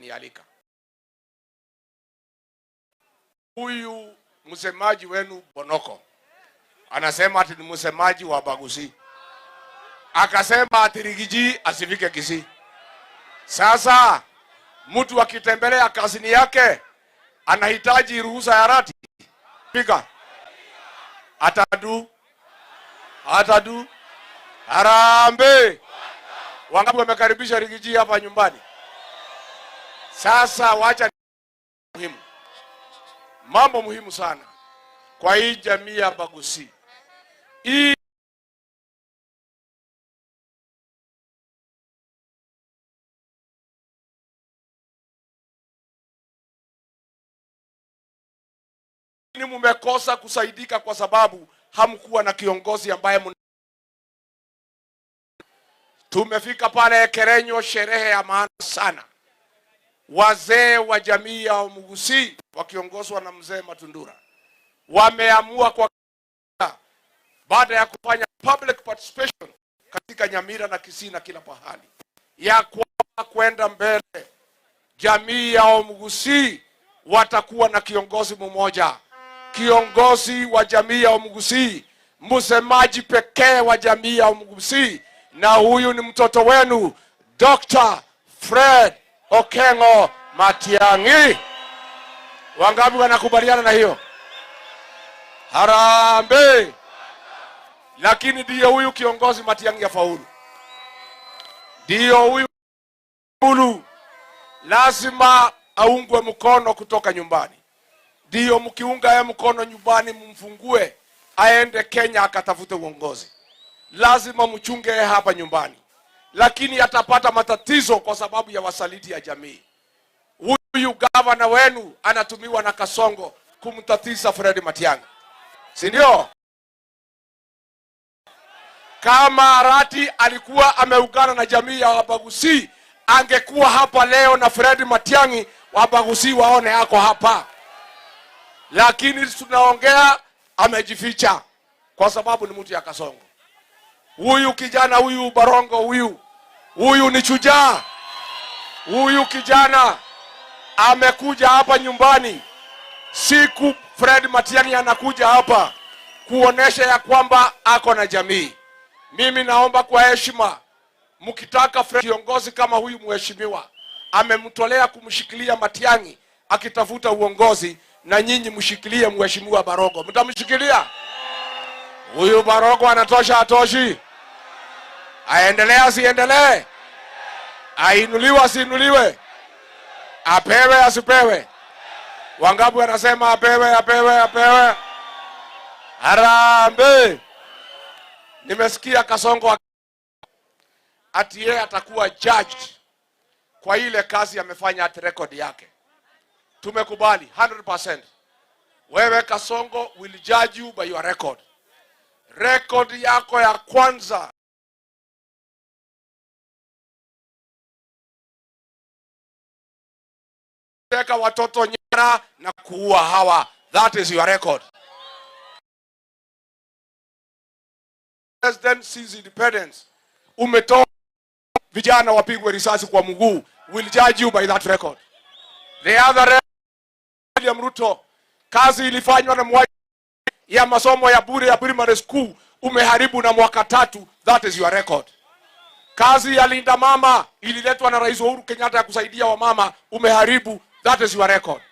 nialika. Huyu msemaji wenu Bonoko anasema ati ni msemaji wa Bagusi. Akasema ati Rigiji asifike Kisii. Sasa mtu akitembelea kazini yake anahitaji ruhusa ya rati. Pika. Atadu. Harambe. Wangapi wamekaribisha Rigiji hapa nyumbani? Sasa wacha muhimu. Mambo muhimu sana kwa hii jamii ya Bagusi. Hii ni mumekosa kusaidika kwa sababu hamkuwa na kiongozi ambaye tumefika pale Kerenyo, sherehe ya maana sana. Wazee wa jamii ya Mugusi wakiongozwa na mzee Matundura wameamua kwa baada ya kufanya public participation katika Nyamira na Kisii na kila pahali ya kwenda mbele, jamii ya Mugusi watakuwa na kiongozi mmoja, kiongozi wa jamii ya Mugusi, msemaji pekee wa jamii ya Mugusi, na huyu ni mtoto wenu Dr. Fred Okengo Matiang'i. Wangapi wanakubaliana na hiyo? Harambe. Lakini ndiyo huyu kiongozi Matiang'i afaulu. Ndiyo huyu afaulu. Lazima aungwe mkono kutoka nyumbani. Ndiyo mkiunga ya mkono nyumbani, mumfungue aende Kenya akatafute uongozi. Lazima mchunge hapa nyumbani. Lakini atapata matatizo kwa sababu ya wasaliti ya jamii. Huyu gavana wenu anatumiwa na Kasongo kumtatiza Fred Matiang'i. Si ndio? Kama Arati alikuwa ameungana na jamii ya Wabagusi, angekuwa hapa leo na Fred Matiang'i, Wabagusi waone yako hapa. Lakini tunaongea amejificha kwa sababu ni mtu ya Kasongo. Huyu kijana, huyu Barongo, huyu ni shujaa. Huyu kijana amekuja hapa nyumbani siku Fred Matiang'i anakuja hapa kuonesha ya kwamba ako na jamii. Mimi naomba kwa heshima, mkitaka Fred kiongozi kama huyu mheshimiwa amemtolea kumshikilia Matiang'i akitafuta uongozi, na nyinyi mshikilie mheshimiwa Barongo. Mtamshikilia? Huyu Barongo anatosha atoshi? Aendelee asiendelee? Ainuliwe asiinuliwe? Apewe asipewe? Wangapi wanasema apewe? Harambe. Nimesikia Kasongo ati yeye atakuwa judged kwa ile kazi amefanya at record yake. Tumekubali 100%. Wewe Kasongo will judge you by your record. Record yako ya kwanza teka watoto nyara na kuua hawa. That is your record. President since independence umetoa vijana wapigwe risasi kwa mguu. Will judge you by that record. The other record, William Ruto, kazi ilifanywa na mwaji ya masomo ya bure ya primary school umeharibu na mwaka 3. That is your record. Kazi ya Linda Mama ililetwa na Rais Uhuru Kenyatta ya kusaidia wamama, umeharibu. That is your record.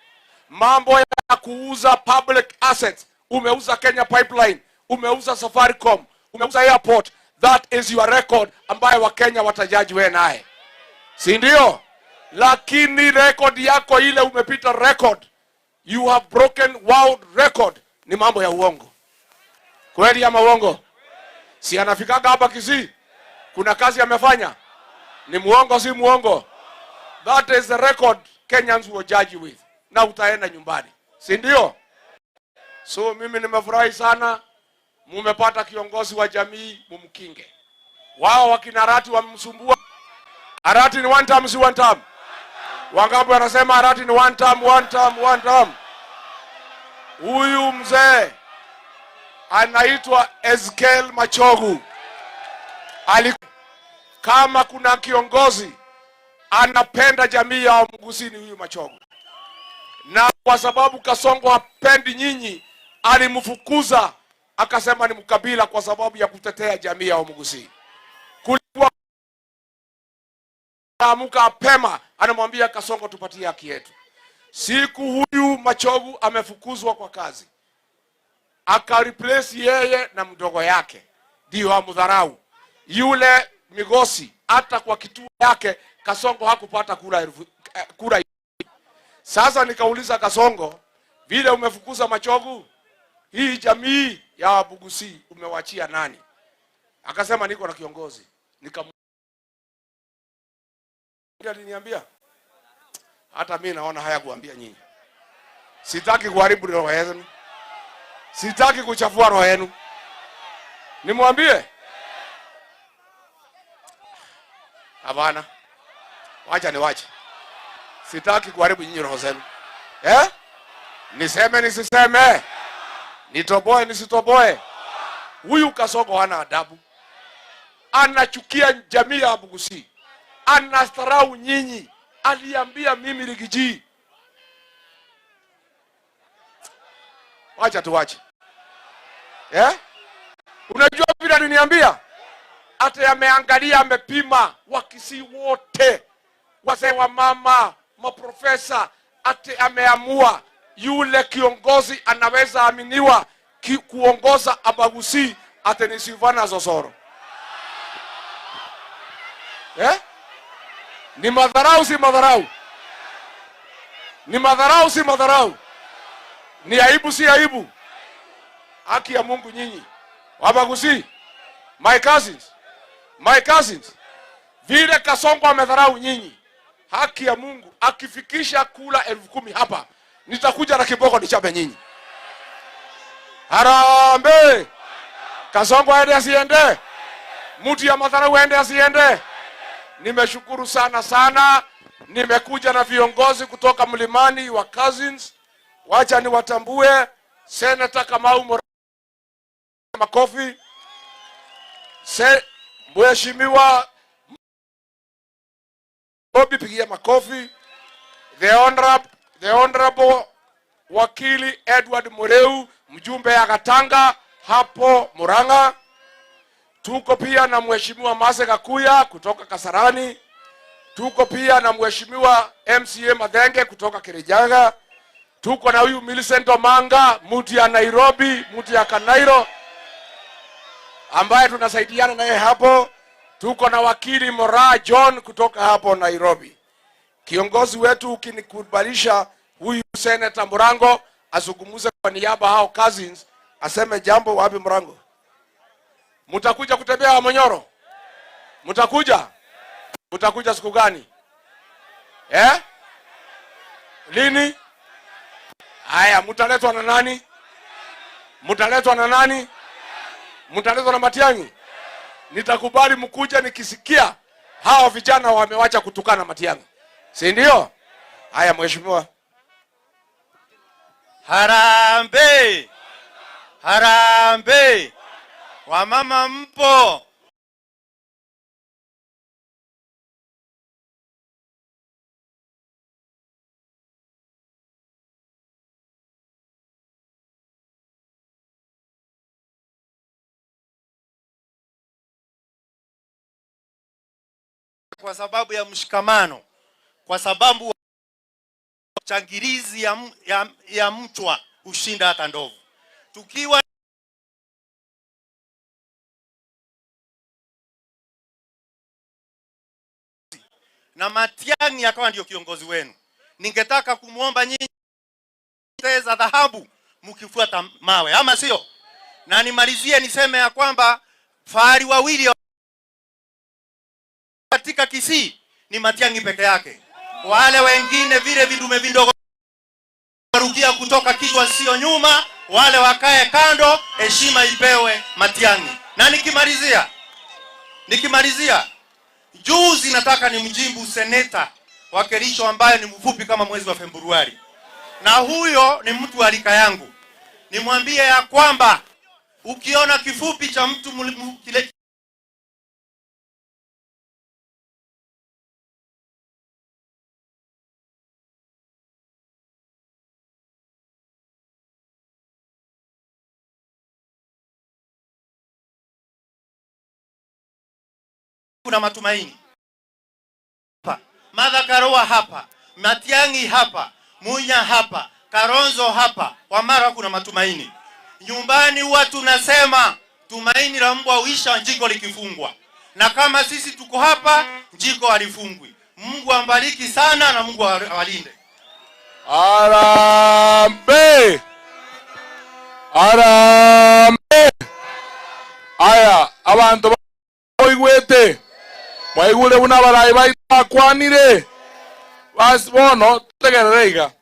Mambo ya kuuza public assets, umeuza Kenya Pipeline, umeuza Safaricom, umeuza airport. That is your record ambayo Wakenya watajaji wewe naye. Si ndio? Lakini record yako ile umepita record. You have broken world record. Ni mambo ya uongo. Kweli ama uongo? Si anafikaga hapa Kisii? Kuna kazi amefanya? Ni muongo si muongo? That is the record Kenyans will judge you with. Na utaenda nyumbani. Si ndio? So mimi nimefurahi sana. Mumepata kiongozi wa jamii, mumkinge. Wao wakina Arati wamemsumbua. Arati ni one term si one term? Wangapi wanasema Arati ni one term? Huyu mzee anaitwa Ezekiel Machogu. Kama kuna kiongozi anapenda jamii ya Wamugusii huyu Machogu, na kwa sababu Kasongo hapendi nyinyi, alimfukuza akasema ni mkabila kwa sababu ya kutetea jamii ya Wamugusii. Kulikuwa amuka apema, anamwambia Kasongo tupatie haki yetu. Siku huyu Machogu amefukuzwa kwa kazi, akareplace yeye na mdogo yake, ndio amudharau yule Migosi. Hata kwa kituo yake Kasongo hakupata kura. Sasa nikauliza Kasongo, vile umefukuza Machogu, hii jamii ya Wabugusii umewachia nani? Akasema niko na kiongozi. Aliniambia hata mimi naona haya kuambia nyinyi. Sitaki kuharibu roho yenu. Sitaki kuchafua roho yenu. Nimwambie? Hapana. Wacha niwache. Sitaki kuharibu nyinyi roho zenu. Niseme nisiseme? Nitoboe nisitoboe? Huyu Kasongo hana adabu. Anachukia jamii ya Wabugusii. Anastarau nyinyi. Aliambia mimi Rigiji. Wacha tuwache. Unajua vile aliniambia? Ate ameangalia, amepima Wakisii wote, wazee wa mama, maprofesa, ate ameamua yule kiongozi anaweza aminiwa kuongoza Abagusii ate ni Silvana Zosoro. Ni madharau si madharau? Ni madharau si madharau? Ni aibu si aibu? Haki ya Mungu nyinyi Wabagusii, my cousins, vile Kasongo amedharau nyinyi, haki ya Mungu akifikisha kula 10,000 hapa, nitakuja na kiboko nichape nyinyi. Harambee! Kasongo aende asiende? Mtu ya madharau aende asiende? Nimeshukuru sana. Nimekuja na viongozi kutoka mlimani wa cousins. Wacha niwatambue. Senator Kamau makofi. Mheshimiwa Bobby pigia makofi. The honorable wakili Edward Mureu, mjumbe ya Gatanga hapo Murang'a. Tuko pia na Mheshimiwa Mase Kakuya kutoka Kasarani. Tuko pia na Mheshimiwa MCA Madenge kutoka Kirijaga. Tuko na huyu Millicent Omanga, mtu ya Nairobi, mtu ya Kanairo, ambaye tunasaidiana naye hapo. Tuko na wakili Mora John kutoka hapo Nairobi. Kiongozi wetu ukinikubalisha, huyu Senator Murango azungumuze kwa niaba hao cousins, aseme jambo. Wapi Murango? Mutakuja kutembea wa Monyoro? Mutakuja siku gani? Lini? Haya, mutaletwa na nani? Mutaletwa na Matiang'i? Nitakubali mkuja nikisikia hao vijana wamewacha kutukana Matiang'i. Si ndio? Haya mheshimiwa. Harambee! Harambee! Wamama mpo? Kwa sababu ya mshikamano, kwa sababu changirizi ya mchwa ushinda hata ndovu. Tukiwa na Matiang'i akawa ndio kiongozi wenu, ningetaka kumuomba nyinyi za dhahabu mkifuata mawe, ama sio? Na nimalizie niseme ya kwamba fahari wawili katika Kisii ni Matiang'i peke yake. Wale wengine vile vidume vindogo rukia kutoka kichwa sio nyuma, wale wakae kando, heshima ipewe Matiang'i. Na nikimalizia juzi nataka nimjibu seneta wa Kericho ambaye ni mfupi kama mwezi wa Februari. Na huyo ni mtu wa rika yangu. Nimwambie ya kwamba ukiona kifupi cha mtu kile kuna matumaini. Hapa Martha Karua hapa, Matiang'i hapa, Munya hapa, Kalonzo hapa, Wamarwa kuna matumaini. Nyumbani huwa tunasema tumaini la mbwa huisha jiko likifungwa. Na kama sisi tuko hapa, jiko halifungwi. Mungu ambariki sana na Mungu awalinde. Arambe! Arambe! Aya, abantu baigwete. Mwaigure buna barayi baitakwanire. Basi bono tegereiga.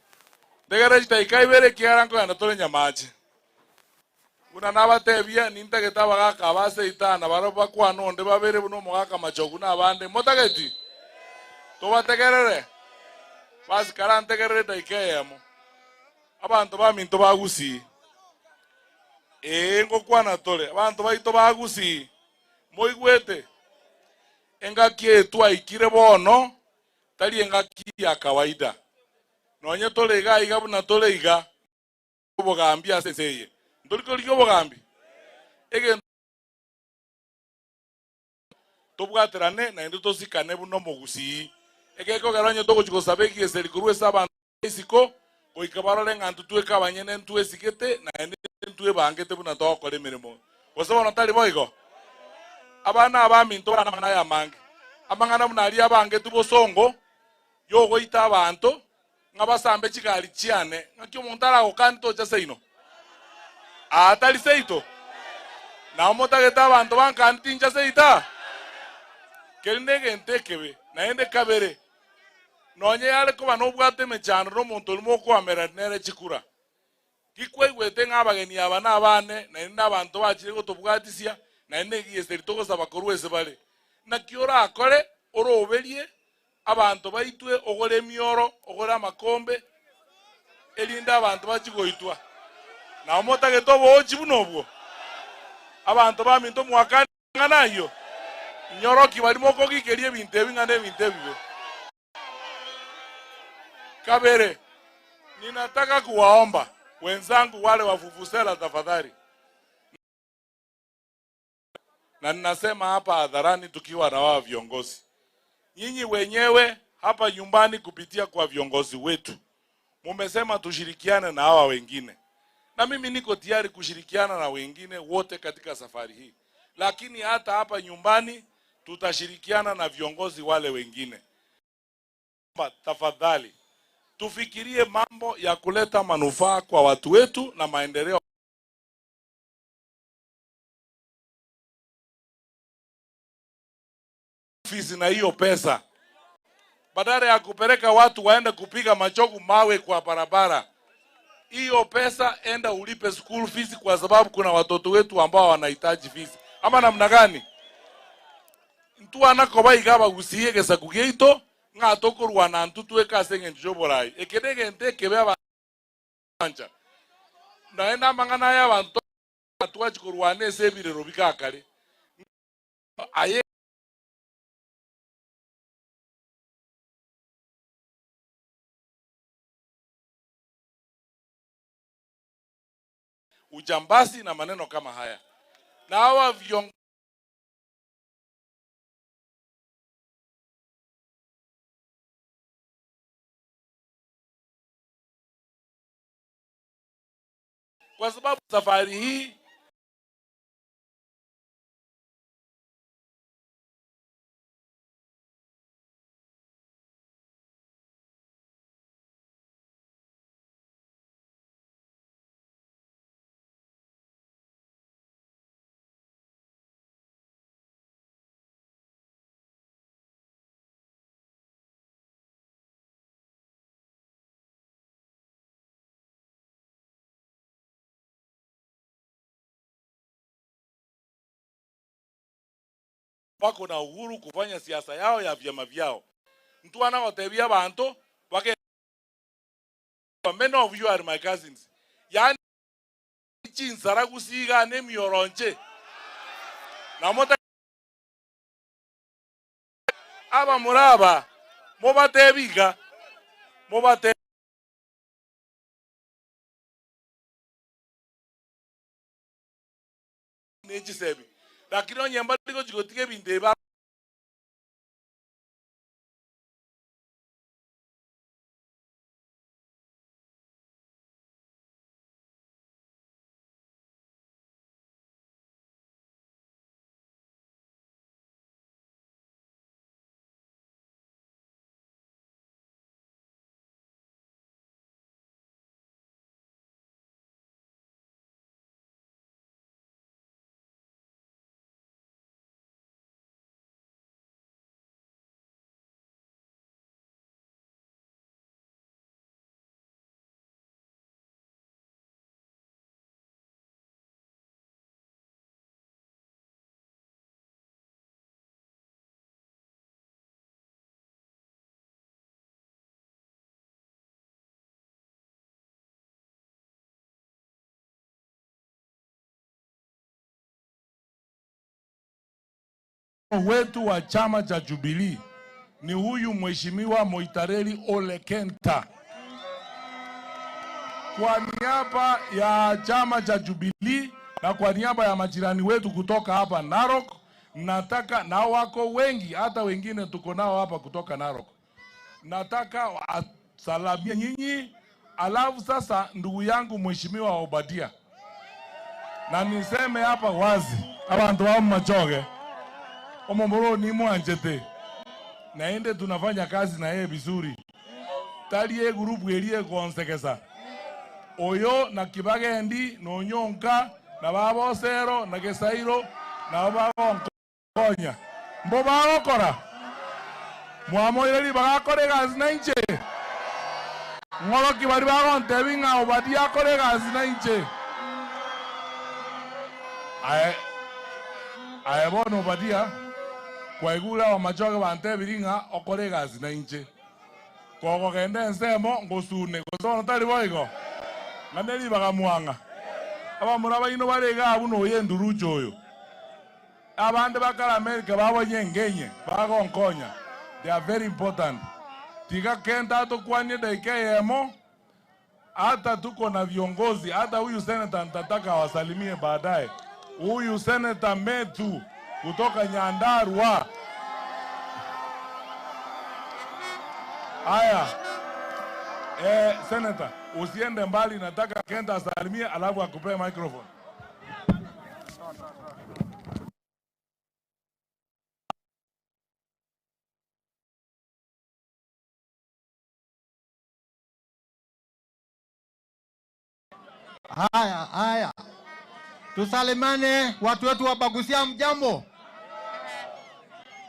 Tegereita ikaibere kiaranko yana tole nyamaje. Kuna nabatebia nintageta bagaka base itana baroba kwano onde babere buno mogaka machogu na bande motageti. Tobategerere. Basi karantegerere daikeyemo. Abantu baminto bagusi. Ngokwana tole. Abantu baito bagusi. Moigwete. Engaki etu aikire bono. Tali engaki ya kawaida. Nonye tole iga iga buna tole iga. Bogambi aseseye. Ndoriko ligo bogambi. Ege tobwaterane na ndo tosikane buno mogusi. Ege ko garanyo toko chiko sabeki eseri kurwe saba isiko oikabarole ngantu tueka banyene ntwe sikete na ntwe bangete buna toko le mirimo. Wasaba natali boigo. Abana abaminto bana na ya mange. Amangana munali abange tubosongo yo goita abantu ngabasambe chikali chiane ngakyo montara okanto chaseino. Atali seito. Na omotageta abantu bankantinja seita. Kelindege ntekebe na ende kabere. Nonye yale kuba nobwate mechano no muntu olimo kwamera nere chikura. Kikwegwete ngabageni abana abane na ende abantu bachire gotobwatisia na ende gieseri togosa bakorwese bale. Na kiora akore oroberie abantu baitwe ogore mioro ogore amakombe elinda abantu bachigoitwa. Na omotageta bochi bunobwo. Abantu baminto mwakana nayo. Nyoroki barimo kogikerie binte bingane binte bibe. Kabere, ninataka kuwaomba wenzangu wale wafufusela tafadhali. Na ninasema hapa hadharani tukiwa na wao viongozi. Nyinyi wenyewe hapa nyumbani kupitia kwa viongozi wetu. Mumesema tushirikiane na hawa wengine. Na mimi niko tayari kushirikiana na wengine wote katika safari hii. Lakini hata hapa nyumbani tutashirikiana na viongozi wale wengine. Tafadhali tufikirie mambo ya kuleta manufaa kwa watu wetu na maendeleo. Ofisi na hiyo pesa. Badala ya kupeleka watu waende kupiga machogu mawe kwa barabara. Hiyo pesa enda ulipe school fees kwa sababu kuna watoto wetu ambao wanahitaji fees. Ama namna gani? Ntu anakoba igaba gusiye gesa kugeito nga tokorwa na ntutu ekasenge njoborai. Ekedege ntekebe abanja. Naenda mangana ya bantu atwachikorwa nese birero bikakale. Aye ujambazi na maneno kama haya. Na hawa viongozi kwa sababu safari hii wako na uhuru kufanya siasa yao ya vyama vyao. Mtu anaotebia abantu wake, many of you are my cousins. Yani chinsara gusiga ne mioronche. Na mota aba muraba mobatebiga mobate nechisebi. Lakini onyemba liko jikotige binde ba wetu wa chama cha Jubilee ni huyu Mheshimiwa Moitareri Ole Kenta. Kwa niaba ya chama cha Jubilee na kwa niaba ya majirani wetu kutoka hapa Narok, nataka na wako wengi, hata wengine tuko nao hapa kutoka Narok, nataka salamia nyinyi. Alafu sasa ndugu yangu Mheshimiwa Obadia, na niseme hapa wazi, abantu wa machoge omomoro ni mwanjete naende tunafanya kazi na yeye vizuri. Talie grupu elie konsekesa oyo na Kibagendi no Nyonka na Babosero na Gesairo na Bagonkonya mbo bagokora mwamoyeri bagakore gazi na inche ngoro kibari bagontebinga Obadia akore gazi na inche ae bono Obadia kwa igula wa machoge bantebiringa okore gazi na inche koko gende nsemo ngosune gosono tari boigo ngandeli bagamuanga abamura baino barega abuno yendurucho oyo abande bakala America babonye ngenye bagonkonya. They are very important. Tiga Kenta to kwanye dakika yemo, hata tuko na viongozi, hata huyu seneta nitataka wasalimie baadaye. Huyu seneta Metu kutoka Nyandarua. Aya, seneta, usiende mbali, nataka Kenta asalimie alafu akupee microphone. Haya. Tusalimane watu wetu wa Bagusia, mjambo.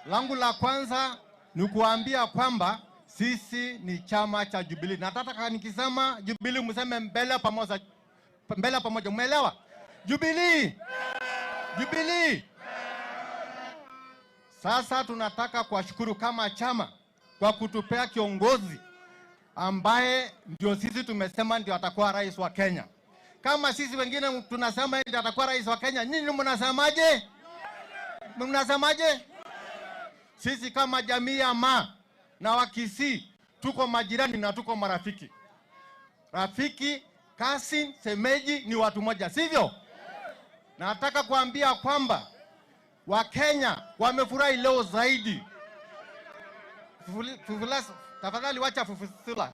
Langu la kwanza ni kuambia kwamba sisi ni chama cha Jubilee. Nataka nikisema Jubilee mseme mbele pamoja. Mbele pamoja, umeelewa? Jubilee. Jubilee. Sasa tunataka kuwashukuru kama chama kwa kutupea kiongozi ambaye ndio sisi tumesema ndio atakuwa rais wa Kenya. Kama sisi wengine tunasema ndio atakuwa rais wa Kenya, nyinyi mnasemaje? Mnasemaje? Sisi kama jamii ya Maa na Wakisii tuko majirani na tuko marafiki. Rafiki, kasi, semeji ni watu moja, sivyo? Nataka kuambia kwamba Wakenya wamefurahi leo zaidi. Tafadhali wacha fufusula.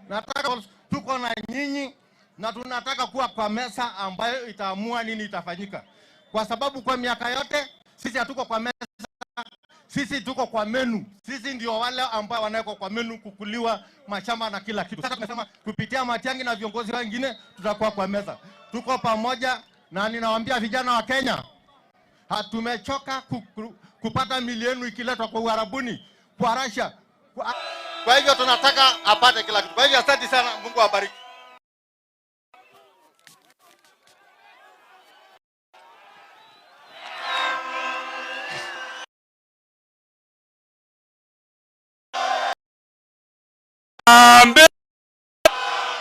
Nataka tuko na nyinyi na tunataka kuwa kwa meza ambayo itaamua nini itafanyika. Kwa sababu kwa miaka yote sisi hatuko kwa meza, sisi tuko kwa menu. Sisi ndio wale ambao wanawekwa kwa menu kukuliwa mashamba na kila kitu. Sasa tumesema kupitia Matiang'i na viongozi wengine tutakuwa kwa meza. Tuko pamoja na ninawaambia vijana wa Kenya, hatumechoka kupata milioni ikiletwa kwa Uarabuni, kwa Russia. Kwa hivyo tunataka apate kila kitu. Kwa hivyo asante sana, Mungu awabariki.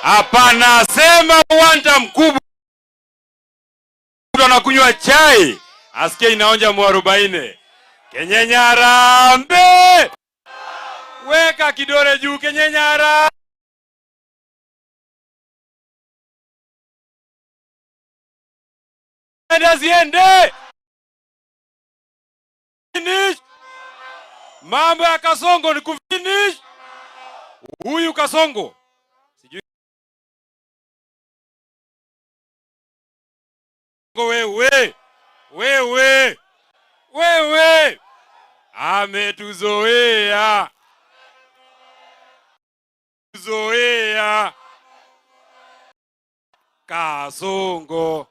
Hapana, sema uwanja mkubwa anakunywa chai asikie inaonja mwarobaini. Kenyenyarambe, weka kidole juu. Kenyenyara enda ziende. Finish. Mambo ya Kasongo ni kufinish. Huyu Kasongo wewe ametuzoea Kasongo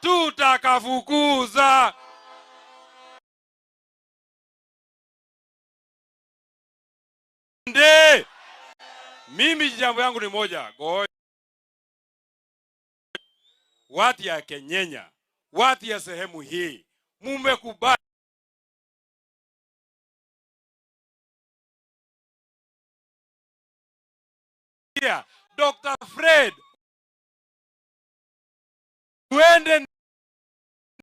tutakafukuza mimi jambo yangu ni moja. Watu ya Kenyenya, watu ya sehemu hii, mumekubali Dr. Fred tuende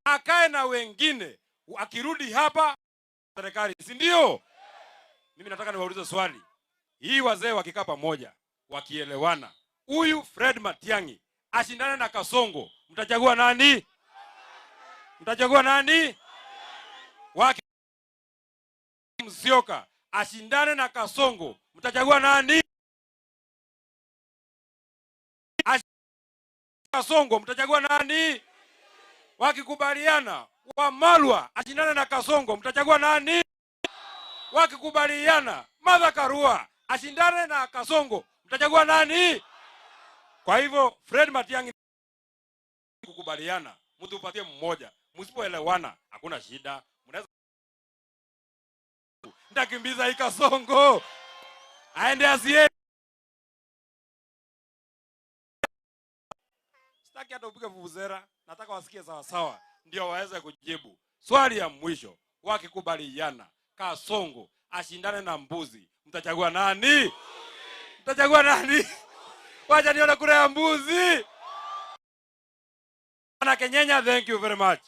akae na wengine, akirudi hapa serikali, si ndio? Mimi nataka niwaulize swali. Hii wazee wakikaa pamoja, wakielewana, huyu Fred Matiang'i ashindane na Kasongo, mtachagua nani? Mtachagua nani? Musyoka ashindane na Kasongo, mtachagua nani? Kasongo, mtachagua nani? Wakikubaliana Wamalwa ashindane na Kasongo, mtachagua nani? Wakikubaliana Martha Karua ashindane na Kasongo, mtachagua nani? Kwa hivyo Fred Matiang'i, kukubaliana, mtu upatie mmoja. Msipoelewana hakuna shida. Mnaweza ndakimbiza hii Kasongo aende asiye. Sitaki hata upige vuvuzela, nataka wasikie sawa sawa ndio waweze kujibu. Swali ya mwisho, wakikubaliana Kasongo ashindane na mbuzi, mtachagua nani? Mtachagua nani? Wacha nione kura ya mbuzi. Bwana Kenyenya, thank you very much.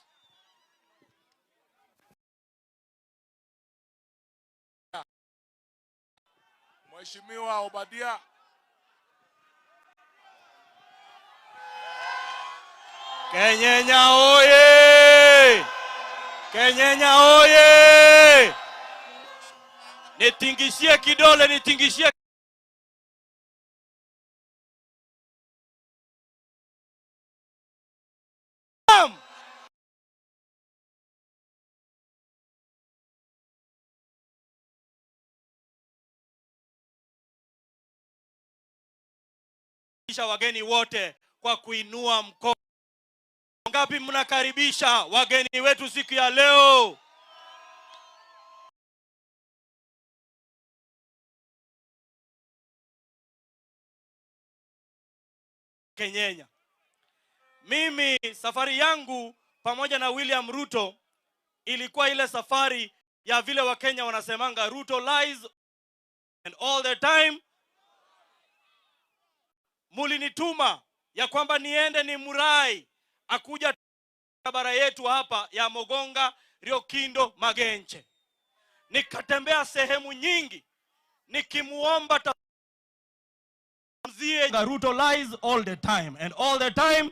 Mheshimiwa Obadia. Kenyenya oye! Kenyenya oye! Nitingishie kidole, nitingishie. Wageni wote kwa kuinua mkono. Ngapi mnakaribisha wageni wetu siku ya leo? Kenyenya. Mimi safari yangu pamoja na William Ruto ilikuwa ile safari ya vile Wakenya wanasemanga Ruto lies and all the time. Mulinituma ya kwamba niende ni Murai akuja barabara yetu hapa ya Mogonga, Riokindo, Magenche. Nikatembea sehemu nyingi nikimuomba tamzie Ruto lies all the time and all the time.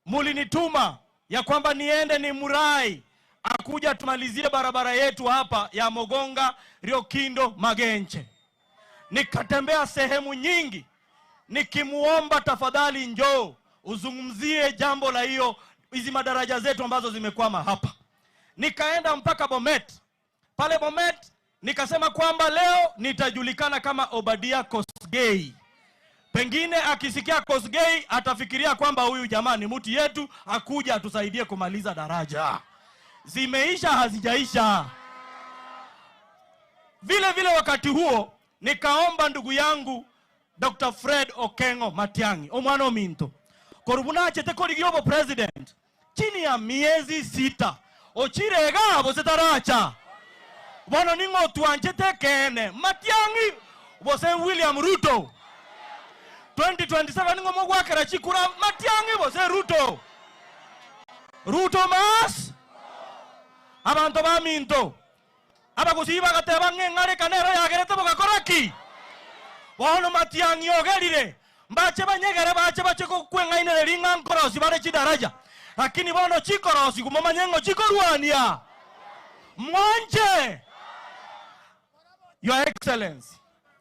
Mulinituma ya kwamba niende ni Murai akuja tumalizie barabara yetu hapa ya Mogonga, Riokindo, Magenche. Nikatembea sehemu nyingi nikimuomba tafadhali njoo uzungumzie jambo la hiyo hizi madaraja zetu ambazo zimekwama hapa. Nikaenda mpaka Bomet. Pale Bomet nikasema kwamba leo nitajulikana kama Obadia Kosgei. Pengine akisikia Kosgei atafikiria kwamba huyu jamaa ni mtu yetu akuja atusaidie kumaliza daraja. Zimeisha hazijaisha. Vile vile wakati huo nikaomba ndugu yangu Dr. Fred Okengo Matiang'i omwana ominto korubuna achete korigiobo president chini ya miezi 6 ochirega bosetaracha bono ningo tuanchete kene Matiang'i bose William Ruto 2027 ningo mogwakera chikura Matiang'i bose Ruto mas abantu baminto abagusiba gateba ngengare kanero yagerete bogakoraki bono Matiang'i ogerire mbache banyegere bache bacheko kwengaine ringa nkorosi bare chidaraja lakini bono chikorosi kumamanyengo chikorwania mwanje. Your Excellency,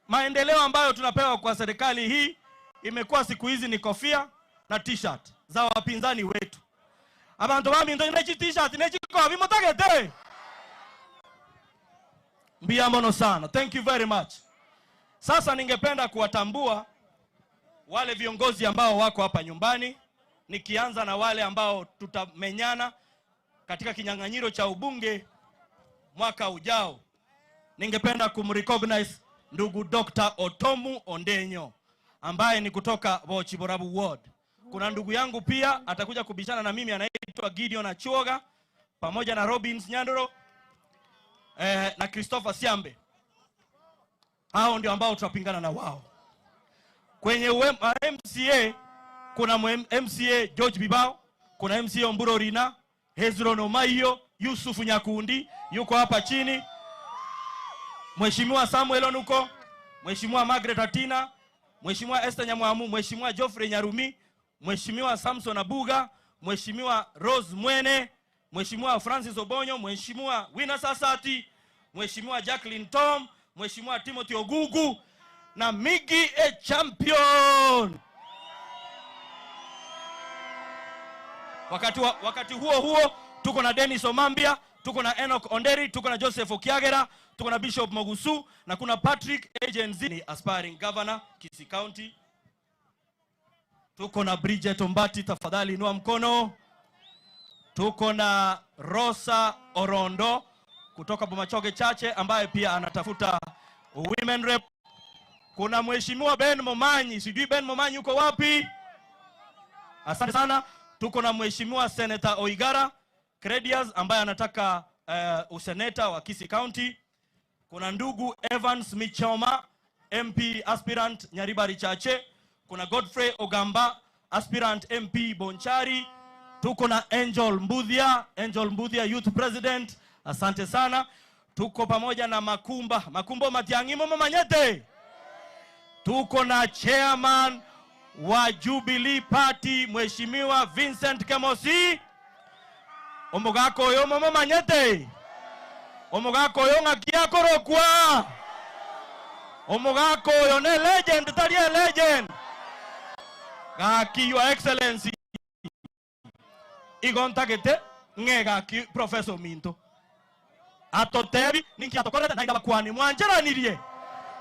maendeleo ambayo tunapewa kwa serikali hii imekuwa siku hizi ni kofia na t-shirt za wapinzani wetu. Abantu bami ndo nechi t-shirt nechi kofi motagete mbia mono sana. Thank you very much. Sasa ningependa kuwatambua wale viongozi ambao wako hapa nyumbani, nikianza na wale ambao tutamenyana katika kinyang'anyiro cha ubunge mwaka ujao. Ningependa kumrecognize ndugu Dr. Otomu Ondenyo ambaye ni kutoka Bochiborabu Ward. Kuna ndugu yangu pia atakuja kubishana na mimi anaitwa Gideon Achuoga pamoja na Robins Nyandoro na Christopher Siambe. Hao ndio ambao tutapingana na wao. Kwenye MCA kuna MCA George Bibao, kuna MCA Omburo Rina, Hezron Omayo, Yusuf Nyakundi yuko hapa chini, Mheshimiwa Samuel Onuko, Mheshimiwa Margaret Atina, Mheshimiwa Esther Nyamwamu, Mheshimiwa Geoffrey Nyarumi, Mheshimiwa Samson Abuga, Mheshimiwa Rose Mwene, Mheshimiwa Francis Obonyo, Mheshimiwa Wina Sasati, Mheshimiwa Jacqueline Tom, Mheshimiwa Timothy Ogugu na Migi Champion. Wakati huo tuko na Dennis Omambia, tuko na Enoch Onderi, tuko na Joseph Okiagera, tuko na Bishop Mogusu na kuna Patrick Agency ni aspiring governor Kisii County. Tuko na Bridget Ombati, tafadhali inua mkono. Tuko na Rosa Orondo kutoka Bomachoge Chache ambaye pia anatafuta women rep. Kuna Mheshimiwa Ben Momanyi, sijui Ben Momanyi uko wapi? Asante sana. Tuko na Mheshimiwa Senator Oigara Credias ambaye anataka useneta wa Kisii County. Kuna ndugu Evans Michoma, MP aspirant Nyaribari Chache. Kuna Godfrey Ogamba, aspirant MP Bonchari. Tuko na Angel Mbudhia Youth President. Asante sana. Tuko pamoja na Makumbo Matiang'i Mama Manyete. Tuko na chairman wa Jubilee Party Mheshimiwa Vincent Kemosi. Omogako yo Mama Manyete. Omogako yo ngakia korokwa. Omogako yo ne legend, talie legend. Ngaki your excellency. Igontakete ngega ki Professor Minto. Atotebi ninki atokorete na ndabakwani mwanjera nirie.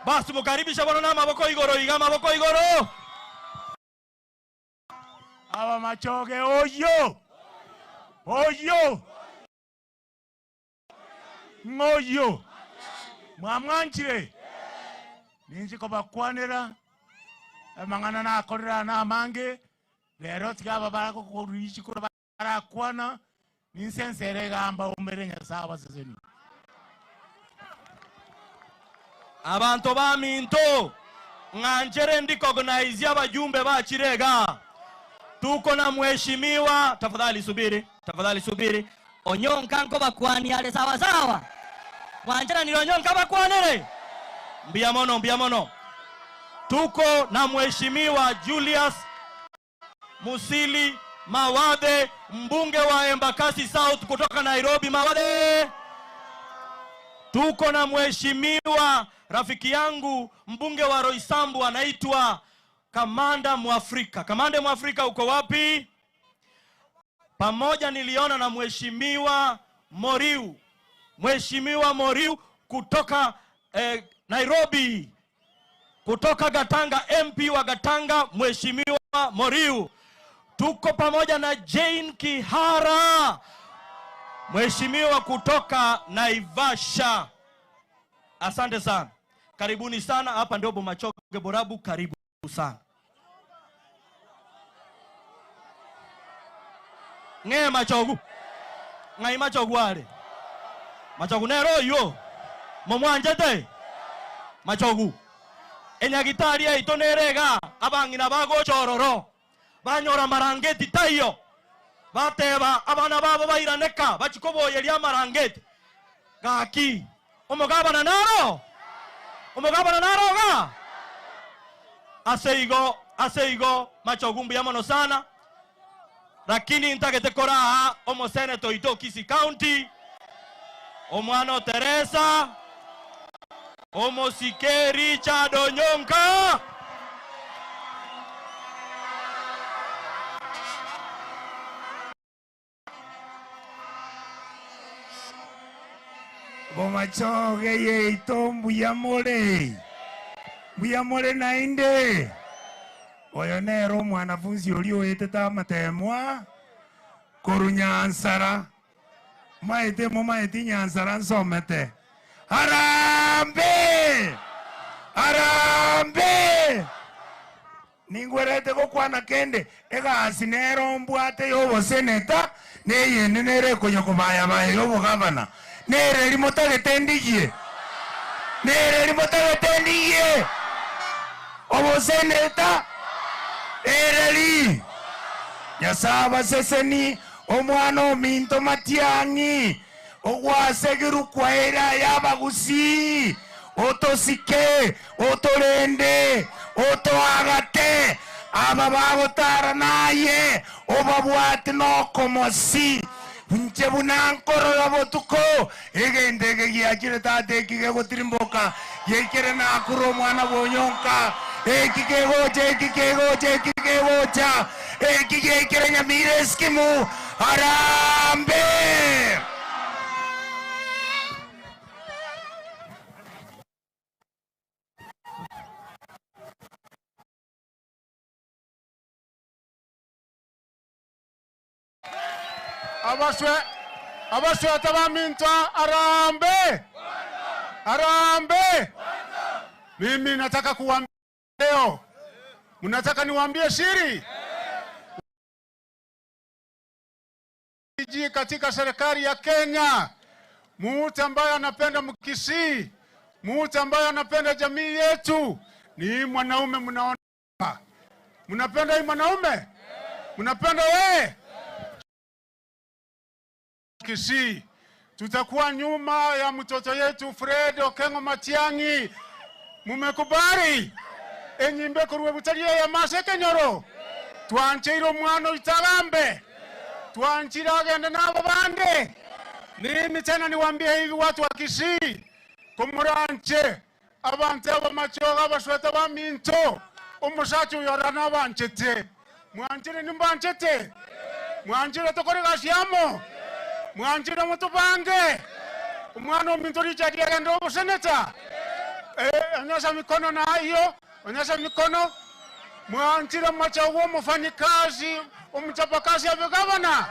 Basi mukaribisha bwana na maboko igoro iga maboko igoro. Aba Machoge oyo. Oyo. Ngoyo. Mwamwanchire. Ninzi ko bakwanira. Amangana na akorera na amange. Lero tigaba barako kurishi ko barakwana. Ninsensere gamba umerenya sawa sezeni. Abantu ba Minto nganchere ndicognize abajumbe ba Chirega. Tuko na mheshimiwa, tafadhali subiri. Onyonka nko bakwani ale sawa sawa. Mwanjera ni onyonka bakwanere. Mbia mono. Tuko na mheshimiwa Julius Musili Mawade, mbunge wa Embakasi South kutoka Nairobi. Mawade. Tuko na mheshimiwa rafiki yangu mbunge wa Roysambu anaitwa Kamanda Mwafrika. Kamanda Mwafrika uko wapi? Pamoja niliona na mheshimiwa Moriu. Mheshimiwa Moriu kutoka Nairobi. Kutoka Gatanga, MP wa Gatanga mheshimiwa Moriu. Tuko pamoja na Jane Kihara, mheshimiwa kutoka Naivasha. Asante sana. Karibuni sana. Hapa ndio Bomachoge Borabu, karibu sana. Nge Machogu. Ngai Machogu wale. Machogu nero yo. Momwanjete. Machogu. Enyagitari ya itonerega. Abangina bago chororo. Banyora marangeti tayo. Bateba abana babo bairaneka. Bachikobo yelia marangeti. Gaki. Omogabana naro ga. Aseigo Machogu yamono sana. Lakini ntakete koraha omo senator ito Kisii County. Omwano Teresa. Omo Sike Richard Onyonka. Bomachoge ye ito mbuyamole nainde. Oyo nero mwanafunzi ulio eteta matemwa Korunyansara. Maeti Nyansara nsomete. Harambe! Ningwerete ko kwana kende egasi nero mbwate yobo seneta neyende nere konyo kubaya bayo yobo gavana nere limotagete ndigie Nere botabetendiye. Oboseneta. Ereli. Nyasaba seseni omwana ominto Matiang'i. Ogwasegeru kwaera yabagusi. Otosike, otorende, otoagate. Aba bagotara naye obabwate nokomosi nche bunankorora botuko egendege giakire tate kige gotirimboka yekire nakuro mwana bonyonka ekikegocha ekigekire nyamire skimu harambe. abaswe tabaminta arambe arambe. Mimi nataka kuambia leo, mnataka niwaambie siri katika serikali ya Kenya. Mtu ambaye anapenda Mkisii, mtu ambaye anapenda jamii yetu ni mwanaume. Mnaona mnapenda hii mwanaume, mnapenda wewe Kisii. Tutakuwa nyuma ya mtoto yetu Fred Okengo Matiang'i. Mumekubali enyimbe kuruwe butalie ya maseke nyoro twanchiro mwana itarambe twanchira agende nabo bande. Mimi tena niwaambie hivi watu wa Kisii, kumuranche abantu abamachoga abashweta baminto umusachu yorana abanchete mwanchire nimbanchete mwanchire tokore gashyamo mwanchire mutubange umwana ominto richadi agende obuseneta. Onyesha mikono na hiyo, onyesha mikono. Mwanchire machawo mfanyikazi umchapakazi ya gavana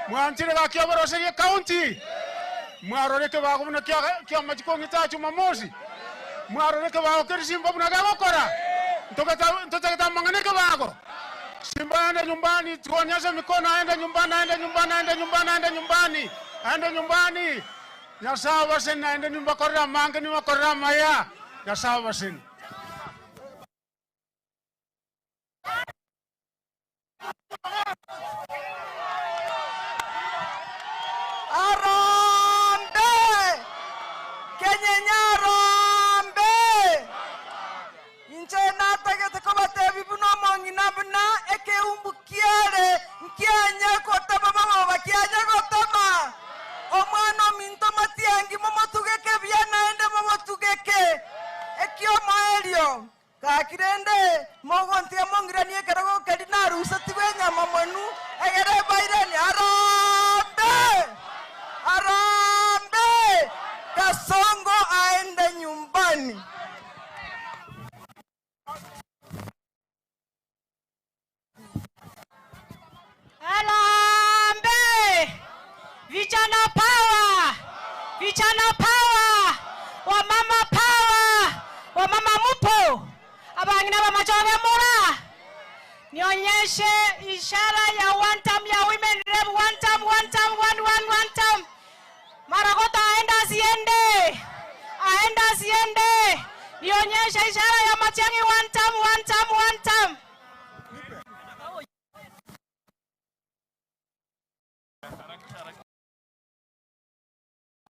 mwanchire gakiaboroseri county mwaroreke bagumuna kia machikongi tachu mamosi mwaroreke bago kirisimba buna gakora ntokata manganeke bago simba aende nyumbani. Tuonyeshe mikono, aende nyumbani, aende nyumbani, aende nyumbani, aende nyumbani, aende nyumbani. Nyasawa sen aende nyumba korra mange ni korra maya nyasawa sen. Arambe Kenyenya arambe inche natagete kobatebi buno mongina buna eke umbukiere nkianya kotama mama bakianya kotama omwana minto Matiang'i momotugeke byana ende momotugeke ekio maelio kakirende mogontia mongirani ekarago kadina rusa tibenya mamonu egere bairani arambe arambe Kasongo aende nyumbani. Arambe vijana power, vijana power, wamama power, wamama mupo abangina bamachoge mura. Nionyeshe ishara ya one time ya women rep, one time, one time, one time. Maragota aenda siende. Nionyeshe ishara ya Matiang'i one time, one time, one time.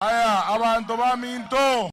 Aya, abantu baminto.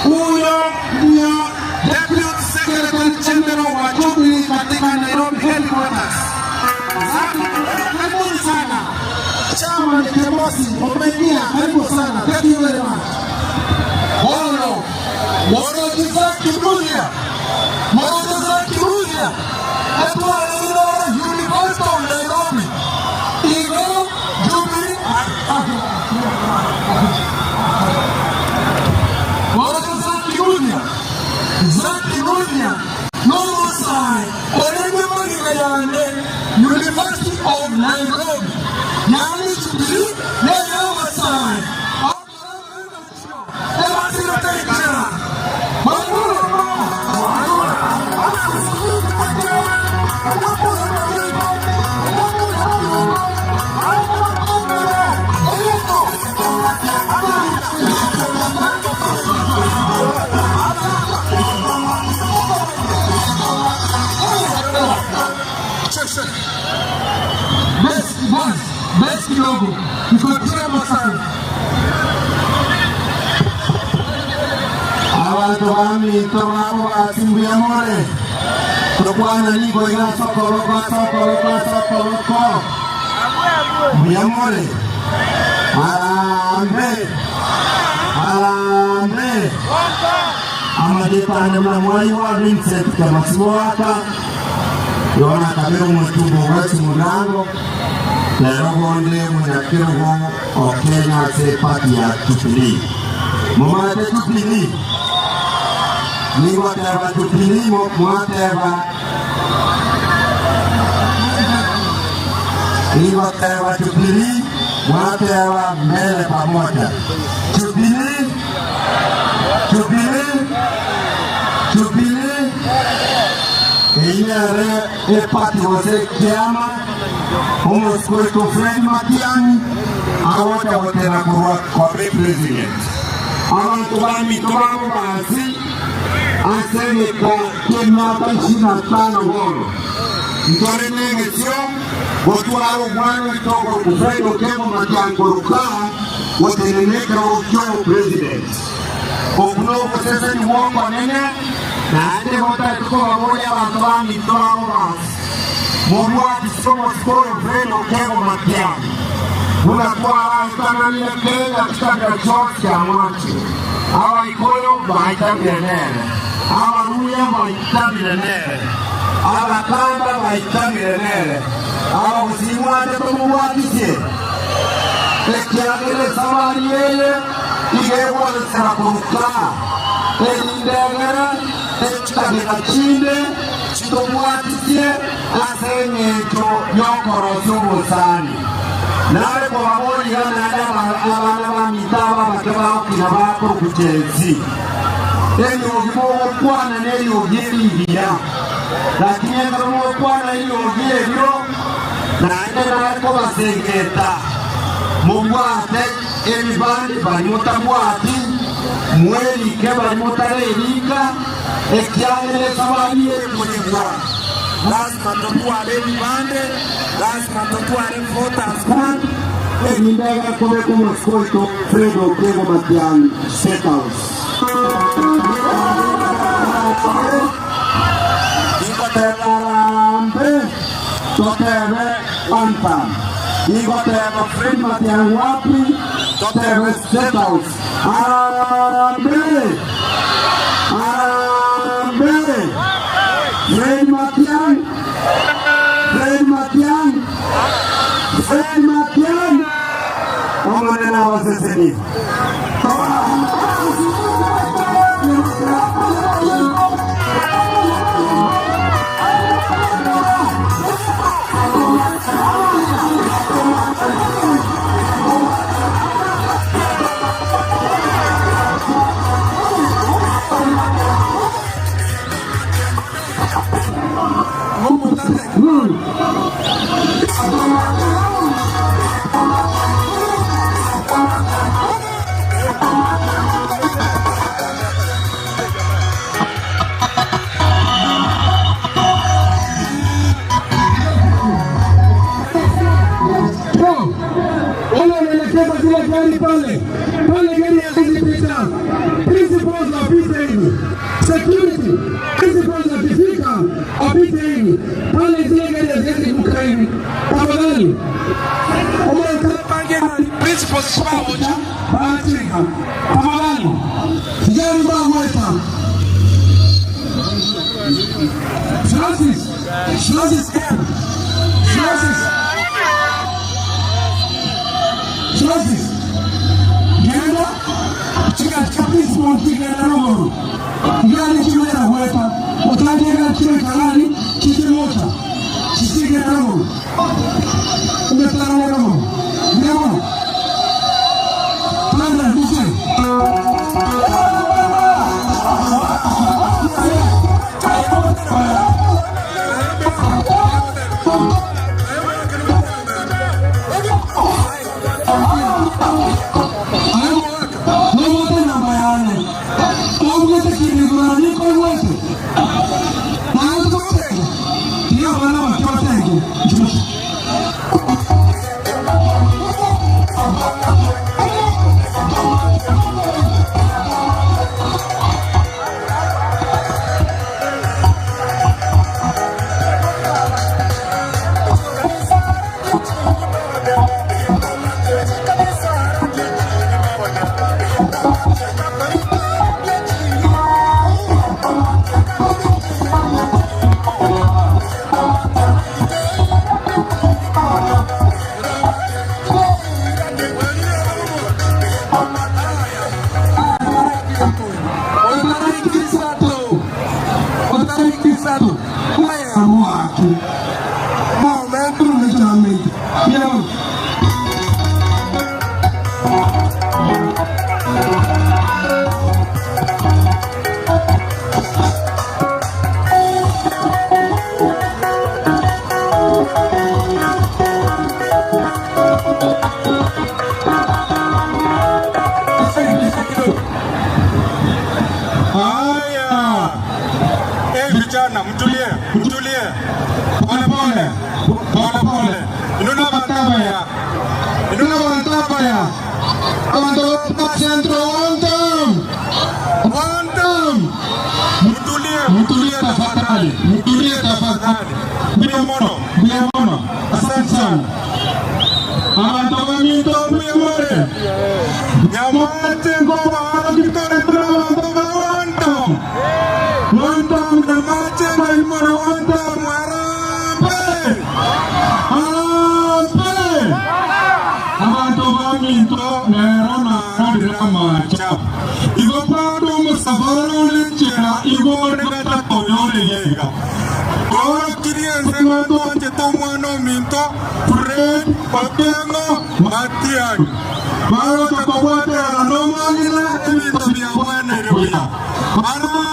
Huyo ndio Deputy Secretary General wa Jubilee katika Nairobi Headquarters. Karibuni sana. Chama ni kiongozi, umeingia, karibu sana. Thank you very much. Moro Jizaki Bunia. Atwa University of Nairobi. Igo Jubilee. University of Nairobi. Yani Jubilee, Nairobi side. Best kidogo. Nikotrema sana. Abantu bami tornabo asimbu ya more. Tukwana niko ila soko. Ya more. Alambe. Amadeta na mwai wa Vincent kama siwaka. Yona kamera mtugo wetu mlango. Narogonde mwenakirwa Kenya se party ya Jubilee. Mwate Jubilee. Ni whatever Jubilee whatever mbele pamoja. Jubilee. Ile party wase kiama. Almost going to Fred Matiang'i, wote na kwa president. Abantu bami tubango basi, aseme kwa miaka 25 holo. Ntore negesio, watu hao mwana kitoko kufredo kemo Matiang'i kurukaa, wote neneka ukyo president. Okuno kusese ni mwongo nene, na ande hota tuko wamoja watu bami tubango basi. Mwamuaji siko vreno kego Matiang'i. Unakuwa sana nile Kenya kitaka choki ya mwachi. Awa ikoyo mahitabile nere. Awa ruya mahitabile nere. Awa kamba mahitabile nere. Awa usimuate tumuwakisie. Ekiagele sabari yeye. Igewa nisara kuruka. Elindegere. Ekitagina chinde. Chitomuwakisie. Asenye cho nyokoro subu sani. Nale kwa waboli gana abana mitaba bakaba kinabako kujenzi. Eni ugibo kwana neli ugiri hiya. Lakini kama kwana ili ugiri hiyo na ende na kwa basengeta. Mubwate emibandi banyota bwati mweli ke banyota lelika ekyangele sabali ekujwa. lazima tutware ebipande, lazima tutware voters card. Enyindega kome kumuskoito Fredo Kego Matiang'i State House. Ikotegarambe totebe Antam. Ikoteba Fred Matiang'i wapi totebe State House. Arambe Fred Matiang'i Omanena waseseni. Pale gari ya kuzipita, principles wapite hivi, security, principles wakifika, wapite hivi, pale zile gari ya ziezi kuka hivi, tafadhali. Principles spamoja, baatika, tafadhali, sijari mweta. Francis, Genda, chica principal tigana rogo. Gani chimera hueta, otajega chile kalani, chichimota, chisige rogo. Umetara rogo. Nemo. Panda duse. Mtulie. Pole. Inuna batapaya. Abantu centro one time. Mtulie tafadhali. Bia mono. Asante sana. Abantu waminto mwe. Nyamate ngoma kitore abantu one time na mache na imara one time abantu waminto nerona kadira macha igo pado musafaro lenchera igo negata koyore yega ora kiriense mando ante tomano minto Fred Papengo Matiang'i maro takobote no mangila evito bia buena ruya arampe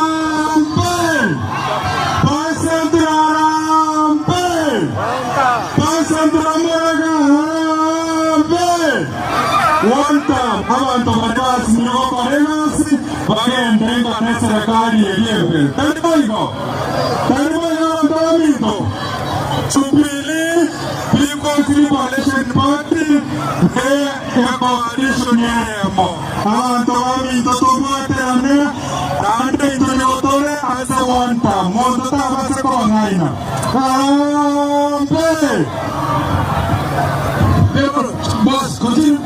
Wanta abantu batasi niko regasi bagenda inga serikali yenyewe. Taribo Gamito. Jubilee People's Liberation Party coalition yemo. Abantu Gamito tumaterane ande injoniotore ase wanta. Mondo tabase kongaina. Kampe. Boss, continue.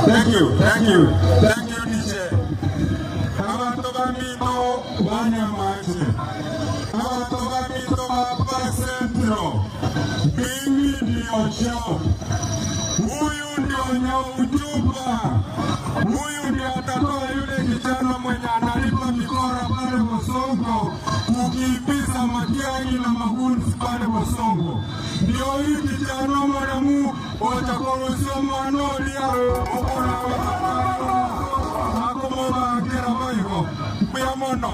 Thank you, DJ. Abantu Gamito banyamaje. Abantu Gamito hapa Centro. Mimi ndio chao. Huyu ndio Nyaujuba. Huyu ndio atatoa yule kijana mwenye analipa mikora pale Bosongo, kukimbisa Matiang'i na Magunzi pale Bosongo. Ndio hii kijana mwanamu watakorosio manolia ukona akomoba akira maigo kuya mono.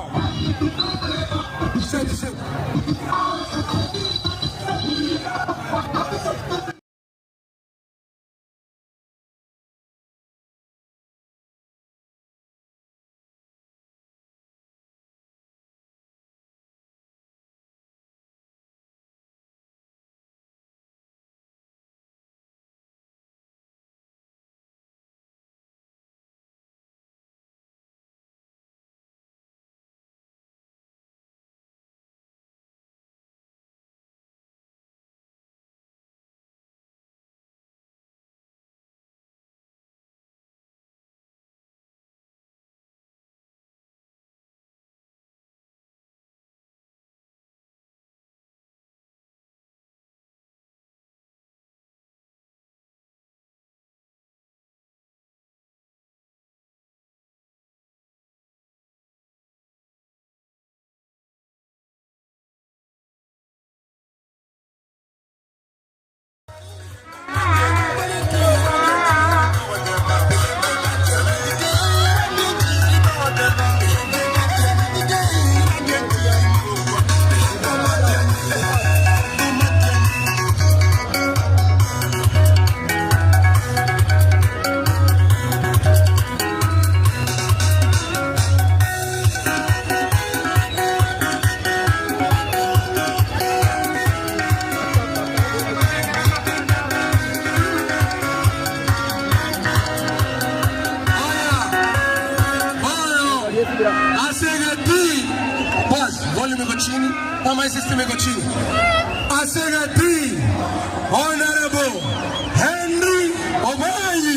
Asegati, Honorable Henry Obayi,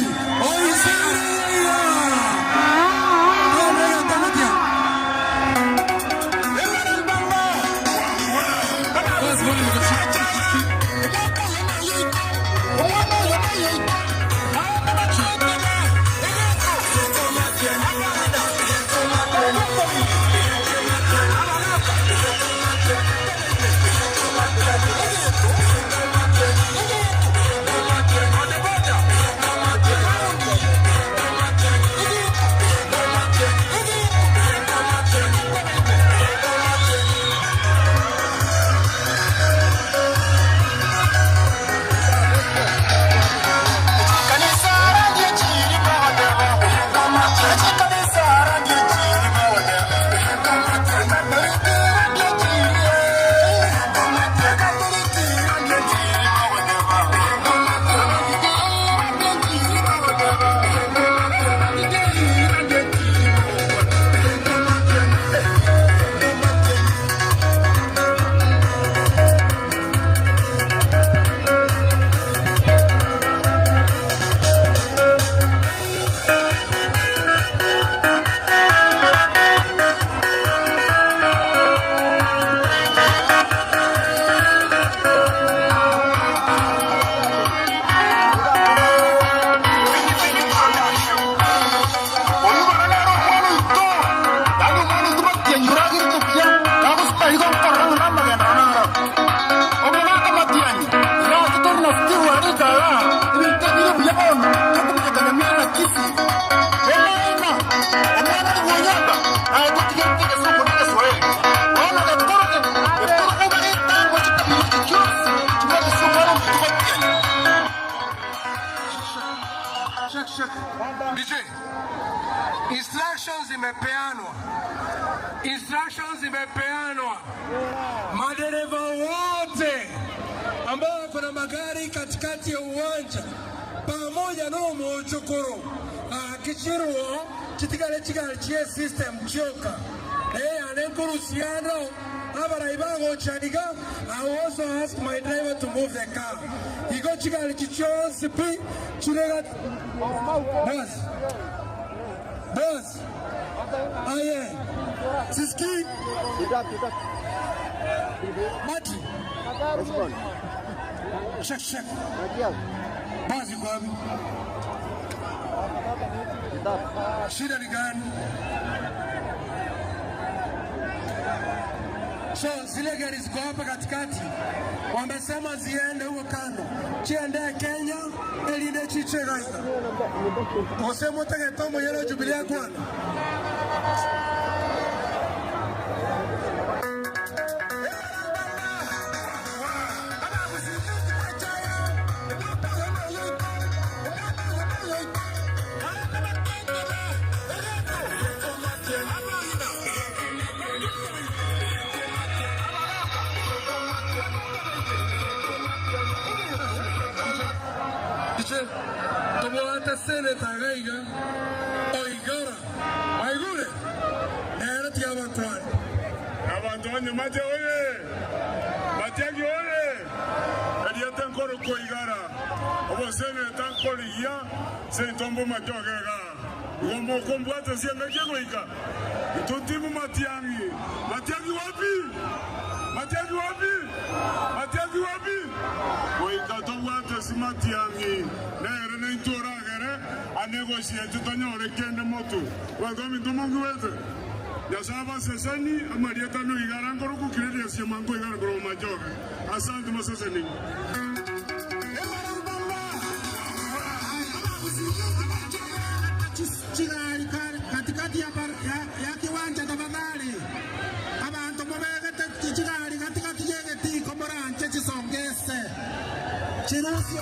Instructions zimepeanwa. Madereva wote ambao kuna magari katikati ya uwanja pamoja na umuchukuru kichiruo chitigale chie system choka anenkurusiano abaraibago chaniga. I also ask my driver to move the car. He go chigali chichon sipi chirega boss aye siski mati shak basi kwa wapi? Shida ni gani? So zile gari ziko hapa katikati wamesema ziende huko kando, chiende Kenya elinde chichegaiga osemo tage tomo yero Jubilee kwa Tomoata Senator Gaiga Oigara Aigure Nerati Avantuan Avantuan Mate Oye Matiagi Oye Ediatan Koro Koigara Obo Senator Korigia Sentombo Matogaga Gomo Combuata Siangagoika Tuntimu Matiangi Matiagi Wapi Matiagi Wapi Matiagi Wapi Oika Towata Simatiangi Nere Nentura Gere a negotiate Tanyore Kende Moto. Welcome to Monguete. Yasava Sesani, Marieta Nuigarango, Credia Siamango Gargo Majoga. Asante Masasani. Katikati ya kiwanja tafadhali. Abantu mubegete kichigari katikati yegeti komoranche chisongese. Chinasio.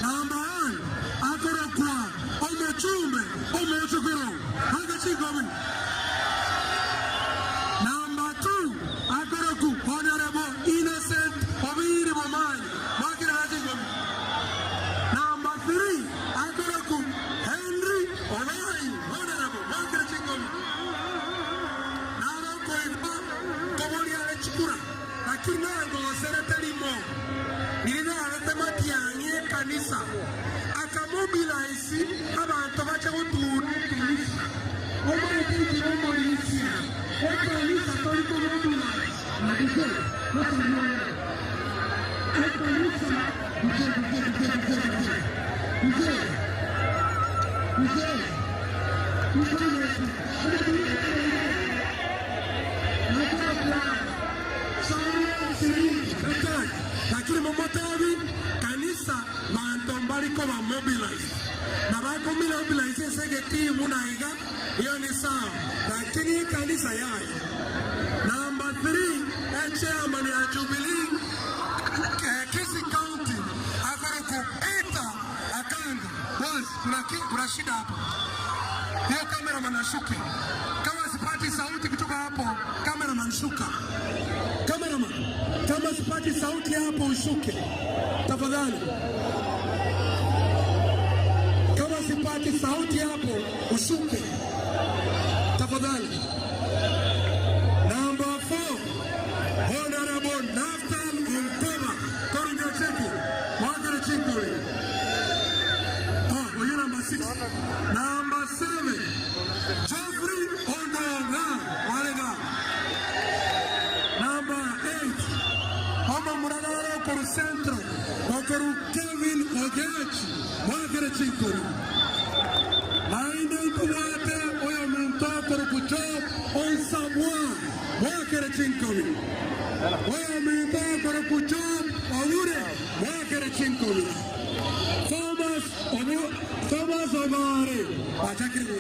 Number 1 akorokwa omechumbe omechukuru Hagachikomi. Number 2 akoroku Honorable Innocent Obiri Bomai Makira Hagachikomi. Number 3 akoroku Henry Obari Honorable Makira Hagachikomi. Naro koiba Tomori Alechukura lakini ngo senatari mo nilina anatemati yanye kanisa akamobilize abantu bacha gutura omwe kingi mobilize ekanisa toliko mobilize nadike nasamwana ekanisa lakini momotabi kanisa bantombali ko ba mobilize na ba ko mobilize segeti munaiga hiyo ni sawa lakini kanisa yayo. Number 3 chairman ya Jubilee Kisii County akoroku eta akanga kuna shida hapo. Hiyo kamera manashuke kama sipati sauti kutoka hapo kamera manshuka cameraman kama sipati sauti hapo ushuke tafadhali. Kama sipati sauti hapo ushuke tafadhali. Number 4 Honorable Naftal Mkoma Koringa Cheki Mwagere Chikuri. Oh, number 6. Number 7 Geoffrey Ondonga Walega. Number 8 Homo Muradara Koru Centro Koru Kevin Ogechi Mwagere Chikuri. Nainde Ikuwate Oya Mento Koru Kucho Onsamwa Mwagere Chikuri. Oya Mento Koru Kucho Owure Mwagere Chikuri. Thomas Omare Pachakiri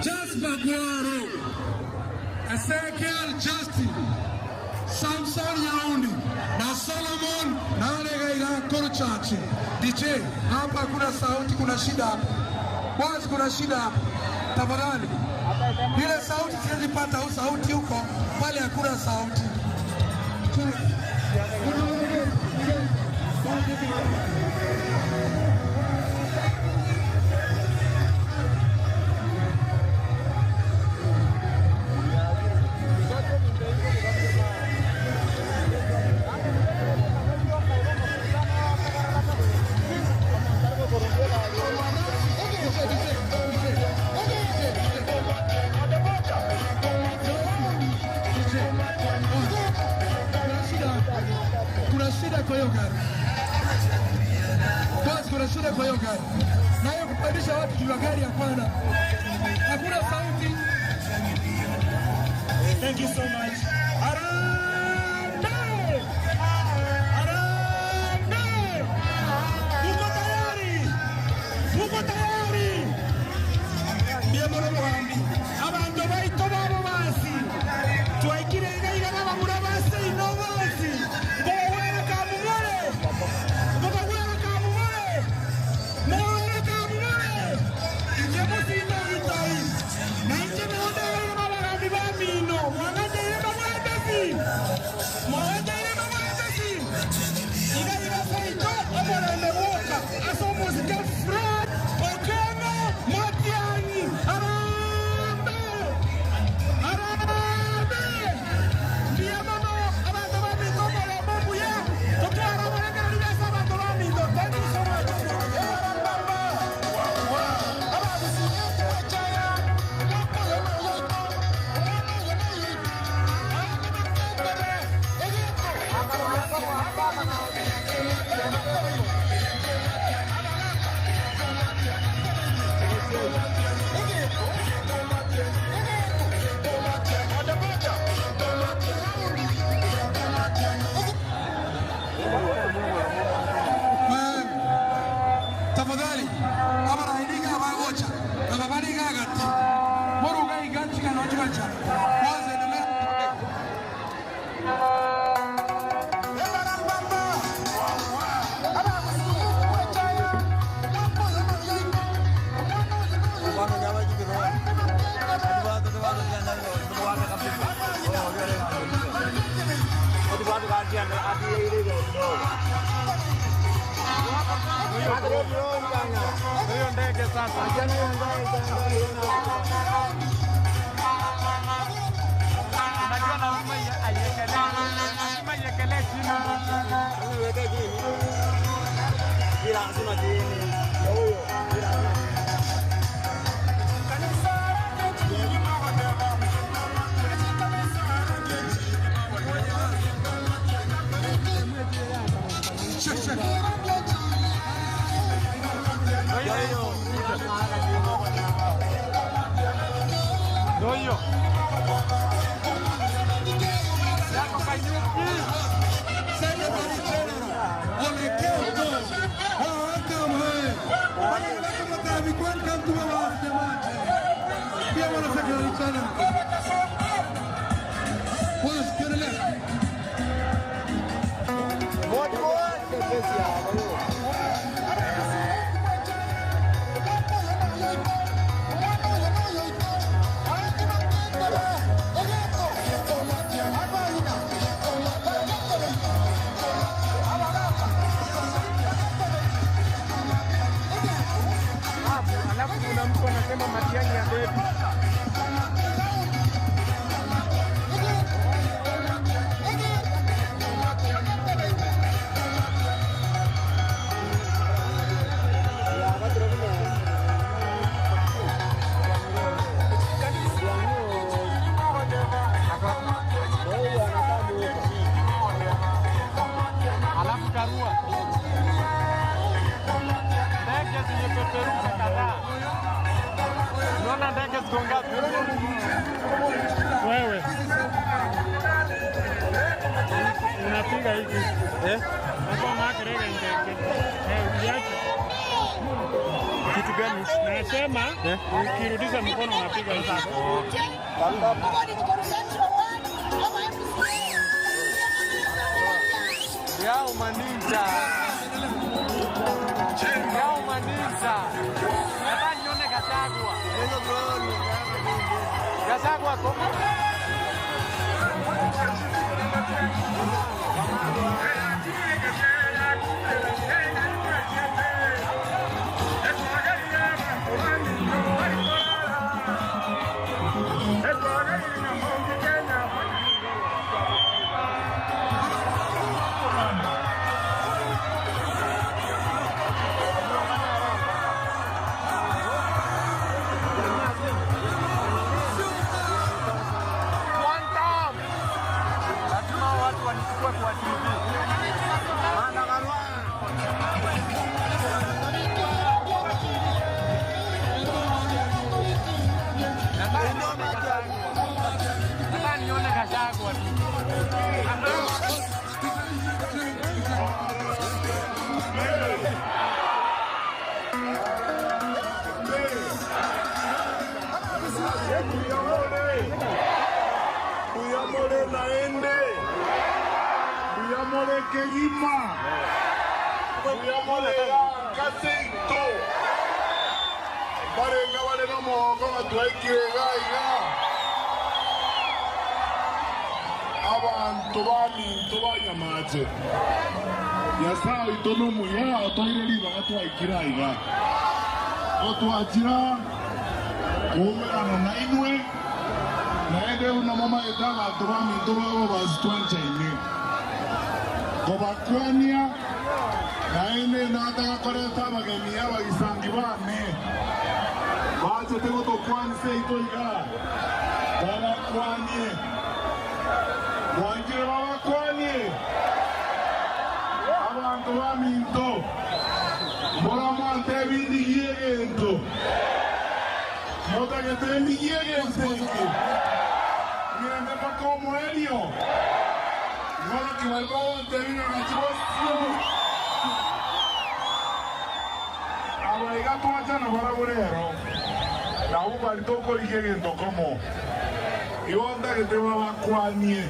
Just Baguaro Ezekiel Justin Samson Yaundi na Solomon Nalega ila Koro Church. DJ hapa kuna sauti, kuna shida hapa boss, kuna shida hapa tafadhali. Ile sauti siwezi pata au sauti huko pale hakuna sauti. Kuna shida kwa hiyo gari. Basi kuna shida kwa hiyo gari. Na hiyo kupandisha watu juu ya gari hapana. Hakuna sauti. Thank you so much. Harambee! Harambee! Uko tayari? Uko tayari? Ndiye mwana wangu. Abantu baito babo basi. Twaikire ngaiga baba murabase inovasi. Tafadhali abara idiga abagocha ababali gagati moruga igati kana wacha waze nime Bamba aba kuchaya Hiyo ndege sasa. Unajua na mama aiyekelee chini. Niweke chini. Bila lazima chini. Huyo. Doyo. Yako kanyuki. Sasa bali tena. Onekea to. Hawaka mwe. Bali kama kavi kwenda mtu wa jamani. Pia wanafanya sana. Pues kile. Moto especial. Kuna mtu anasema Matiang'i ya baby. Alafu karua. Ndege zimepeperuka kadhaa. Unaona ndege ziko ngapi? Wewe unapiga hivi hapo makerega ndege uliache kitu gani? Nasema ukirudisha mkono unapiga hivi. Yao maninja. Yao maninja. Hata nione Gachagua. Hizo drone. Gachagua kwa. Kwa TV. Nataka nione Gachagua. Uyamole naende. Uyamole Kegima. Uyamole Kasinto. Barenga barenga mongo batwaikirega iga. Abantu baminto banyamaje. Yasa itono muya otoireri bagatwaikira iga. Otwajira kumana nainwe. Naende una mama edala atubami tubago bazitwancha ine. Kobakwania naende nataka koreta bageni abagisangi bane. Baje tego to kwanse itoiga. Babakwanie. Wangire babakwanie. Abantu baminto. Mora mante bindi yegento. Mota que te yegento. Miren pa como Helio. Bueno, que valgo te vino a Abaiga tu achana para burero. La uva el toco y llegando como. Y onda que te va a cuanie.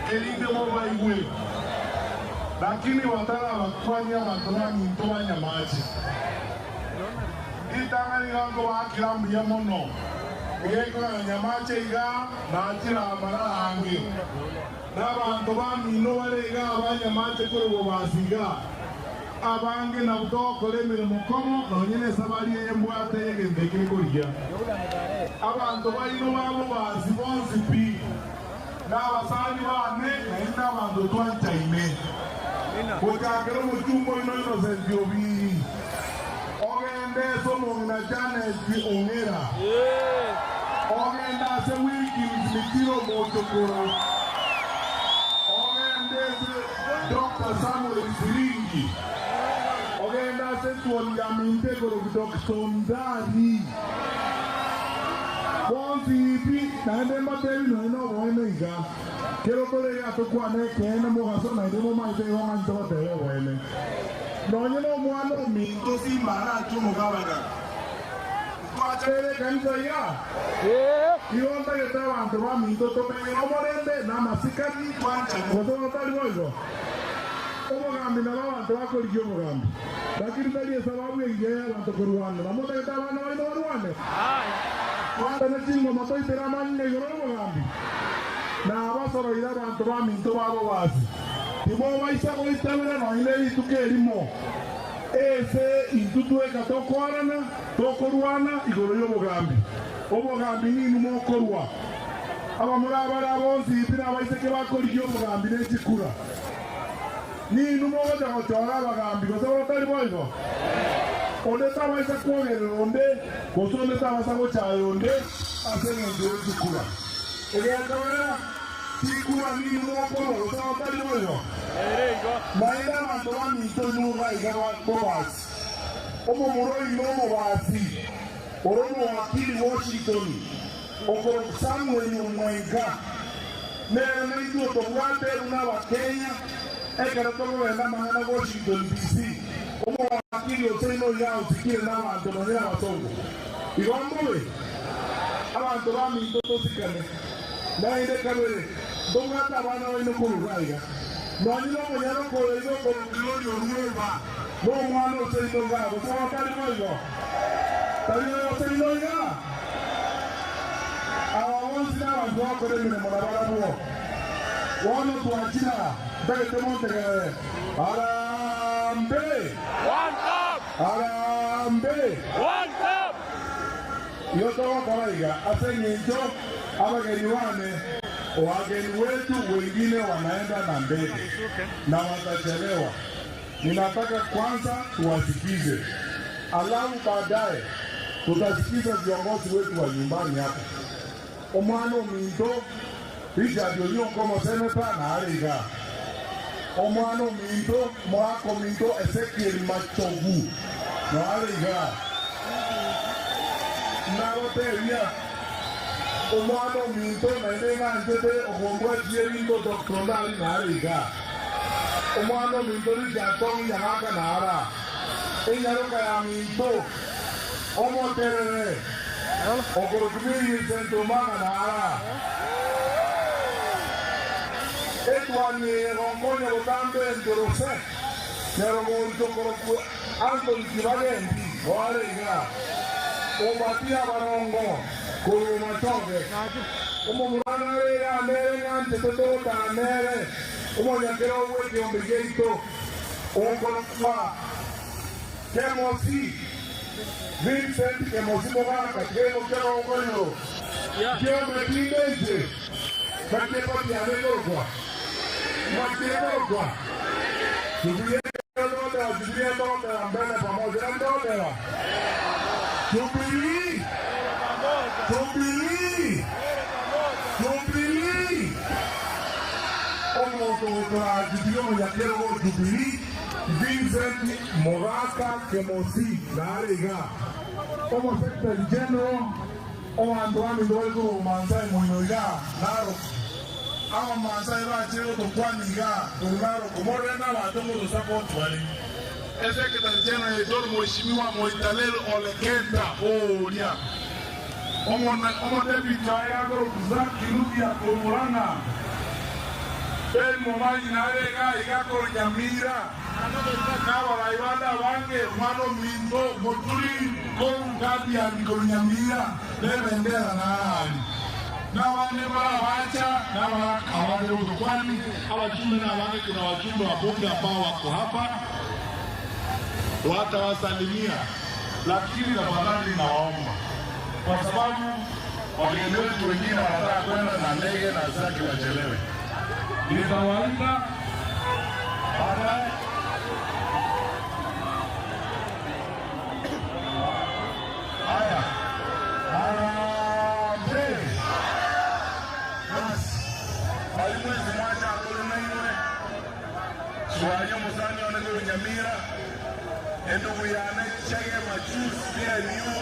Que lindo va a ir. Lakini watala wakwanya matrani toanya maji. Itangani gango wa kilambu ya mono. Yego na nyamache iga na atira amara hangi. N'abantu bamino barega abanyamache kuri bo basiga abange na utokole mirimo komo nonyene sabali yembwate yegendekire kurya abantu balino babo bazi bonzi pi n'abasani bane naenda abantu twanchaine kukagero muchumbo ino Innocent Obiri ogende somongina Janet Ongera ogenda se wiki mitiro motokoro ogende se Dr. Samuel Siringi ogenda se tuonyaminte koro Dr. Ndari bonzi pi naende matevi noino boeneiga quiero que le gato cuane que en mogaso na demo mai de wa manto de wele no no muano minto si mara chumo gabaga kwa chere kanza ya io onda que estaba ante wa minto to me no morende na masika ni kwancha ngoto no tali boyo omo gambi na wa ante wa ko ligyo mo gambi lakini tali sababu yenge ante ko ruwana na mo te estaba no no ruwana kwanda na chingo matoi tera manne yoro mo gambi na abasoro ira bantu baminto babo bazi tibo baisa ko itabera no ile itukerimo ese intutweka tokwarana tokorwana igoro yo mugambi ni numo korwa aba murabara bonzi bira baise ke bakori yo mugambi ne chikura ni numo baja ko chora bagambi ko so tari boyo onde tawa isa kuogere onde ko so onde tawa sa ko chayo onde asenge ndio chikura egenda Sikura ni mwoko no tawatali moyo. Maida mandoa mito nuga igawa boas. Omo moroi nomo wasi. Oromo wakili Washington. Okoro Samuel Mwenga. Nere naitu otongwate una wa Kenya. Ekara togo wenda mahana Washington DC. Omo wakili oteno ya usikire na wantono ya wasongo. Igombowe. Awantoa mito tosikane. Naende kabere. Dongata bana wino kuraiga. Nani no monyano ko ino ko glory oruwa. No mwano se ino ga, ko tali moyo. Tali no se ino ga. Awa wonsina wa ndo ko de mena mona bo. Wono tuachina, dale temonte ga. Arambe. One up. Arambe. One up. Yoto karaiga, asenye njo abageni wane. Wageni wetu wengine wanaenda na ndege na watachelewa. Ninataka kwanza tuwasikize, alafu baadaye tutasikiza viongozi wetu wa nyumbani hapa. Omano minto Richard Oyuo kama seneta na aliga. Omano minto mwako minto Ezekiel Machogu na aliga. Na wote Omano minto na ilenga ntete ogongwa jeringo Dr. Ndali na aliga. Omano minto Richard Yamaka na ara. Enyaroka ya minto Omo terere Okoro kubiri sento manga na ara. Etwani rongonya botambe entorose. Nerongo ntokoro ku Anthony Kibagendi waliga. Omatia barongo kuru matoge. Omo murana ya mere ngante toto ta mere. Omo nyakero weti ombegeito. Okoro kwa Kemosi Vincent Kemosi Mogaka Kemo Kero Ogoyo Kyo Metindeje Makeko Tianegogwa Makegogwa Jubilee Doda Mbele pamoja Doda Jubilee Omo Toka Jubilee Yakero Jubilee Vincent Mogaka Kemosi Nariga Omo Secretary General Omo Antoine Ndogo Mansai Moinoga Naro Ama Mansai Rachero Tokwaniga Naro Komorena Watongo Support Wali Secretary General Edor Mheshimiwa Moitalelo Olekenda Oria Omo David Chayago Zaki Lubia Komorana El Momaji Narega Igako Nyamira Kawa Iwanda Wange Mano Mindo Moturi Koru Gabia Nyamira Lebendera Nani Nawa Nebara Wacha Nawa Kawade Utukwani Hawa Jumbe na Wange kuna wajumbe wa bunge ambao wako hapa watawasalimia, lakini tafadhali nawaomba, kwa sababu wageni wetu wengine wanataka kwenda na ndege na sitaki wachelewe, nitawaita baadaye. Haya, alimwezi mwacha akolonaiwe suwanyo musani wanagwe Nyamira endugu yane chege machusi pia niu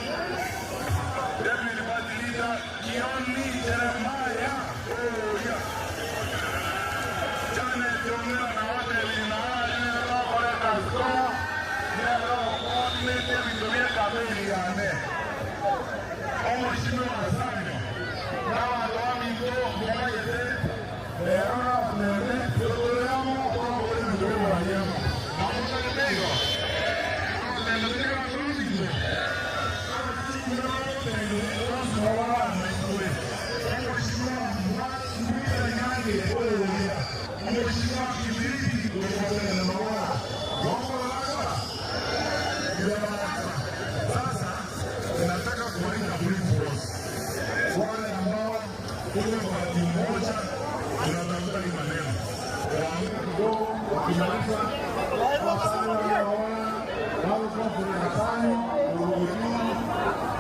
Deputy Party Leader Kioni Jeremiah Oya Jane Jomira na wate linaa nero kore kasko nero koordinate vitumia kabeli yane Omo shime wasanyo na watoa mito kwa yete Ahora ponerle programa con el programa. Vamos a verlo. Sasa nataka kuwaita police force. Wale ambao kwa kimoja tunatafuta ni maneno waamke kidogo, wakimaliza wasana wanaona wale kwa kurekatani urugini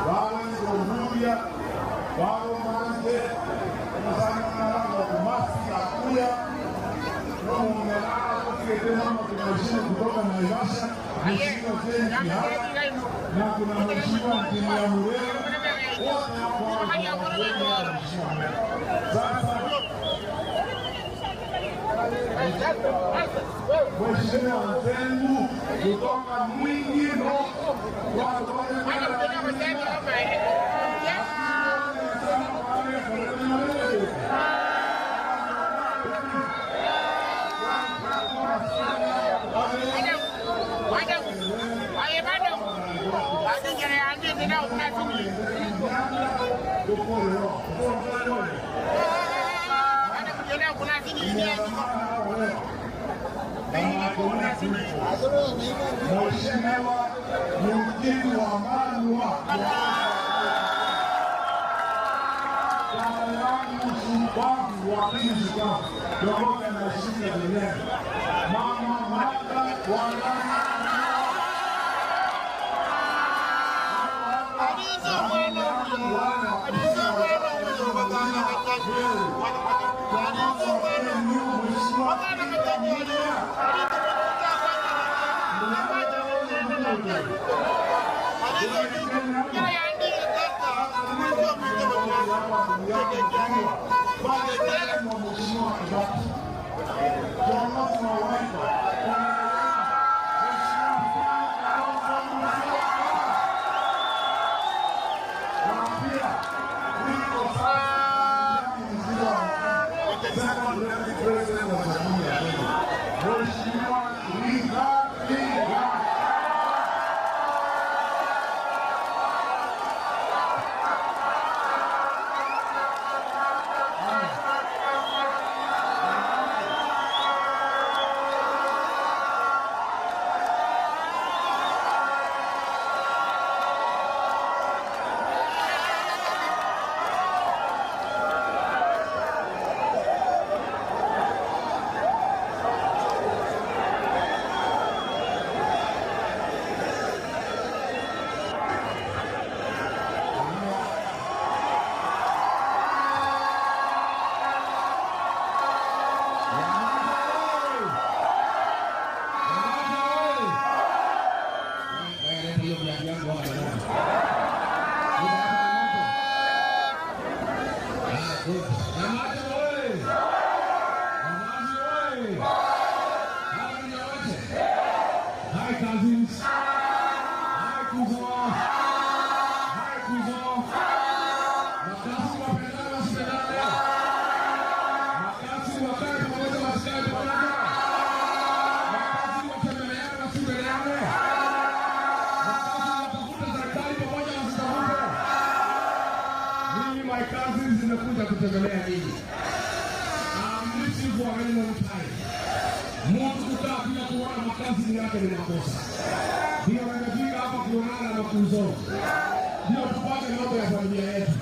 wale kurubia wale manje wasana wanaona kumasi akuya kwa mwenelaa kusikete mama tunaheshimu kutoka Naivasha mheshimiwa Ken Kihara na kuna mheshimiwa Mtini ya Murera wote hapo wanaona sasa Mheshimiwa wenzangu kutoka Mwingi Mheshimiwa ni mjini wa Manua wangu shubavu wa Kizika kutoka na shida duniani mama mata nimekuja kutembelea nyinyi. Mimi kwa wale mtai. Mungu kutaa bila kuona makazi yake ni makosa. Ndio tuzo, ndio tupate mambo ya familia yetu,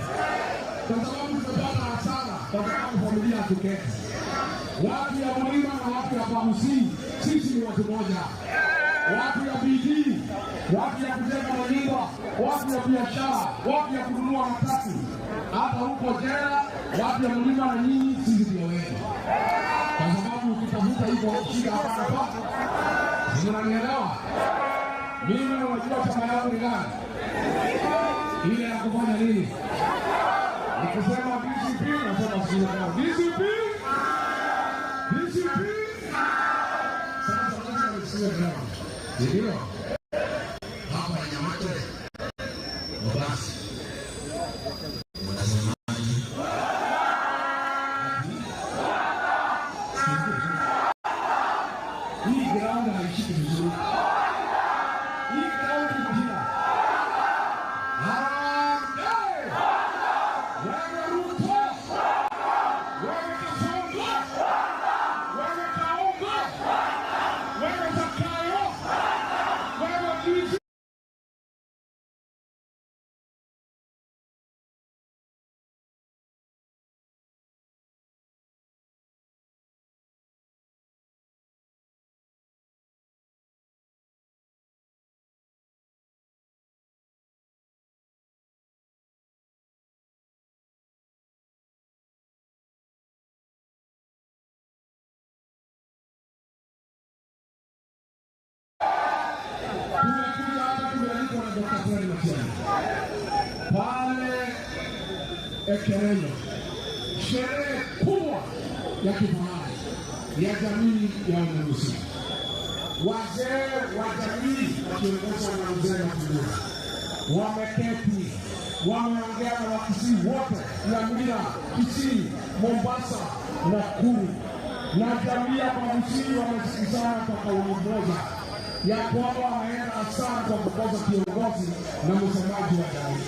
kwa sababu tumepata hasara kwa sababu familia hatuketi. Watu ya Mlima na watu ya Bamusi, sisi ni watu moja. Watu ya bidii, watu ya kujenga manyumba, watu ya biashara, watu ya kununua matatu, hata huko jela, watu ya Mlima na nyinyi sisi ndio wetu. Kwa sababu ukitafuta hivyo shida hapa hapa, unanielewa? Mimi najua chama yangu ni gani? Ile ya kufanya nini? Nikisema DCP, nasema sio kama DCP. DCP. Sasa tunataka sio kama. Ndio. Hapa Nyamate. Basi. Mnasemaje? Hii ground haishiki vizuri. Pale Ekerenyo, sherehe kubwa ya kifahari ya jamii ya Unarusi. Wazee wa jamii wakiongozwa na mzee Mafulula wameketi, wameongea na Wakisii wote, Nyamira, Kisii, Mombasa, Nakuru, na jamii ya Bamusi wamesikizana kwa kauli moja ya kwamba wameenda hasara kwa kukosa kiongozi na msemaji wa jamii.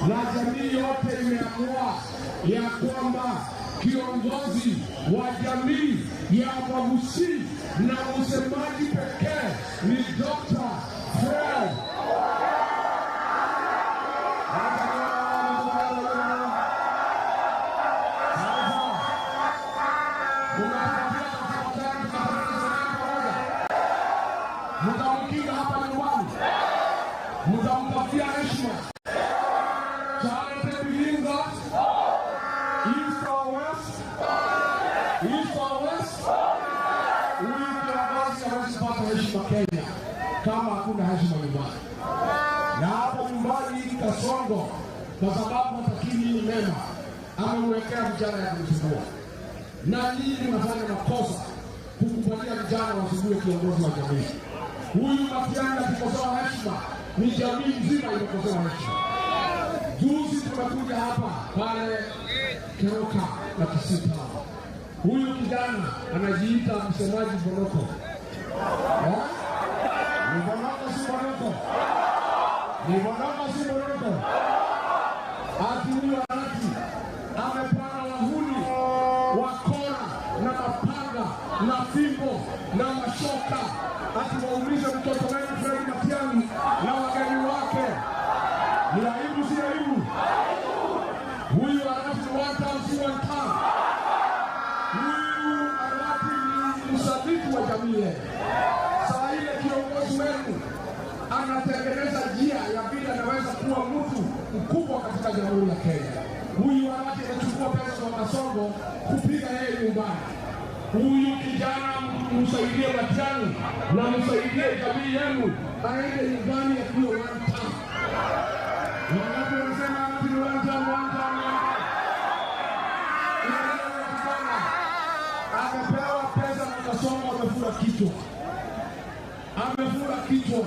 Na jamii yote imeamua ya kwamba kiongozi wa jamii ya Bamusi na msemaji pekee ni Dr. Fred. Mtamkinga hapa nyumbani, mtampatia heshima. Charity Bilinga, East or West, East or West. Huyu kiongozi hawezi pata heshima Kenya kama hakuna heshima nyumbani. Na hapa nyumbani hii Kasongo, kwa sababu matakini hii mema, amemwekea vijana ya kumsumbua. Na nyinyi mnafanya makosa kukubalia vijana wasumbue kiongozi wa jamii. Huyu Matiang'i akikosoa heshima, ni jamii nzima imekosoa heshima. Juzi tumekuja hapa pale Keroka na Kisii. Huyu kijana anajiita msemaji Bonoko. Ni Bonoko si Bonoko. Ni Bonoko si Bonoko. Ati huyu anati amepana wahuni, wakora na mapanga na fimbo na mashoka, akiwauliza mtoto wetu Fred Matiang'i na wageni wake. Ni aibu si aibu? Huyu anati ni one time. Huyu anati ni msabiti wa jamii. Saa ile kiongozi wenu anatengeneza njia ya vile anaweza kuwa mtu mkubwa katika jamhuri ya Kenya. Huyu anati anachukua pesa za Kasongo kupiga yeye nyumbani. Huyu kijana msaidie Matiang'i na msaidie jamii yenu aende nyumbani akiwa one time. Wangapi wanasema anati ni one time? Amepewa pesa na Kasongo, amefura kichwa. Amefura kichwa.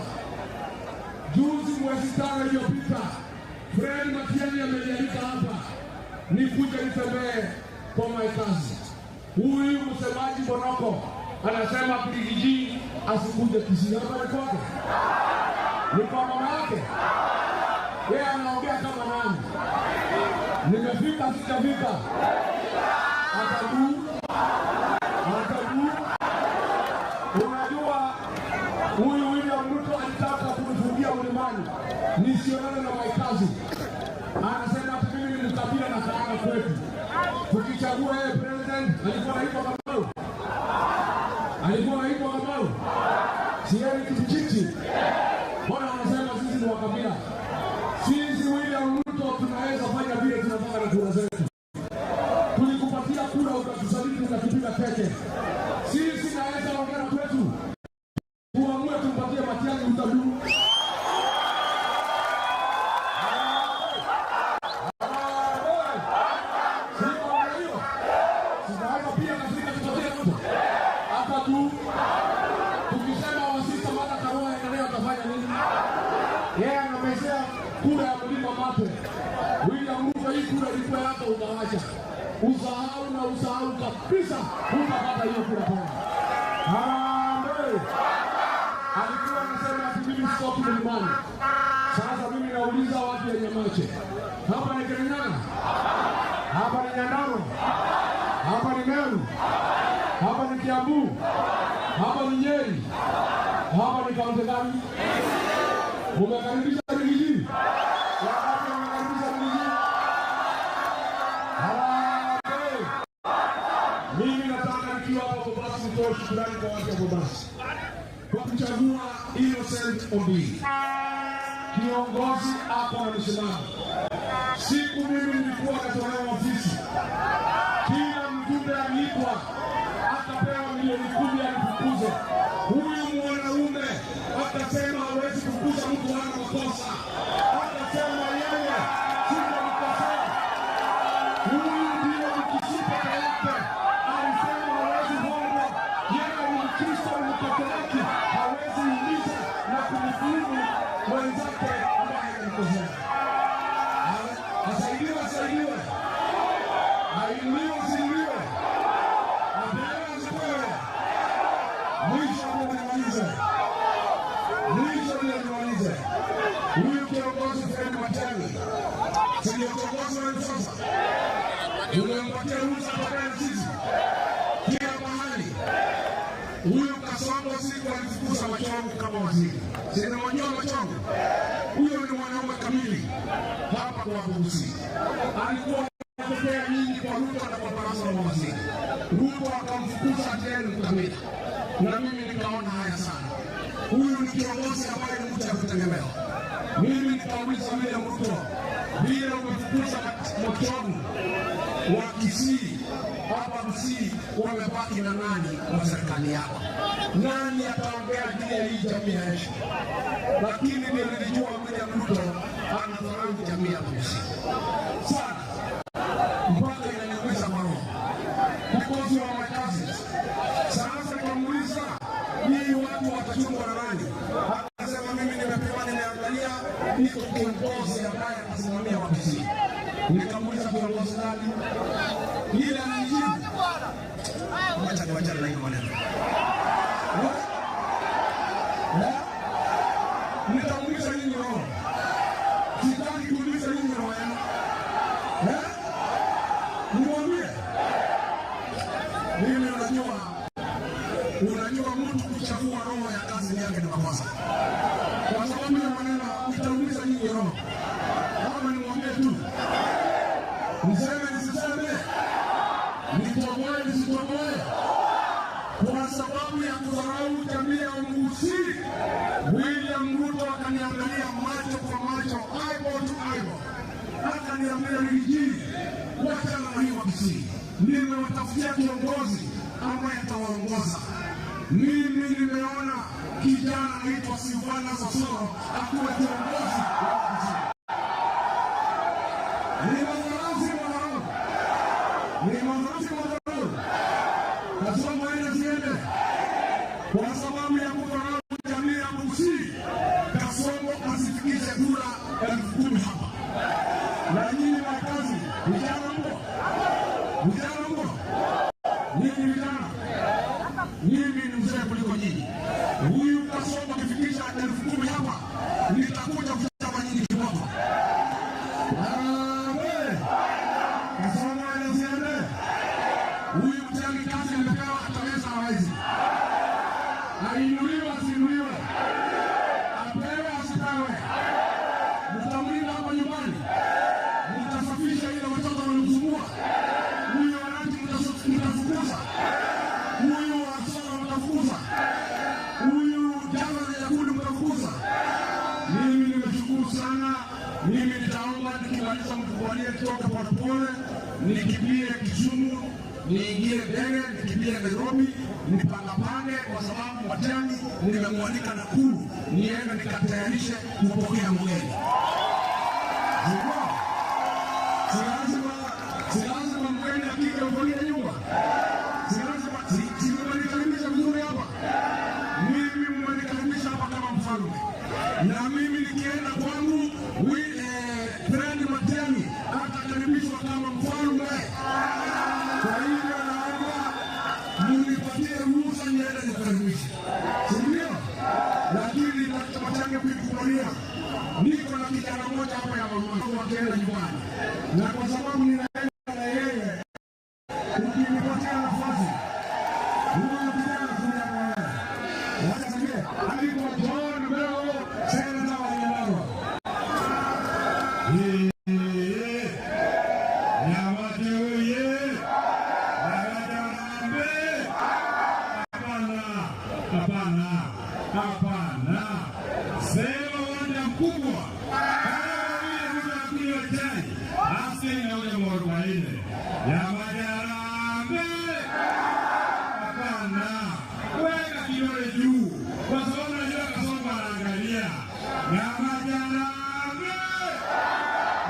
Juzi mwezi 5 iliyopita, Fred Matiang'i amenialika hapa nikuje nitembee kwa maikazi. Huyu msemaji Bonoko anasema Kirigiji asikuje Kisii. Hapa ni kwake? Ni kwa mama yake? Yeye anaongea kama nani? Nimefika sijafika? Atadu. Unajua huyu William Ruto alitaka kunifungia Mlimani nisionane na Waikazi. Anasema ati mimi ni mkabila na kaanga kwetu. Tukichagua yeye president, alikuwa anaitwa Kamau. Alikuwa anaitwa Kamau. Sieni Kichichi. Bwana anasema sisi ni wakabila. Sisi William Ruto tunaweza fanya vile tunataka na kura zetu. Tulikupatia kura ukatusaliti ukatupiga teke. Sisi naweza ongea kwetu. Tuamue tumpatie Matiang'i utadumu. Tukisema wasita mara Karua endelea utafanya nini? Yeye anamezea kura ya mlima mate. William Ruto hii kura ilikuwa yako utaacha. Usahau na usahau kabisa utapata hiyo kura tena. Amen. Alikuwa anasema ati mimi sitoki mlimani. Sasa mimi nauliza watu wenye macho. Hapa ni Kirinyaga? Hapa ni Nyandarua? Hapa ni Meru? Hapa ni Kiambu? Hapa ni Nyeri? Hapa ni kaunti gani? Umekaribisha Rigiji? Wakati umekaribisha Rigiji? Harambee! Mimi nataka nikiwa hapa Mombasa nitoe shukrani kwa watu wa Mombasa kwa kuchagua Innocent Obi, kiongozi hapa na msimamo. Siku mimi nilikuwa natolewa ofisi, kila mjumbe aliitwa akapewa milioni 10 alifukuze. Huyu mwanaume akasema hawezi kufukuza mtu hana makosa. Akasema yeye sio mkosea. Huyu ndio mkisipa yake. Alisema hawezi hongo. Yeye ni Mkristo mkatoliki. Hawezi uliza na kumdhulumu wenzake ambaye alikosea. Asaidiwe. Ainuliwe. Mwisho. Huyu kiongozi Fred Matiang'i, sio kiongozi wa sasa. Tumempatia ruhusa kwa sisi kila mahali. Huyu Kasongo siku alifukuza Machongo kama waziri. Sina mwenyewe Machongo. Huyo ni mwanaume kamili hapa kwa Bubusi. Alikuwa anapokea nyingi kwa Ruto na kwa baraza la mawaziri. Ruto akamfukuza tena kamili. Na mimi nikaona haya sana. Huyu ni kiongozi ambaye ni mtu wa kutegemewa. Mimi nikauliza William Ruto, vile umefukuza Machongo wa Kisii, hapa Kisii wamebaki na nani wa serikali yako? Nani ataongea vile hii jamii yetu? Lakini nilijua William Ruto anadharau jamii ya Kisii sana, mpaka inaniumiza roho. Because wa makazi sasa nikamuuliza, hii watu watachungwa na nani? Akasema mimi nimepewa, nimeangalia niko kiongozi ambaye anasimamia wa Kisii. Nikamuuliza kiongozi nani? Ile anajibu. Wacha na hiyo maneno. Nitamuuliza nini roho? Sitaki kuuliza nini roho yenu. Niwaambie. Mimi unajua mtu kuchafua roho ya kazi yake ni makosa. Kwa sababu ya maneno nitauliza nini roho? Hapa nimwambie tu. Niseme. Nitoboe. Kwa sababu ya kudharau jamii ya Mgusii, William Ruto akaniangalia macho kwa macho, eyeball to eyeball. Akaniambia Rigiji, wachana na hiyo Kisii. Nimewatafutia kiongozi ambaye atawaongoza. Mimi nimeona kijana anaitwa Silvana Sosoro akuwe kiongozi wa Kisii. Ni mwananchi mwanangu. Kasongo mwende ziende. Kwa sababu ya kudharau jamii ya Mgusii, Kasongo asifikishe kura 10,000 hapa. Na nyinyi wakazi, vijana mko. Nyinyi vijana. Mimi ni mzee kuliko nyinyi. Huyu Kasongo akifikisha 10,000 hapa, nitakuja kuchapa sana. Mimi nitaomba nikimaliza mtukuanie kutoka polepole, nikimbie Kisumu, niingie ndege, nikimbie Nairobi, nipangapange kwa sababu Matiang'i nimemwalika Nakuru, niende nikatayarishe kupokea mgeni. Si lazima mgeni akija uvalie nyumba. Si mmenikaribisha vizuri hapa. Mimi mmenikaribisha hapa kama mfalme. Na mimi nikienda kwangu, Fred Matiang'i atakaribishwa kama mfalme. Kwa hivyo naomba munipatie ruhusa niende nikaribishe. Si ndio? Lakini Dr. Matiang'i kuikubalia. Niko na kijana mmoja hapa ya mama wakienda nyumbani. Na kwa sababu ninaenda na yeye, ukinipatia nafasi, huyo kijana kuja kwa wewe. Wakasikia, alikuwa John Mbeo, senata wa Nyandarua. Nyamate oye! Nyamate Harambee! Hapana. Sema wanda mkubwa. Asina ule mwarubaine. Nyamate Harambee! Hapana. Weka kidole juu. Kwa sababu najua Kasongo anaangalia. Nyamate Harambee!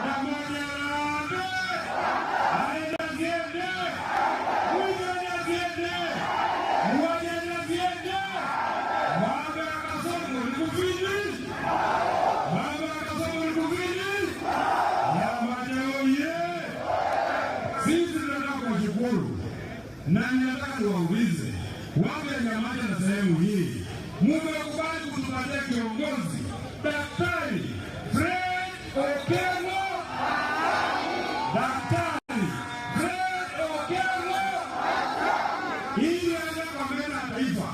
Nyamate Harambee! Aenda ziende! Mwijani ziende! Mwijani ziende! Baba ya Kasongo ni kufini! Baba ya Kasongo ni kufini! Nyamate oye! Sisi tunataka kuwashukuru na ninataka niwaulize wale Nyamate na sehemu hii, mmekubali kutupatia kiongozi Daktari Fred Okello. Daktari Fred Okello ili aje kwa mbele ya taifa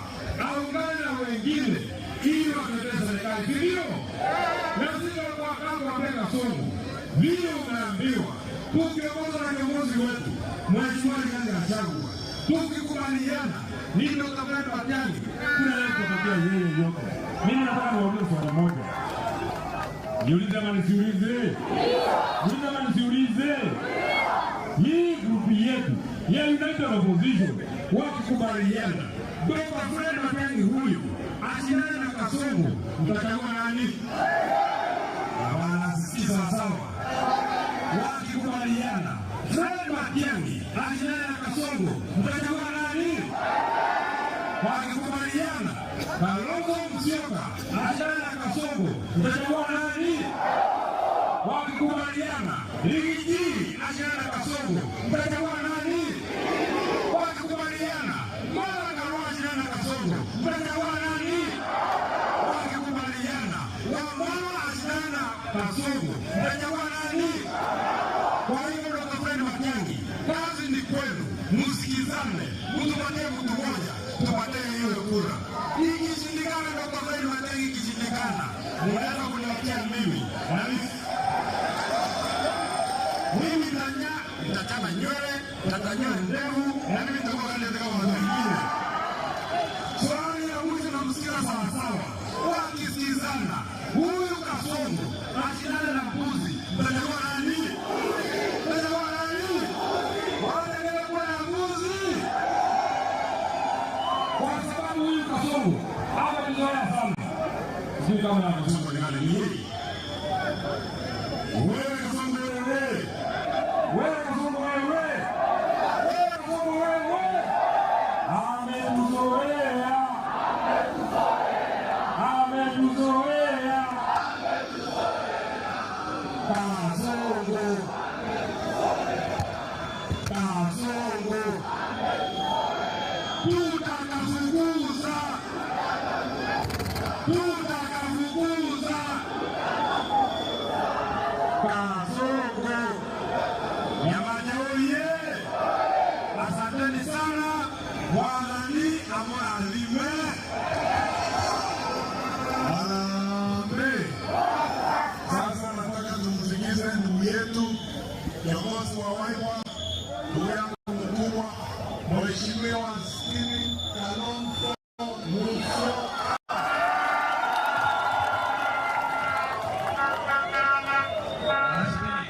aungane na wengine ili watetee serikali, ndio? Na sisi kwa kangu wa Kasongo vile unaambiwa tukiongozwa na kiongozi wetu Mheshimiwa Rigathi Gachagua, tukikubaliana ni Dr. Fred Matiang'i tunayekupatia yeye yote. Mimi nataka niwaulize swali moja. Niulize ama nisiulize? Niulize ama nisiulize? Hii grupu yetu ya United Opposition wakikubaliana Dr. Fred Matiang'i huyu ashindane na Kasongo, mtachagua nani? Bwana sisi sawa. Wakikubaliana Fred Matiang'i ashindane na Kasongo, mtachagua nani? Wakikubaliana Kalonzo Musyoka ashindane na Kasongo, mtachagua nani? Wakikubaliana Rigiji ashindane na Kasongo, mtachagua nani? Wakikubaliana Martha Karua ashindane na Kasongo, mtachagua nani? Wakikubaliana Wamala ashindane na Kasongo, mtachagua nani? Kwa hiyo Dr. Fred Matiang'i, kazi ni kwenu, msikizane, mtupatie mtu mmoja, tupatie hiyo kura. Ikishindikana Dr. Fred Matiang'i, ikishindikana, mnaweza kunipatia mimi. Mimi nitachana nywele, nitanyoa ndevu, na mimi nitakuwa kanisa kama watu wengine. Swali la mwisho na msikiza sawa. Wakisikizana, huyu Kasongo ashindane na mbuzi, mtachagua nani? Sijui kama na Kasongo ni nani hii. Wewe Kasongo wewe. Wewe Kasongo wewe. Wewe Kasongo wewe. Ametuzoea. Ametuzoea. Kasongo. Kasongo. Tutakafukuza.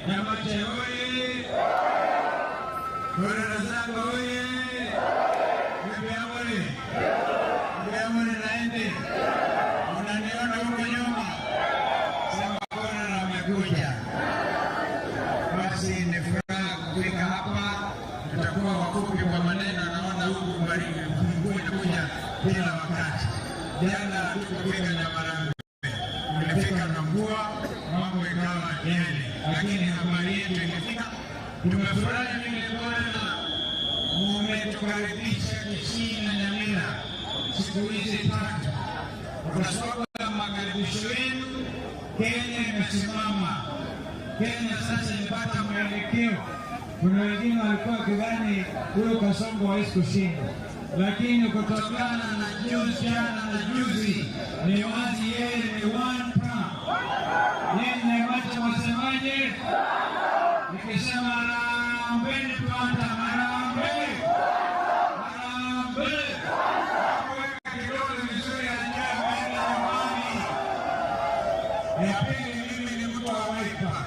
Nyamache oye! Korera zangu oye! Mbiamuri! Mbiamuri naende! Unaniona huko nyuma? Sema Korera amekuja. Basi ni furaha kufika hapa. Tutakuwa wafupi kwa maneno, naona huku baridi kuja kila wakati. Jana tukufika Nyamarambe. Tumefika na mvua, mambo ikawa yele. Lakini habari yetu imefika. Tumefurahi vile kuona mumetukaribisha Kisii na Nyamira siku hizi tatu. Kwa sababu ya makaribisho yenu, Kenya imesimama. Kenya sasa imepata mwelekeo. Kuna wengine walikuwa kidhani huyo Kasongo hawezi kushinda, lakini kutokana na jana na juzi ni wazi yeye ni one term. Yeye wacha wasemaje? Nikisema harambee tuanta harambee. Harambee. Kuweka kidole vizuri ya nyama na nyumbani. Ya pili mimi ni mtu wa Wiper.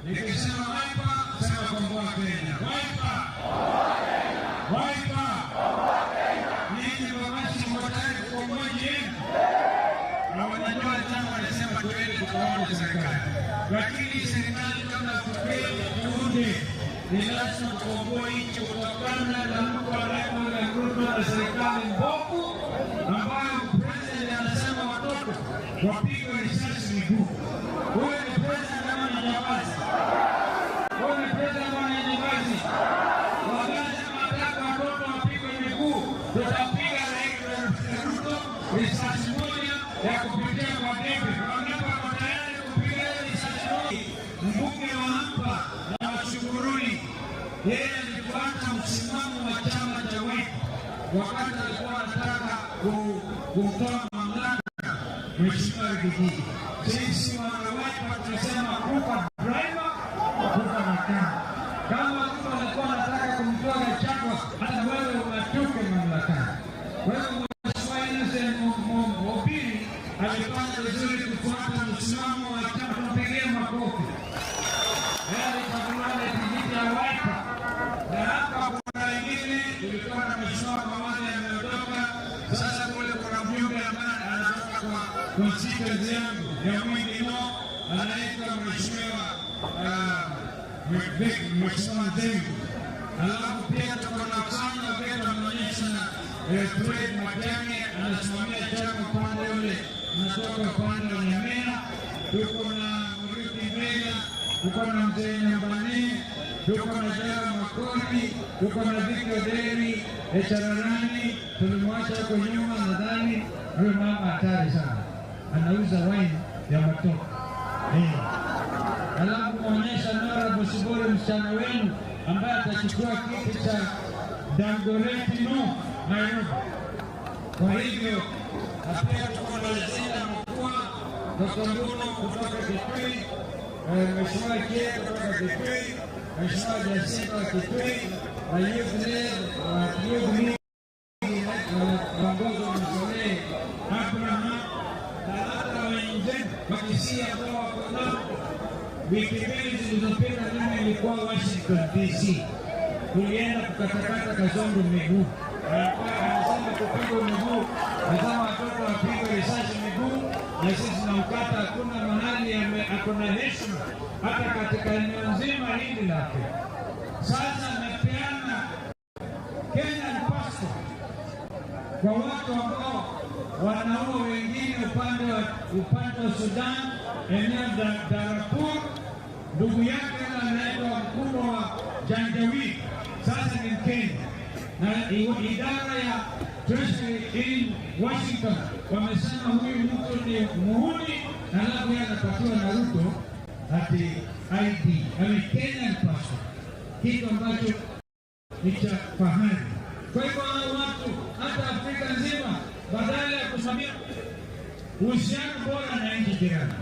Nikisema Wiper, sema Komboa Kenya. Wiper. Wiper. Nini mabasi mwatari kukomboa jeni? Na wanajua chama wanasema tuende tukaone serikali. Lakini serikali kama tupewe juhudi, ni lazima kukomboa nchi kutokana na mtu anayekuwa na serikali mbovu ambayo president anasema watoto wapigwe risasi miguu. Huyo ni president kama ni jambazi. Huyo ni president kama ni jambazi. Wakati wanataka watoto wapigwe miguu, tutapiga Ruto risasi moja ya kupitia kwa debe. Wanapo tayari kupiga risasi moja. Mbunge wa hapa na Washukuruni, yeye alifuata msimamo wa chama cha Wiper wakati alikuwa anataka kutoa mamlaka Mheshimiwa Rigiji. Sisi wana Wiper tunasema kufa driver, kufa makanga. Kama mtu alikuwa anataka kumtoa Gachagua, hata wewe unatoke mamlakani. Wewe Mheshimiwa Innocent Mobili alifanya vizuri kufuata msimamo wa chama, tunapigia makofi. Yeye alikuwa na kijiji ya Wiper. Na hapa kuna wengine tulikuwa na Mheshimiwa Kamani ameondoka. Sasa kule kuna mjumbe ambaye anatoka kwa constituency yangu ya Mwingino, anaitwa Mheshimiwa Nzengu. Alafu pia tuko na Kanya Veto anaonyesha Fred Matiang'i anasimamia chama upande ule natoka upande wa Nyamira. Tuko na Murithi Mbega, tuko na Mzee Nyambani, tuko na Jara Makoni, tuko na Victor Deri, Echararani, tulimwacha huko nyuma. Nadhani huyo mama hatari sana, anauza wine ya matoka. Alafu kuonyesha Nora Busibore, msichana wenu ambaye atachukua kiti cha Dagoretti no Nairobi. Kwa hivyo na pia tuko na Lezenda Mkua, Dr. Mbuno kutoka Kitui, Mheshimiwa Kie kutoka Kitui, Mheshimiwa Jacinta wa Kitui, na Youth League waongozo Msolee Abraham na hata wengine wakisia ambao wako nao. Wiki mbili zilizopita mimi nilikuwa Washington DC. Tulienda kukatakata Kasongo miguu. Anasema kupigwa miguu, nasema watoto wapigwe risasi miguu, na sisi tunamkata. Hakuna mahali hakuna heshima hata katika eneo nzima hili lake. Sasa amepeana Kenyan passport kwa watu ambao wanaua wengine upande wa Sudan, eneo la Darfur. Ndugu yake anaitwa mkubwa wa Janjaweed, sasa ni Mkenya. Na idara ya Treasury in Washington wamesema huyu mtu ni muhuni, na alafu anapatiwa na Ruto ati ID, Kenyan passport, kitu ambacho ni cha fahari. Kwa hivyo watu hata Afrika nzima badala ya kusimamia uhusiano bora na nchi jirani,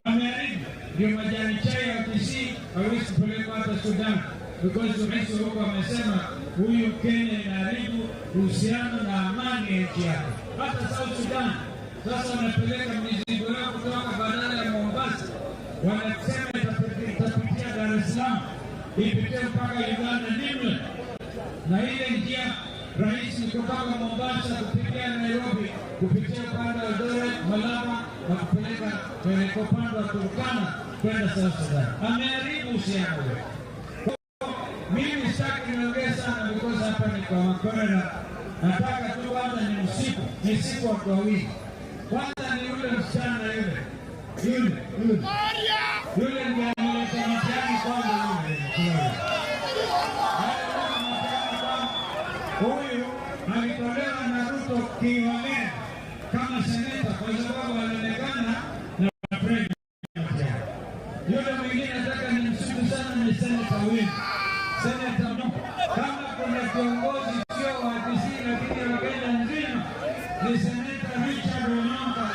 ameharibu. Ndio majani chai ya Kisii hawezi kupelekwa hata Sudan, because rais huko amesema huyu Kenya inaharibu uhusiano na amani ya nchi yake. Hata South Sudan sasa wanapeleka mizigo yao kutoka bandari ya Mombasa, wanasema itapitia ipitie mpaka Uganda Nimle, na ile njia rahisi kutoka Mombasa kupitia Nairobi kupitia upande wa Eldoret, Malaba na kupeleka kwenye upande wa Turkana kwenda South Sudan. Ameharibu uhusiano wetu. Mimi sitaki niongee sana because hapa ni kwa makorera. Nataka tu kwanza ni siku watu wawili. Kwanza ni yule msichana yule ndiye analeta mtihani kwanza yule. Huyu alitolewa na Ruto kiholela kama seneta kwa sababu alionekana na Fred Matiang'i. Yule mwingine nataka nimshukuru sana ni seneta huyu. Seneta Mungu. Kama kuna kiongozi sio wa DC lakini wa Kenya nzima ni seneta Richard Onyonka.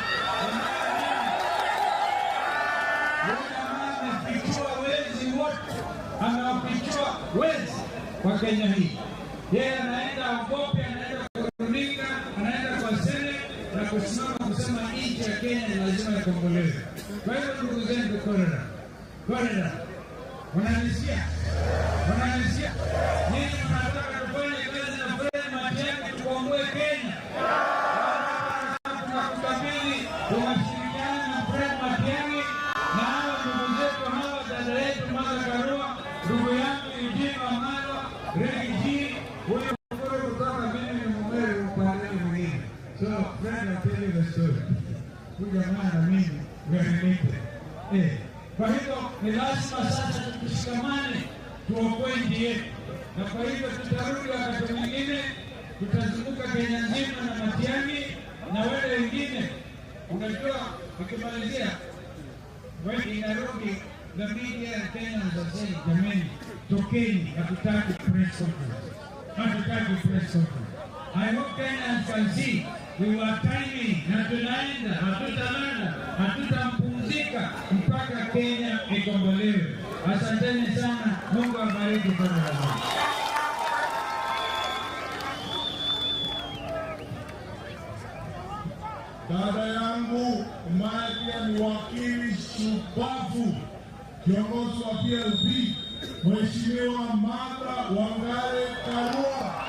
Amewapichua wezi kwa Kenya hii. Yeye anaenda Ogope, anaenda kuruninga, anaenda kwa Senate na kusimama kusema nchi ya Kenya ni lazima ikombolewe. Kwa hiyo ndugu zangu, korera, unanisikia? Nyinyi mnataka tufanye kazi na Fred Matiang'i tukomboe Kenya. Tunakukabili, tunashirikiana na Fred Matiang'i na hawa ndugu zetu hawa, dada yetu Martha Karua, ndugu yangu Eugene Wamalwa, Regi, huyo mkoro kutoka mimi ni mumere upande mwingine. So, Fred, I'll tell you the story. Huyu jamaa na mimi, we are related. Kwa hivyo, ni lazima sasa tushikamane, tuokoe nchi yetu. Na kwa hivyo, tutarudi wakati mwingine, tutazunguka Kenya nzima na Matiang'i na wale wengine. Unajua, ukimalizia, when in Nairobi, the media and Kenyans are saying, jamani, tokeni, hatutaki press conference. I hope Kenyans can see, we were timing, na tunaenda, hatutalala, hatutampumzika, mpaka Kenya ikombolewe. Asanteni sana, Mungu awabariki sana. Dada yangu ambaye pia ni wakili shupavu, kiongozi wa PLP, Mheshimiwa Martha Wangare Karua.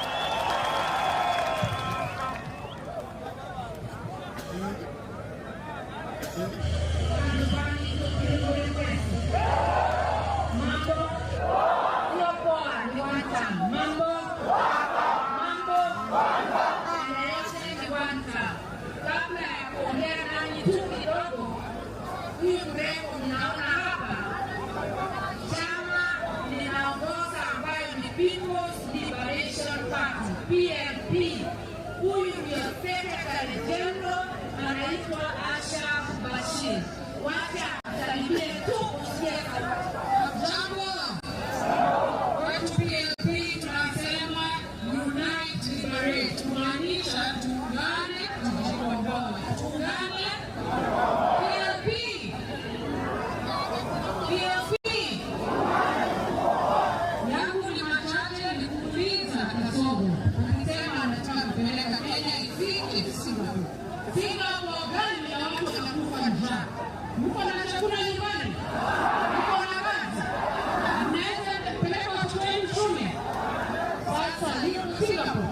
PLP. Huyu ndio Secretary General anaitwa Asha Bashir. Wacha asalimie tu usikie. Jambo. Watu PLP tunasema unite liberate. Kumaanisha tuungane tujikomboe. Tuungane. PLP. Yangu ni machache ni kuuliza Kasongo. Anasema anataka kupeleka Kenya ifike Singapore. Singapore gani ya watu wanakufa njaa? Mko na chakula nyumbani? Mko na kazi? Mnaweza kupeleka watu wenu shule? Sasa hiyo Singapore.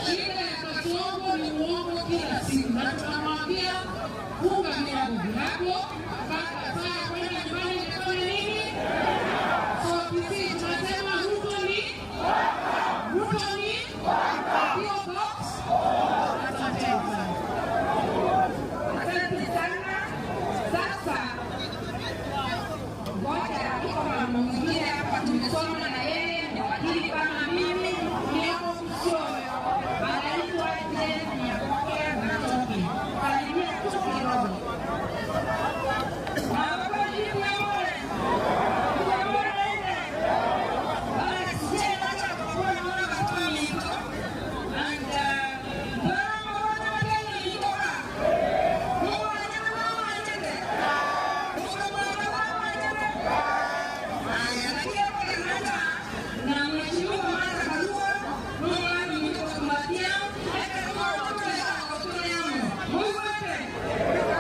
Shida ya Kasongo ni uongo kila siku. Na tunamwambia funga milango vyako, mpaka saa kwenda nyumbani kufanya nini? So sisi tunasema Ruto ni hiyo box. Asante sana. Sasa ngoja kama mwingine hapa tumesoma na yeye ni wakili kama mimi, niako kusoyo anaitwa Jane ya Kokea na Toki. Kalimia tu kidogo.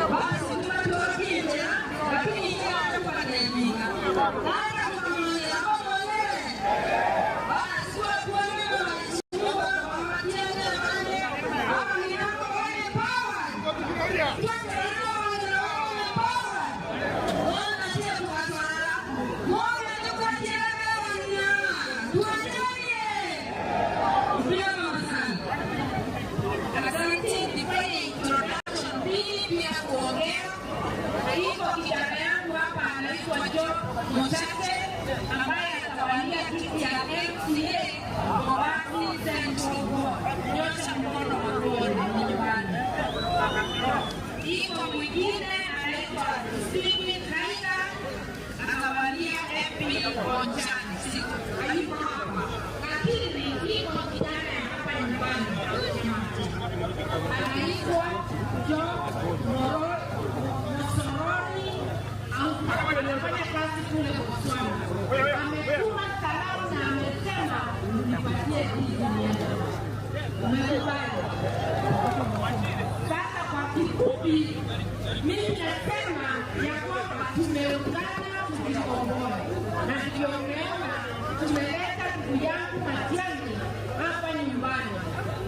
Basi Mchache ambaye atawania kiti ya MCA Mbogani Central Ward. Nyosha mkono wakuone nyumbani. Iko mwingine anaitwa Stephen Kaida atawania MP Bonchani. Hayuko hapa. Lakini iko kijana hapa nyumbani. Anaitwa John Mosoroni au anafanya kazi kule Botswana. Ametuma salamu na amesema nipatie hizi niende. Umekubali? Sasa kwa kifupi, mimi nasema ya kwamba tumeungana tukikomboa, na ndio umeona tumeleta ndugu yangu Matiang'i hapa nyumbani,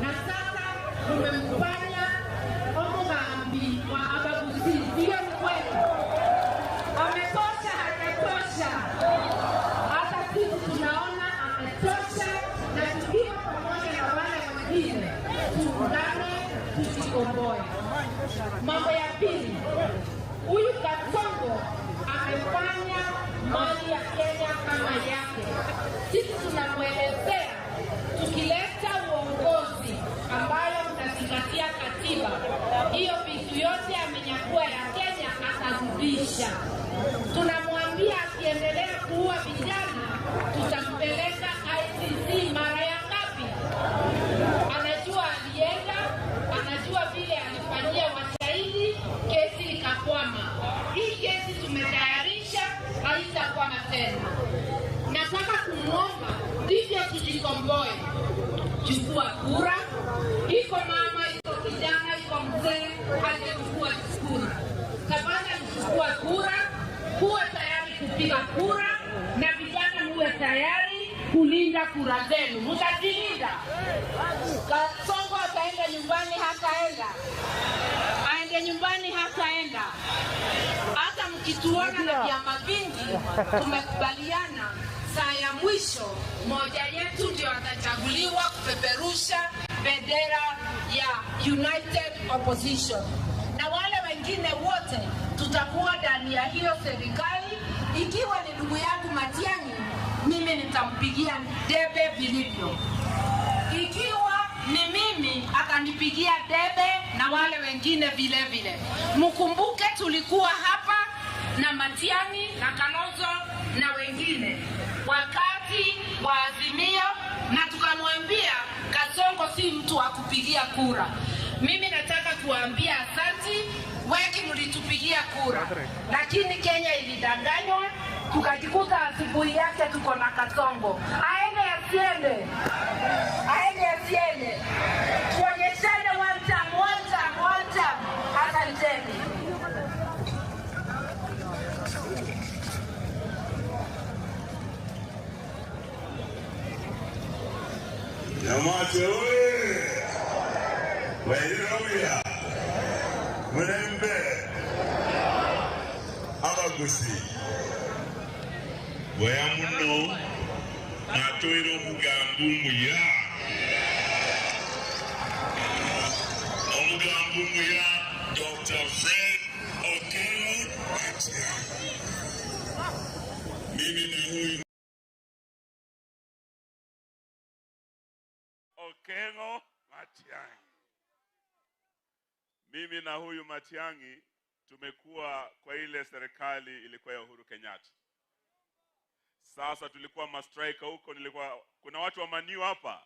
na sasa tumemfanya Omugambi wa Abaguzi. Hiyo ni kweli. Ametosha, hajatosha? Hata sisi tunaona ametosha, na tukiwa pamoja na wale wengine tuungane tusikomboe. Mambo ya pili, huyu Kasongo amefanya mali ya Kenya kama yake. Sisi tunamwelezea tukileta uongozi ambayo unazingatia katiba, hiyo vitu yote amenyakua ya Kenya atarudisha. Tunamwambia akiendelea kuua vijana tutampeleka ICC mara ya ngapi? Anajua alienda, anajua vile alifanyia washahidi, kesi ikakwama. Hii kesi tumetayarisha, haitakwama tena. Nataka kumwomba ndivyo tujikomboe. Chukua kura. Iko mama, iko kijana, iko mzee, hajachukua kura. Kabla kuchukua kura, kuwa tayari kupiga kura, na vijana muwe tayari kulinda kura zenu. Mtajilinda. Kasongo ataenda nyumbani, hataenda. Aende nyumbani, hataenda. Hata mkituona na vyama vingi, tumekubaliana saa ya mwisho moja yetu ndio atachaguliwa kupeperusha bendera ya United Opposition, na wale wengine wote tutakuwa ndani ya hiyo serikali. Ikiwa ni ndugu yangu Matiang'i, mimi nitampigia debe vilivyo. Ikiwa ni mimi, atanipigia debe na wale wengine vile vile. Mkumbuke tulikuwa hapa na Matiang'i na Kalonzo na wengine wakati wa Azimio, na tukamwambia Kasongo si mtu wa kupigia kura. Mimi nataka kuambia asante, wengi mlitupigia kura, lakini Kenya ilidanganywa, tukajikuta asubuhi yake tuko na Kasongo. Aende asiende? Aende asiende? Tuonyeshane one time. Asanteni. Nyamate oye! Wairawia! Murembe! Abaguzi! Weamuno! Natoiro Mugambu Muya! Omugambu Muya! Dr. Fred Okengo Matiang'i. Mimi na huyu Okengo Matiang'i. Mimi na huyu Matiang'i tumekuwa kwa ile serikali ilikuwa ya Uhuru Kenyatta. Sasa tulikuwa mastrika huko, kuna watu wa Maniu hapa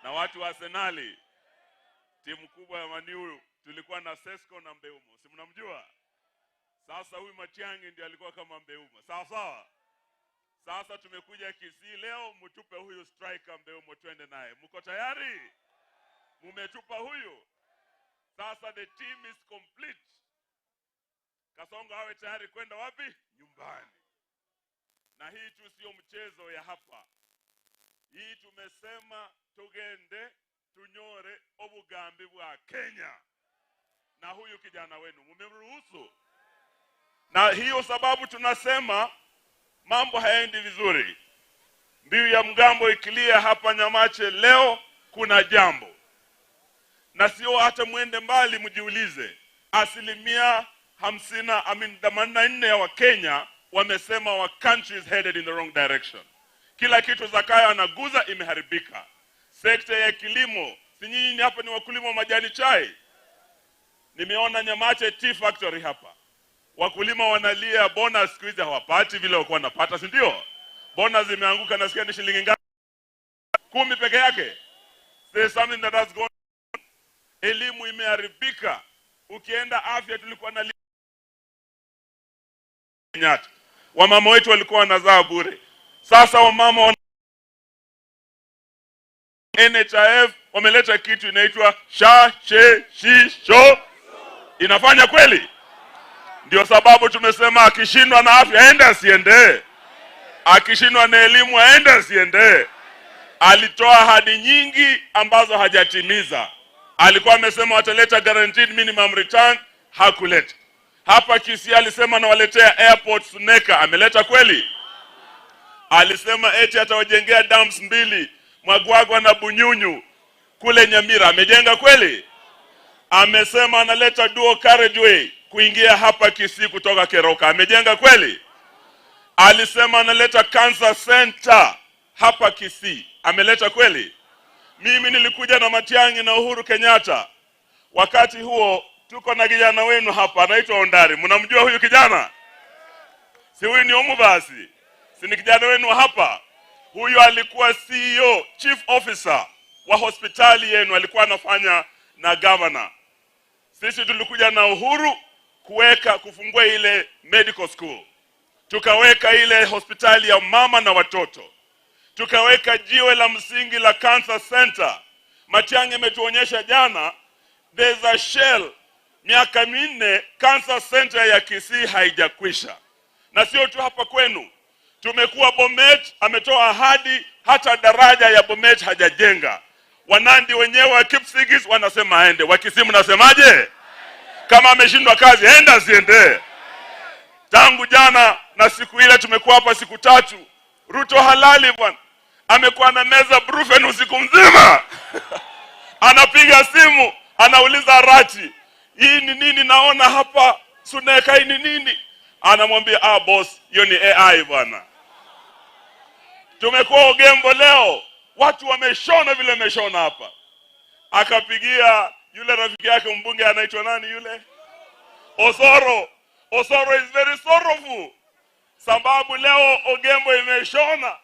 na watu wa Arsenali. Timu kubwa ya Maniu tulikuwa na Sesco na Mbeumo. Si mnamjua? Sasa huyu Matiang'i ndiye alikuwa kama Mbeumo. Sawa sawa. Sasa tumekuja Kisii leo, mtupe huyu striker Mbeumo twende naye. Mko tayari? Mumetupa huyu. Sasa the team is complete. Kasongo awe tayari kwenda wapi? Nyumbani. Na hii tu sio mchezo ya hapa. Hii tumesema tugende tunyore obugambi bwa Kenya. Na huyu kijana wenu mumemruhusu. Na hiyo sababu tunasema mambo haendi vizuri. Mbiu ya mgambo ikilia hapa Nyamache leo kuna jambo. Na sio hata mwende mbali mjiulize. 84% ya Wakenya wamesema our country is headed in the wrong direction. Kila kitu Zakayo anaguza imeharibika. Sekta ya kilimo, si nyinyi hapa ni wakulima wa majani chai? Nimeona Nyamache Tea Factory hapa. Wakulima wanalia bonus siku hizi hawapati vile walikuwa wanapata, si ndio? Bonus zimeanguka, nasikia ni shilingi ngapi? 10 peke yake. There is something that has gone. Elimu imeharibika. Ukienda afya tulikuwa na Kenyatta. Wamama wetu walikuwa wanazaa bure. Sasa wamama NHIF wameleta kitu inaitwa sho. Inafanya kweli? Ndio sababu tumesema akishindwa na afya aende asiende. Akishindwa na elimu aende asiende. Alitoa ahadi nyingi ambazo hajatimiza. Alikuwa amesema wataleta guaranteed minimum return, hakuleta. Hapa Kisii alisema na waletea airport Suneka, ameleta kweli? Alisema eti atawajengea dams 2 Mwagwagwa na Bunyunyu kule Nyamira, amejenga kweli? Amesema analeta dual carriageway kuingia hapa Kisii kutoka Keroka, amejenga kweli? Alisema analeta cancer center hapa Kisii, ameleta kweli? Mimi nilikuja na Matiang'i na Uhuru Kenyatta. Wakati huo tuko na kijana wenu hapa anaitwa Ondari. Mnamjua huyu kijana? Si huyu ni Omubasi? Si ni kijana wenu hapa? Huyu alikuwa CEO, chief officer wa hospitali yenu, alikuwa anafanya na governor. Sisi tulikuja na Uhuru kufungua ile medical school. Tukaweka ile hospitali ya mama na watoto. Tukaweka jiwe la msingi la cancer center. Matiang'i imetuonyesha jana, there's a shell. Miaka 4 cancer center ya Kisii haijakwisha. Na sio tu hapa kwenu. Tumekuwa Bomet, ametoa ahadi, hata daraja ya Bomet hajajenga. Wanandi wenyewe wa Kipsigis wanasema aende. Wa Kisii mnasemaje? Kama ameshindwa kazi, enda asiende. Tangu jana na siku ile tumekuwa hapa siku 3. Ruto halali bwana. Amekuwa na meza brufen usiku mzima. Anapiga simu, anauliza Rati, hii ni nini naona hapa Suneka, hii ni nini? Anamwambia boss, hiyo ni AI bwana. Tumekuwa Ogembo leo, watu wameshona vile wameshona hapa. Akapigia yule rafiki yake mbunge anaitwa nani yule? Osoro. Osoro is very sorrowful. Sababu leo Ogembo imeshona.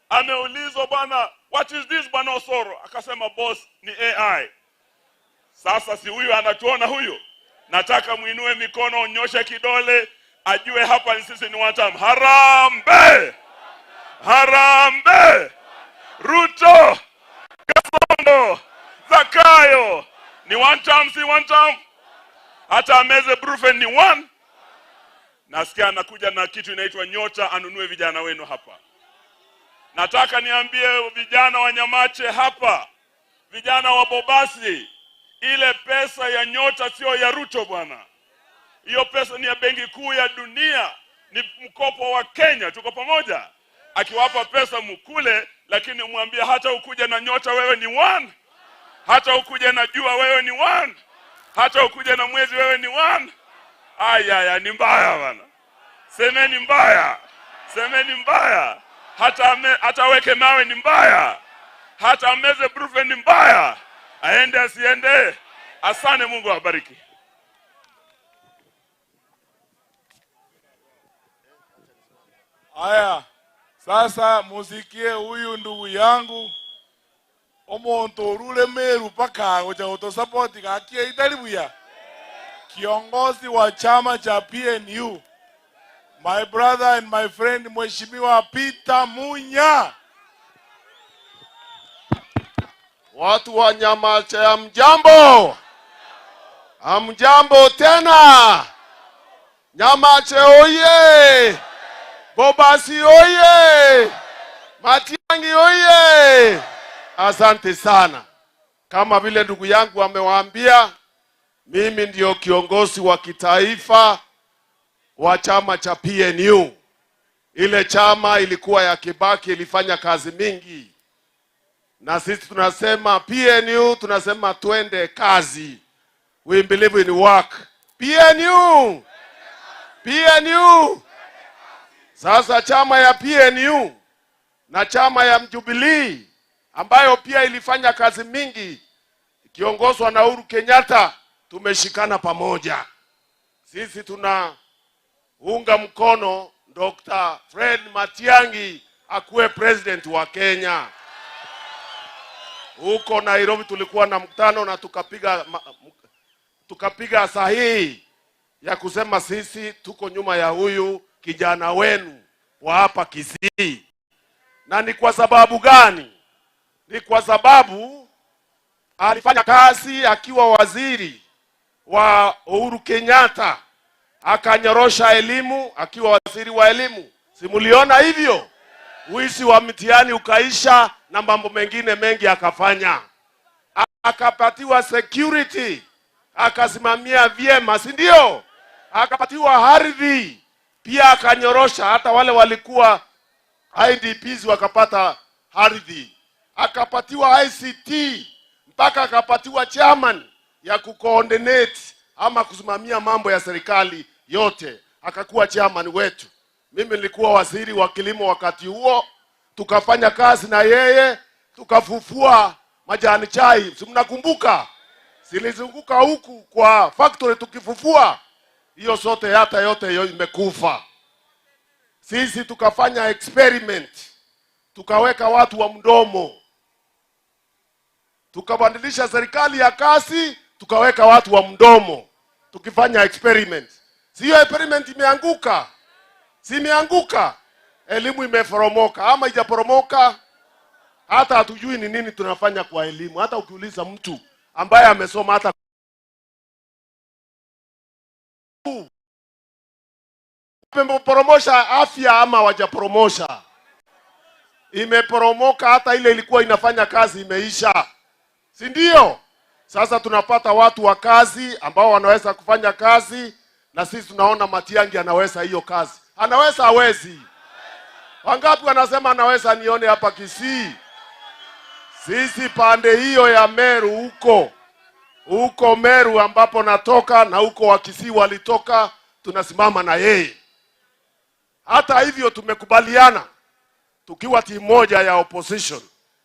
Ameulizwa bwana, what is this bwana Osoro? Akasema boss, ni AI. Sasa si huyu anatuona huyu? Nataka muinue mikono, unyoshe kidole, ajue hapa sisi ni watam. Harambe! Harambe! Ruto! Kasongo! Zakayo! Ni one term, si one term? Hata ameze brufen ni one? Nasikia anakuja na kitu inaitwa nyota, anunue vijana wenu hapa. Nataka niambie vijana wa Nyamache hapa, vijana wa Bobasi, ile pesa ya nyota sio ya Ruto bwana. Hiyo pesa ni ya Benki Kuu ya Dunia, ni mkopo wa Kenya, tuko pamoja. Akiwapa pesa mkule, lakini umwambie hata ukuje na nyota wewe ni one. Hata ukuje na jua wewe ni one. Hata ukuje na mwezi wewe ni one. Aya, ni mbaya bwana. Semeni mbaya. Semeni mbaya. Hata weke mawe ni mbaya. Hata ameze brufen ni mbaya. Aende asiende. Asante, Mungu awabariki. Aya, sasa musikie huyu ndugu yangu omonto rule Meru paka ngoja utosupport kakia italibuya. Kiongozi wa chama cha PNU. My brother and my friend Mheshimiwa Peter Munya. Watu wa Nyamache hamjambo. Hamjambo tena. Nyamache oye. Bobasi oye. Matiang'i oye. Asante sana. Kama vile ndugu yangu amewaambia, mimi ndio kiongozi wa kitaifa wa chama cha PNU. Ile chama ilikuwa ya Kibaki, ilifanya kazi mingi. Na sisi tunasema PNU, tunasema twende kazi. We believe in work. PNU. PNU. Sasa chama ya PNU na chama ya Jubilee ambayo pia ilifanya kazi mingi ikiongozwa na Uhuru Kenyatta, tumeshikana pamoja. Sisi tunaunga mkono Dr. Fred Matiang'i akuwe president wa Kenya. Huko Nairobi tulikuwa na mkutano na tukapiga sahihi ya kusema sisi tuko nyuma ya huyu kijana wenu wa hapa Kisii. Na ni kwa sababu gani? Ni kwa sababu alifanya kazi akiwa waziri wa Uhuru Kenyatta, akanyorosha elimu akiwa waziri wa elimu. Simuliona hivyo? Wizi wa mtihani ukaisha na mambo mengine mengi akafanya. Akapatiwa security, akasimamia vyema, si ndio? Akapatiwa ardhi, pia akanyorosha hata wale walikuwa IDPs wakapata ardhi. Akapatiwa ICT, mpaka akapatiwa chairman ya kucoordinate ama kusimamia mambo ya serikali yote, akakuwa chairman wetu. Mimi nilikuwa waziri wa kilimo wakati huo, tukafanya kazi na yeye, tukafufua majani chai. Si mnakumbuka? Silizunguka huku kwa factory tukifufua. Hiyo sote hata yote hiyo imekufa. Sisi tukafanya experiment. Tukaweka watu wa mdomo. Tukabadilisha serikali ya kasi, tukaweka watu wa mdomo. Tukifanya experiment. Siyo experiment imeanguka. Si imeanguka. Elimu imeforomoka ama haijaporomoka. Hata hatujui ni nini tunafanya kwa elimu. Hata ukiuliza mtu ambaye amesoma hata wameporomosha afya ama wajaporomosha. Imeporomoka, hata ile ilikuwa inafanya kazi imeisha. Si ndio? Sasa tunapata watu wa kazi ambao wanaweza kufanya kazi, na sisi tunaona Matiang'i anaweza hiyo kazi. Anaweza hawezi? Wangapi wanasema anaweza? Nione hapa Kisii. Sisi pande hiyo ya Meru huko Meru ambapo natoka na huko wa Kisii walitoka, tunasimama na yeye. Hata hivyo tumekubaliana tukiwa timu moja ya opposition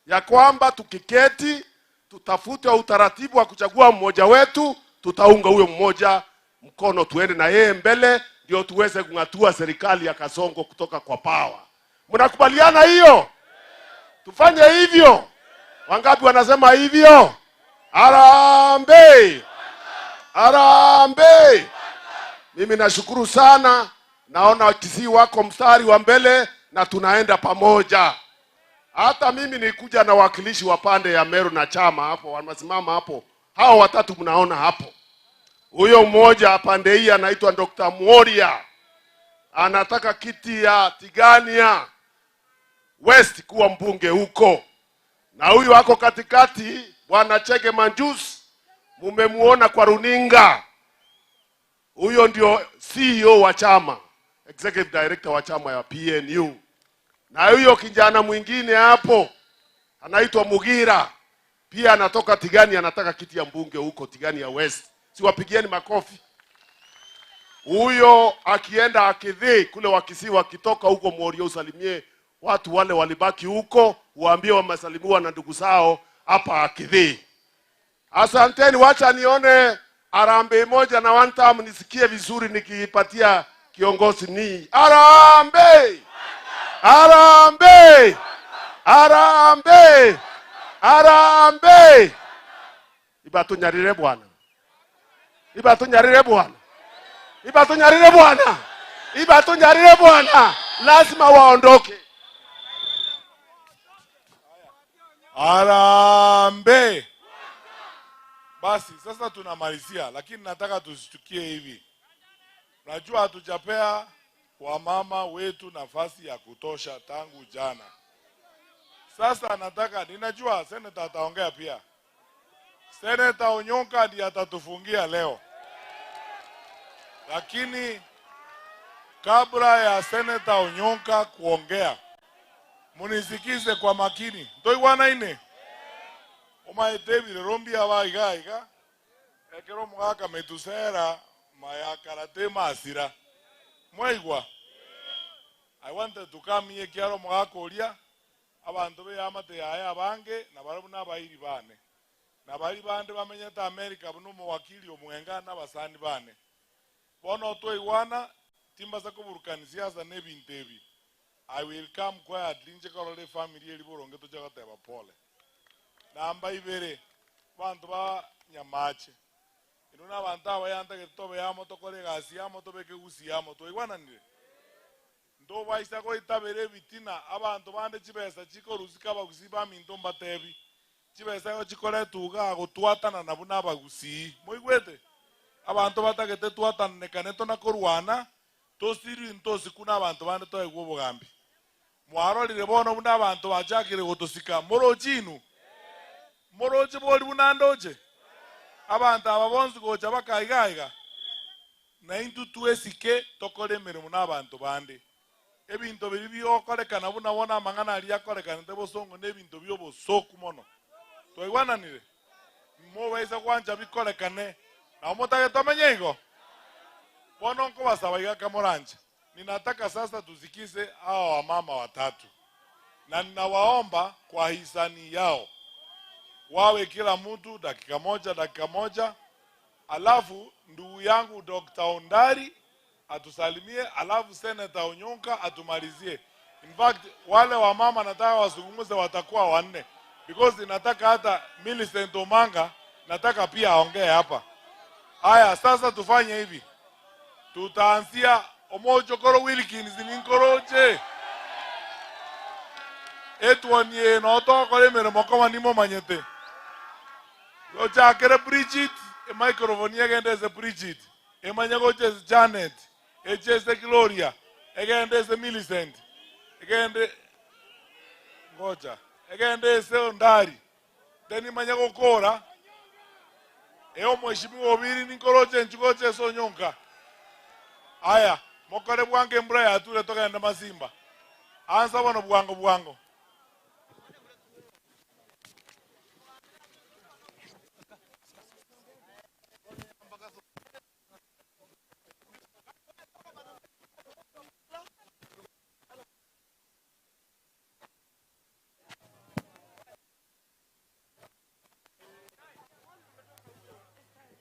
ya kwamba tukiketi tutafute utaratibu wa kuchagua mmoja wetu, tutaunga huyo mmoja mkono, tuende na yeye mbele, ndio tuweze kungatua serikali ya Kasongo kutoka kwa power. Mnakubaliana hiyo? Tufanye hivyo. Wangapi wanasema hivyo? Harambee! Harambee! Mimi nashukuru sana. Naona Kisii wako mstari wa mbele na tunaenda pamoja. Hata mimi nikuja na wakilishi wa pande ya Meru na chama hapo, wanasimama hapo. Hao watatu mnaona hapo. Huyo mmoja pande hii anaitwa Dr. Mworia. Anataka kiti ya Tigania West kuwa mbunge huko. Na huyu wako katikati, Bwana Chege Manjus, mumemuona kwa runinga. Huyo ndio CEO wa chama, executive director wa chama ya PNU. Na huyo kijana mwingine hapo anaitwa Mugira, pia anatoka Tigania, anataka kiti ya mbunge huko Tigania West. Siwapigieni makofi. Huyo akienda Akidhi kule Wakisii, wakitoka huko Morio, usalimie watu wale walibaki huko, waambie wamesalimiwa na ndugu zao hapa Akidhi. Asanteni, wacha nione harambee moja na one time nisikie vizuri nikipatia kiongozi ni harambee. Harambee! Harambee! Harambee! Ibatunyarire bwana. Ibatunyarire bwana. Ibatunyarire bwana. Ibatunyarire bwana. Lazima waondoke. Harambee! Basi sasa tunamalizia, lakini nataka tusitukie hivi. Najua hatujapea wamama wetu nafasi ya kutosha tangu jana. Sasa nataka, ninajua seneta ataongea pia. Seneta Onyonka ndiye atatufungia leo. Lakini kabla ya seneta Onyonka kuongea, munisikize kwa makini. Ndoi wana ine. Umaetebire rombi abaiga. Ekero mwaka metusera maya karate masira. Mwaigwa. I wanted to come here kiaro mwagakoria abantu be amate yaya abange na barabu nabayiri bane na bari bande bamenyeta America buno muwakili omwenga n'abasani bane bono toiwana timba za kuburukani siasa nebintebi. I will come quietly nje korole family eri boronge tojagateba pole namba ibere bantu ba nyamache inuna bantu abayanta getobe yamo tokore gasi yamo tobeke gusi yamo toiwana nire ndo baisa ko itabere bitina abantu bande chibesa chikorusika bagusi ba minto mbatebi chibesa yo chikore tuga gutwatana na buna bagusi moigwete abantu batagete twatana nekaneto na korwana tosiri ntosi kuna abantu bande to egwo bugambi mwarorire bono buna abantu bajakire gutosika morojinu moroje boli bunandoje abantu ababonzi gocha bakaiga na intu tuesike tokore mirimo n'abantu bande ebintu biri byokorekana buna bona amangana ali yakorekana ndebosongo nebintu byobosoku mono toigwananire mo baisa kwanja bikorekane na umotage tomenyego bono nko basaba igaka moranja. Ninataka sasa tusikize hao wamama watatu na ninawaomba kwa hisani yao wawe kila mtu dakika moja, alafu ndugu yangu Dr. Ondari atusalimie, alafu Senator Onyonka atumalizie. In fact wale wamama nataka wasungumuze watakuwa wanne because nataka hata Millicent Omanga nataka pia aongee hapa. Haya sasa tufanye hivi, tutaanzia Omojo Koro Wilkins ninkoroje etwanye no to kore mere mokoma nimo manyete yo chakere Bridget e microphone yegende ze Bridget e manyago che Janet e che Gloria egende ze Millicent egende ngoja egende ze Ondari teni manyago Kora e omweshimi obiri ninkoroje nchugoche so Nyonka. Aya mokore bwange mbra atule toka enda Masimba ansa bono bwango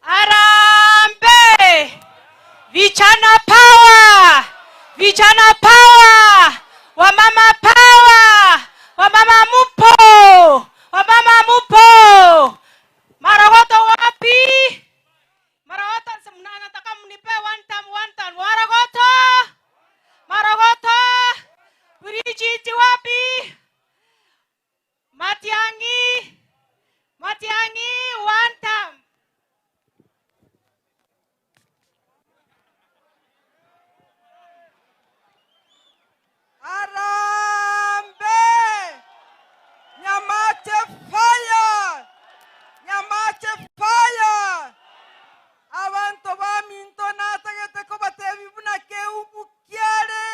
Arambe! Vijana power! Vijana power! Wamama power! Wamama mupo! Wamama mupo! Maragoto wapi? Maragoto nataka mnipe one time. Maragoto! Maragoto! Bridget wapi? Matiangi! One time. Arambe! Nyamache fire! Nyamache fire! Abantu baminto natagete ko batebi buna ke ubukiare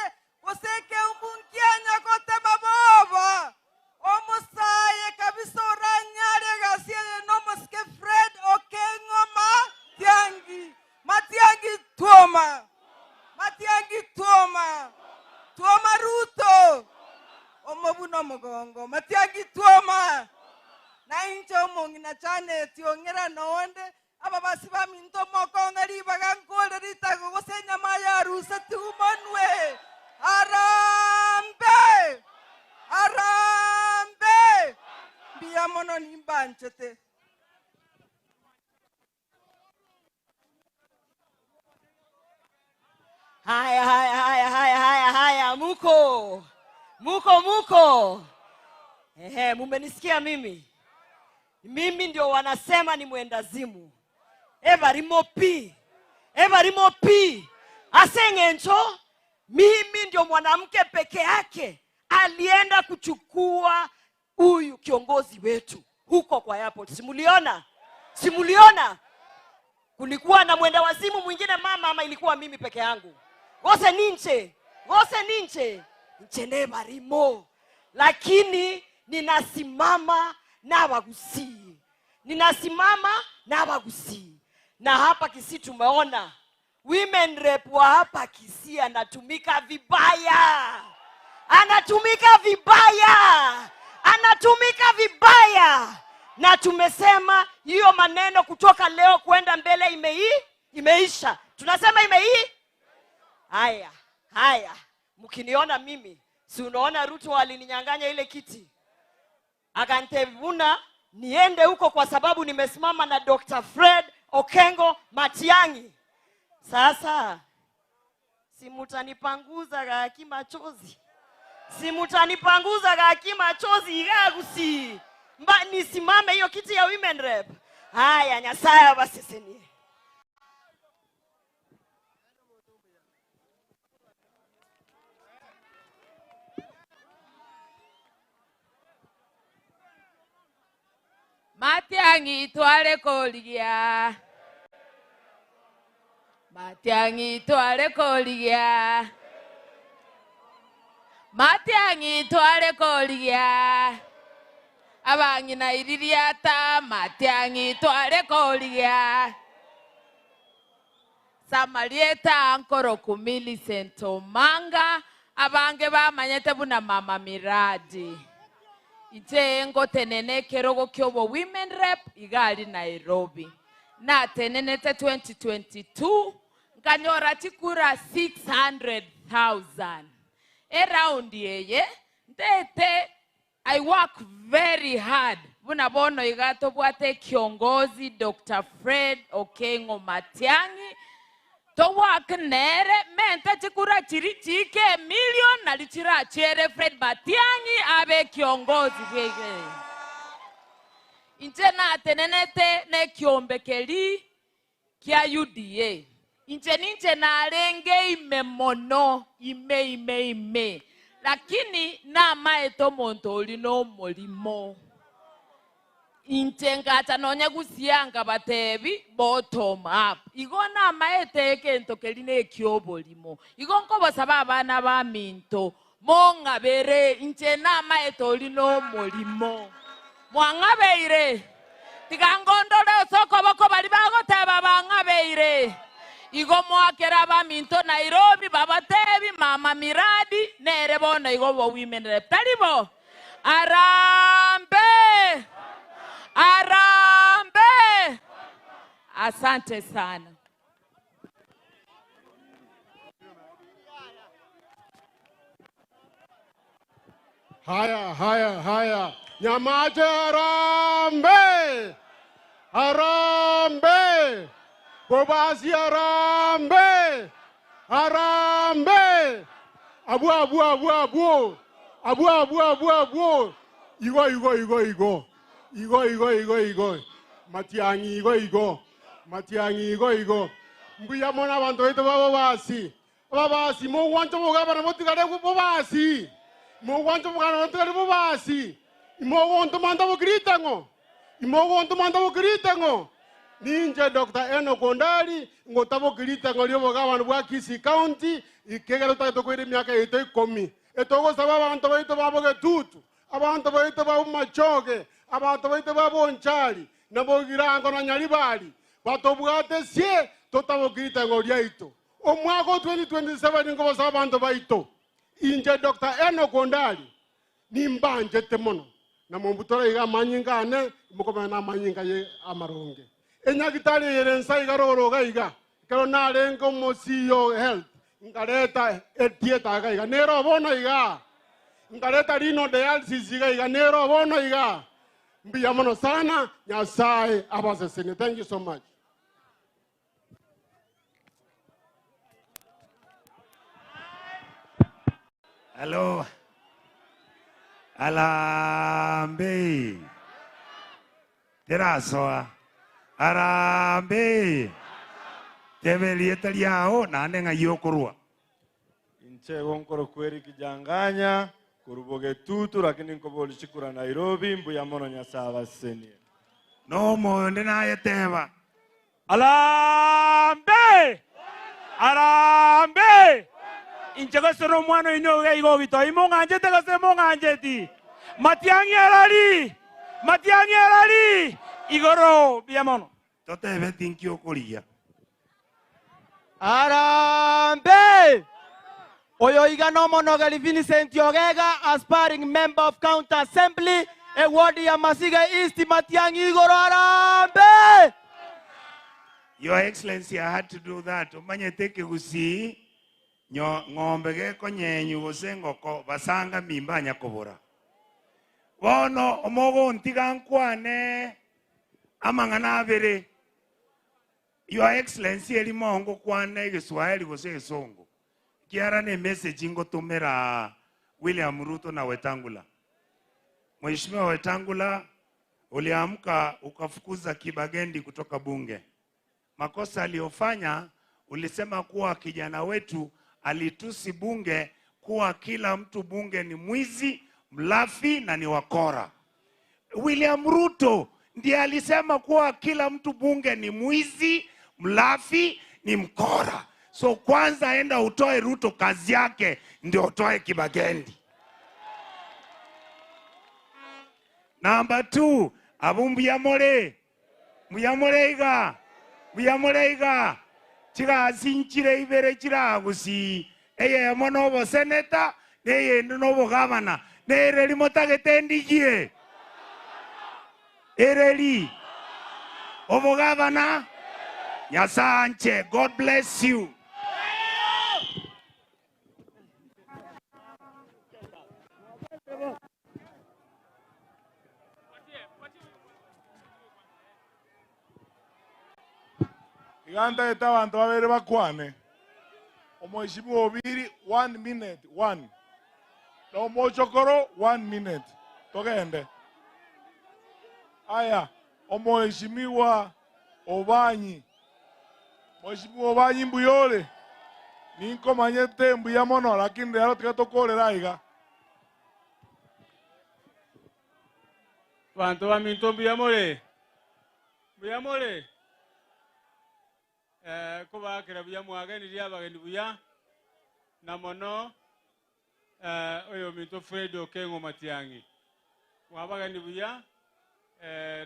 oseke ubunkianya kote bababa omusaye kabisa oranyare gasie no moske Fred Okengoma Matiangi Tuoma Ruto omobuno mogongo Matiangi Tuoma na incho mongi na chane tiongera noonde aba basiba minto mokonga ribaga nkole ritago gosenya maya rusa tumonwe Arambe biya mono nimbanchete Haya, muko. Mumenisikia mimi? Mimi ndio wanasema ni mwendazimu. Ebarimo pi. Asengencho, mimi ndio mwanamke peke yake alienda kuchukua huyu kiongozi wetu huko kwa airport. Simuliona? Kulikuwa na mwenda wazimu mwingine mama ama ilikuwa mimi peke yangu? Gose ninche nchene barimo. Lakini ninasimama na Wagusi. Na hapa Kisii tumeona women rep wa hapa Kisii anatumika vibaya. anatumika vibaya, anatumika vibaya. Na tumesema hiyo maneno kutoka leo kwenda mbele imeisha. Tunasema haya. Mkiniona mimi, si unaona Ruto alininyang'anya ile kiti, akantevuna niende huko kwa sababu nimesimama na Dr. Fred Okengo Matiang'i. Sasa simutanipanguza gaki machozi, simutanipanguza gaki machozi igagusi mba nisimame hiyo kiti ya women rep. Haya, Nyasaye basisini. Matiang'i tware koligia, Matiang'i tware koligia, Matiang'i tware koligia, abangi na iririata Matiang'i tware koligia, Samarieta ankoro kumili sento manga abange bamanyete buna mama miradi. Itengo tenene kerogo kyobo women rep igali Nairobi. Na tenenete 2022 nkanyora tikura 600,000. Around yeye ndete I work very hard. Buna bono igato bwate kiongozi Dr. Fred Okengo Matiang'i. To work nere mente tikura chirichike million na lichira chere Fred Matiang'i abe kiongozi gege. Inche na tenenete ne kiombekeli kia UDA. Inche na renge imemono ime. Lakini na maeto montoli no molimo. Intengata nonya gusianga batebi bottom up. Igo na maete ntokeline kyobolimo. Igo nkobo saba abana ba minto. Monga bere inche na maeto lino molimo. Mwanga beire. Tigangondole soko bako bali bagoteba banga beire. Igo mwakera ba minto Nairobi babatebi mama miradi nere bona igo bo women rep. Talibo. Arambe. Arambe. Asante sana. Haya. Nyamaje Arambe. Arambe. Bobasi Arambe. Arambe. Abu. Igo. Matiang'i igo. Mbuya mona abantu bito babasi. Babasi mo wanto mugabana motigale bobasi. Mo wanto mugana motigale bobasi. Mo wanto manda bogritango. Ninja Dr. Enoch Ondali ngotabo gritango lyo bogabana bwa Kisii County ikegero tato kwere myaka ito 10. Etogo sababa abantu bito baboge tutu. Abantu bito babu machoge. Abantu bito babonchali nabogirango na nyalibali batobwate sie totabogirita ngoria ito omwaka 2027 ngo basaba abantu baito inje Dr. Enoch Ondali nimbanje temono na mombutora iga manyingane mukoma na manyinga ye amaronge enyagitali yerensa igaroroga iga kero narengo mosiyo health ngareta etieta ga iga nero bono iga ngareta rino dialysis iga nero bono iga. Mbiyamono sana Nyasaye abasesene. Thank you so much. Hello. Arambe. Terasoa. Arambe. Tebelieta liao nane ngayokurua. Inche gonkoro kweri kijanganya. Kuruboge tutu lakini nkoboli shikura Nairobi mbuya mono Nyasaye seni. No monde na yeteba. Arambe. Inchego soro mwana inoge igo bito imonganje tegase monganje ti. Matiang'i alali. Igoro biamono. Tote betinkio kolia. Arambe. Oyo igano monogeli Vincent Ogega, aspiring member of County Assembly, e ward ya Masiga East, Matiang'i Igoro Harambee. Your Excellency, I had to do that. Umanye teke gusi ng'ombe ge konyenyu gosengo ko basanga mimba nyakobora. Bono omogo ntiga nkwane amang'ana abere. Your Excellency eli mongo kwane Kiswahili gose Kisongo. Kiara ne message ngotumira William Ruto na Wetangula. Mheshimiwa Wetangula, uliamka ukafukuza Kibagendi kutoka bunge. Makosa aliyofanya, ulisema kuwa kijana wetu alitusi bunge kuwa kila mtu bunge ni mwizi, mlafi na ni wakora. William Ruto ndiye alisema kuwa kila mtu bunge ni mwizi, mlafi, ni mkora. So kwanza enda utoe Ruto kazi yake ndio utoe Kibagendi. Number 2, abumbuya muyamole iga chiga sinchire ibere chira gusi eye mono bo senator neye no bo governor nere limotagetendigie ereli obo governor Nyasanche. God bless you. Iganda eta bantu babere bakwane. Omweshimiwa obiri 1 minute 1. Na omochokoro 1 minute. Togende. Aya, omweshimiwa Obanyi. Mheshimiwa Obanyi mbuyole. Ninko manyete mbuya mono lakini lero tikatokolera iga. Bantu baminto mbuyamole. Kubakira buya mwagenirya abageni buya na mono oyo minto Fred Okengo Matiang'i mwabageni buya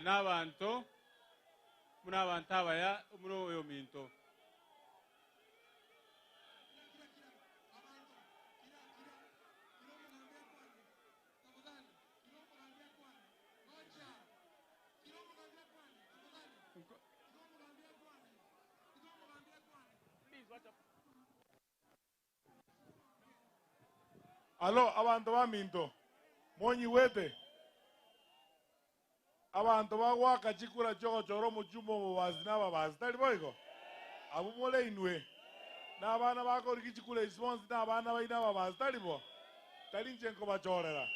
n'abantu muna abantu abaya muri oyo minto Alo, abantu baminto. Monyi wete. Abantu bagwaka chikura choko choro muchumo mubazi n'ababazi. Tali boyiko. Abumole inwe. N'abana bako rikichikura response n'abana baina ababazi. Tali bo. Tali nchenko bachorera.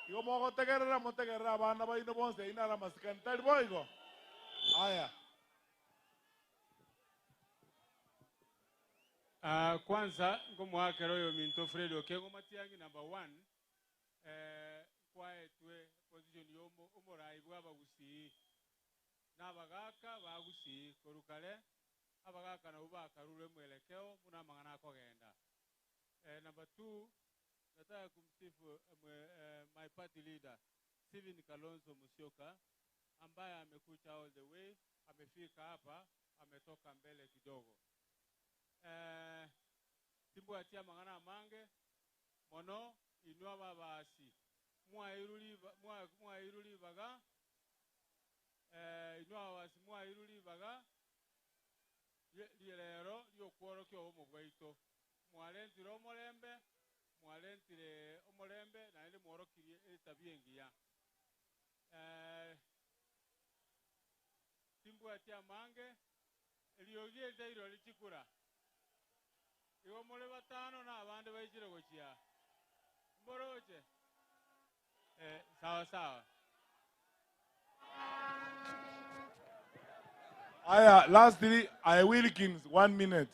Igo mogo motegerera abana baino bonse inara masikani. Tali boyiko. Aya. Kwanza ngomwakero oyo minto Fred Okengo Matiang'i number 1 kwaetwe position yomo omorai bw'abagusi n'abagaka bagusi korukale abagaka nabo bakarure mwelekeo muna mang'ana akogenda. Number 2 nataka kumsifu my party leader Stephen Kalonzo Musyoka ambaye amekuja all the way, amefika hapa, ametoka mbele kidogo. Timbu atia mangana mange mono inua babasi mwa iruli baga inua babasi mwa iruli baga lero yo kworo kyo mu bwaito mwalentire omolembe na ile mworokirie etabiengia timbu atia mange eliyogie dairo lichikura iwo mole batano na abandi bayigire gokia mboroje sawa Aya, lastly, Wilkins 1 minute.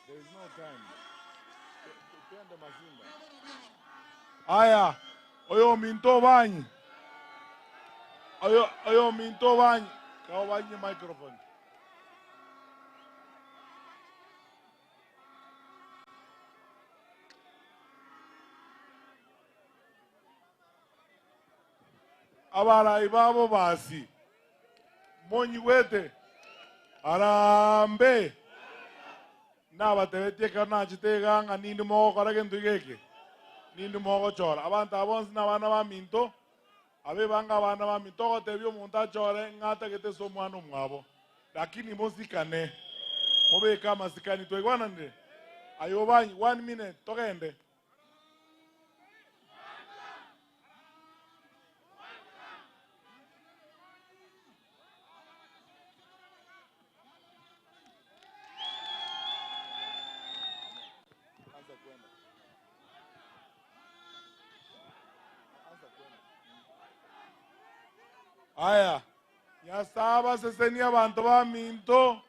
There There is no time. Twende Masimba. Aya, oyo minto banyi. Oyo minto banyi. Kawa banyi microphone. Abala ibabo basi. Monyi wete. Arambe. Naba tebetie kana chitega nga nindi mo korage ndugeke. Nindi mo chora. Abantu abonsi nabana ba minto. Abe banga bana ba minto ko tebyo munta chore ngata kete so mwana mwabo. Lakini mosikane. Mobe kama sikani to igwana nde. Ayobanyi 1 minute tokende. Aya, ya saba seseni abantu ba minto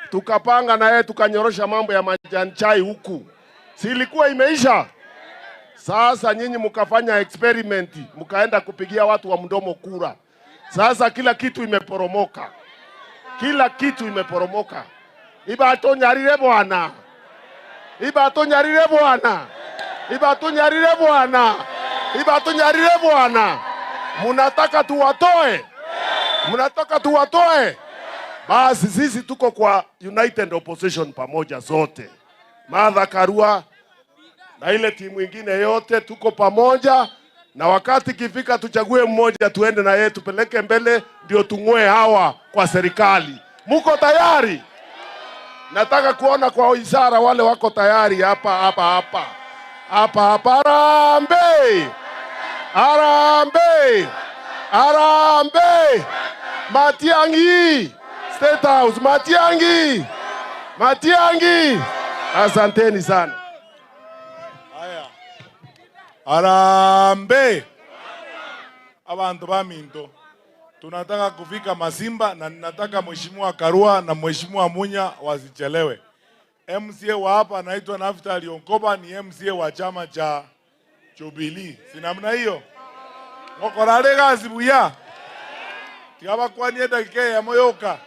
tukapanga na yeye tukanyorosha mambo ya majani chai huku, si ilikuwa imeisha? Sasa nyinyi mkafanya experiment, mkaenda kupigia watu wa mdomo kura. Sasa kila kitu imeporomoka, kila kitu imeporomoka. Ibato nyarire bwana, ibato nyarire bwana, ibato nyarire bwana, ibato nyarire bwana. Munataka tuwatoe? Munataka tuwatoe? Basi sisi tuko kwa United Opposition pamoja zote, Martha Karua na ile timu ingine yote tuko pamoja, na wakati kifika tuchague mmoja tuende na yeye tupeleke mbele, ndio tung'oe hawa kwa serikali. Muko tayari? Nataka kuona kwa ishara wale wako tayari hapa. Harambee! Harambee! Harambee! Matiang'i! State House, Matiang'i! Matiang'i! Asanteni sana. Harambee! Abantu ba Minto, tunataka kufika Masimba na ninataka Mheshimiwa Karua na Mheshimiwa Munya wasichelewe. MCA wa hapa anaitwa Naftali Onkoba, ni MCA wa chama cha Jubilee. Si namna hiyo? Ngokorare gazi buya. Tiaba kwa ni dakika ya moyoka.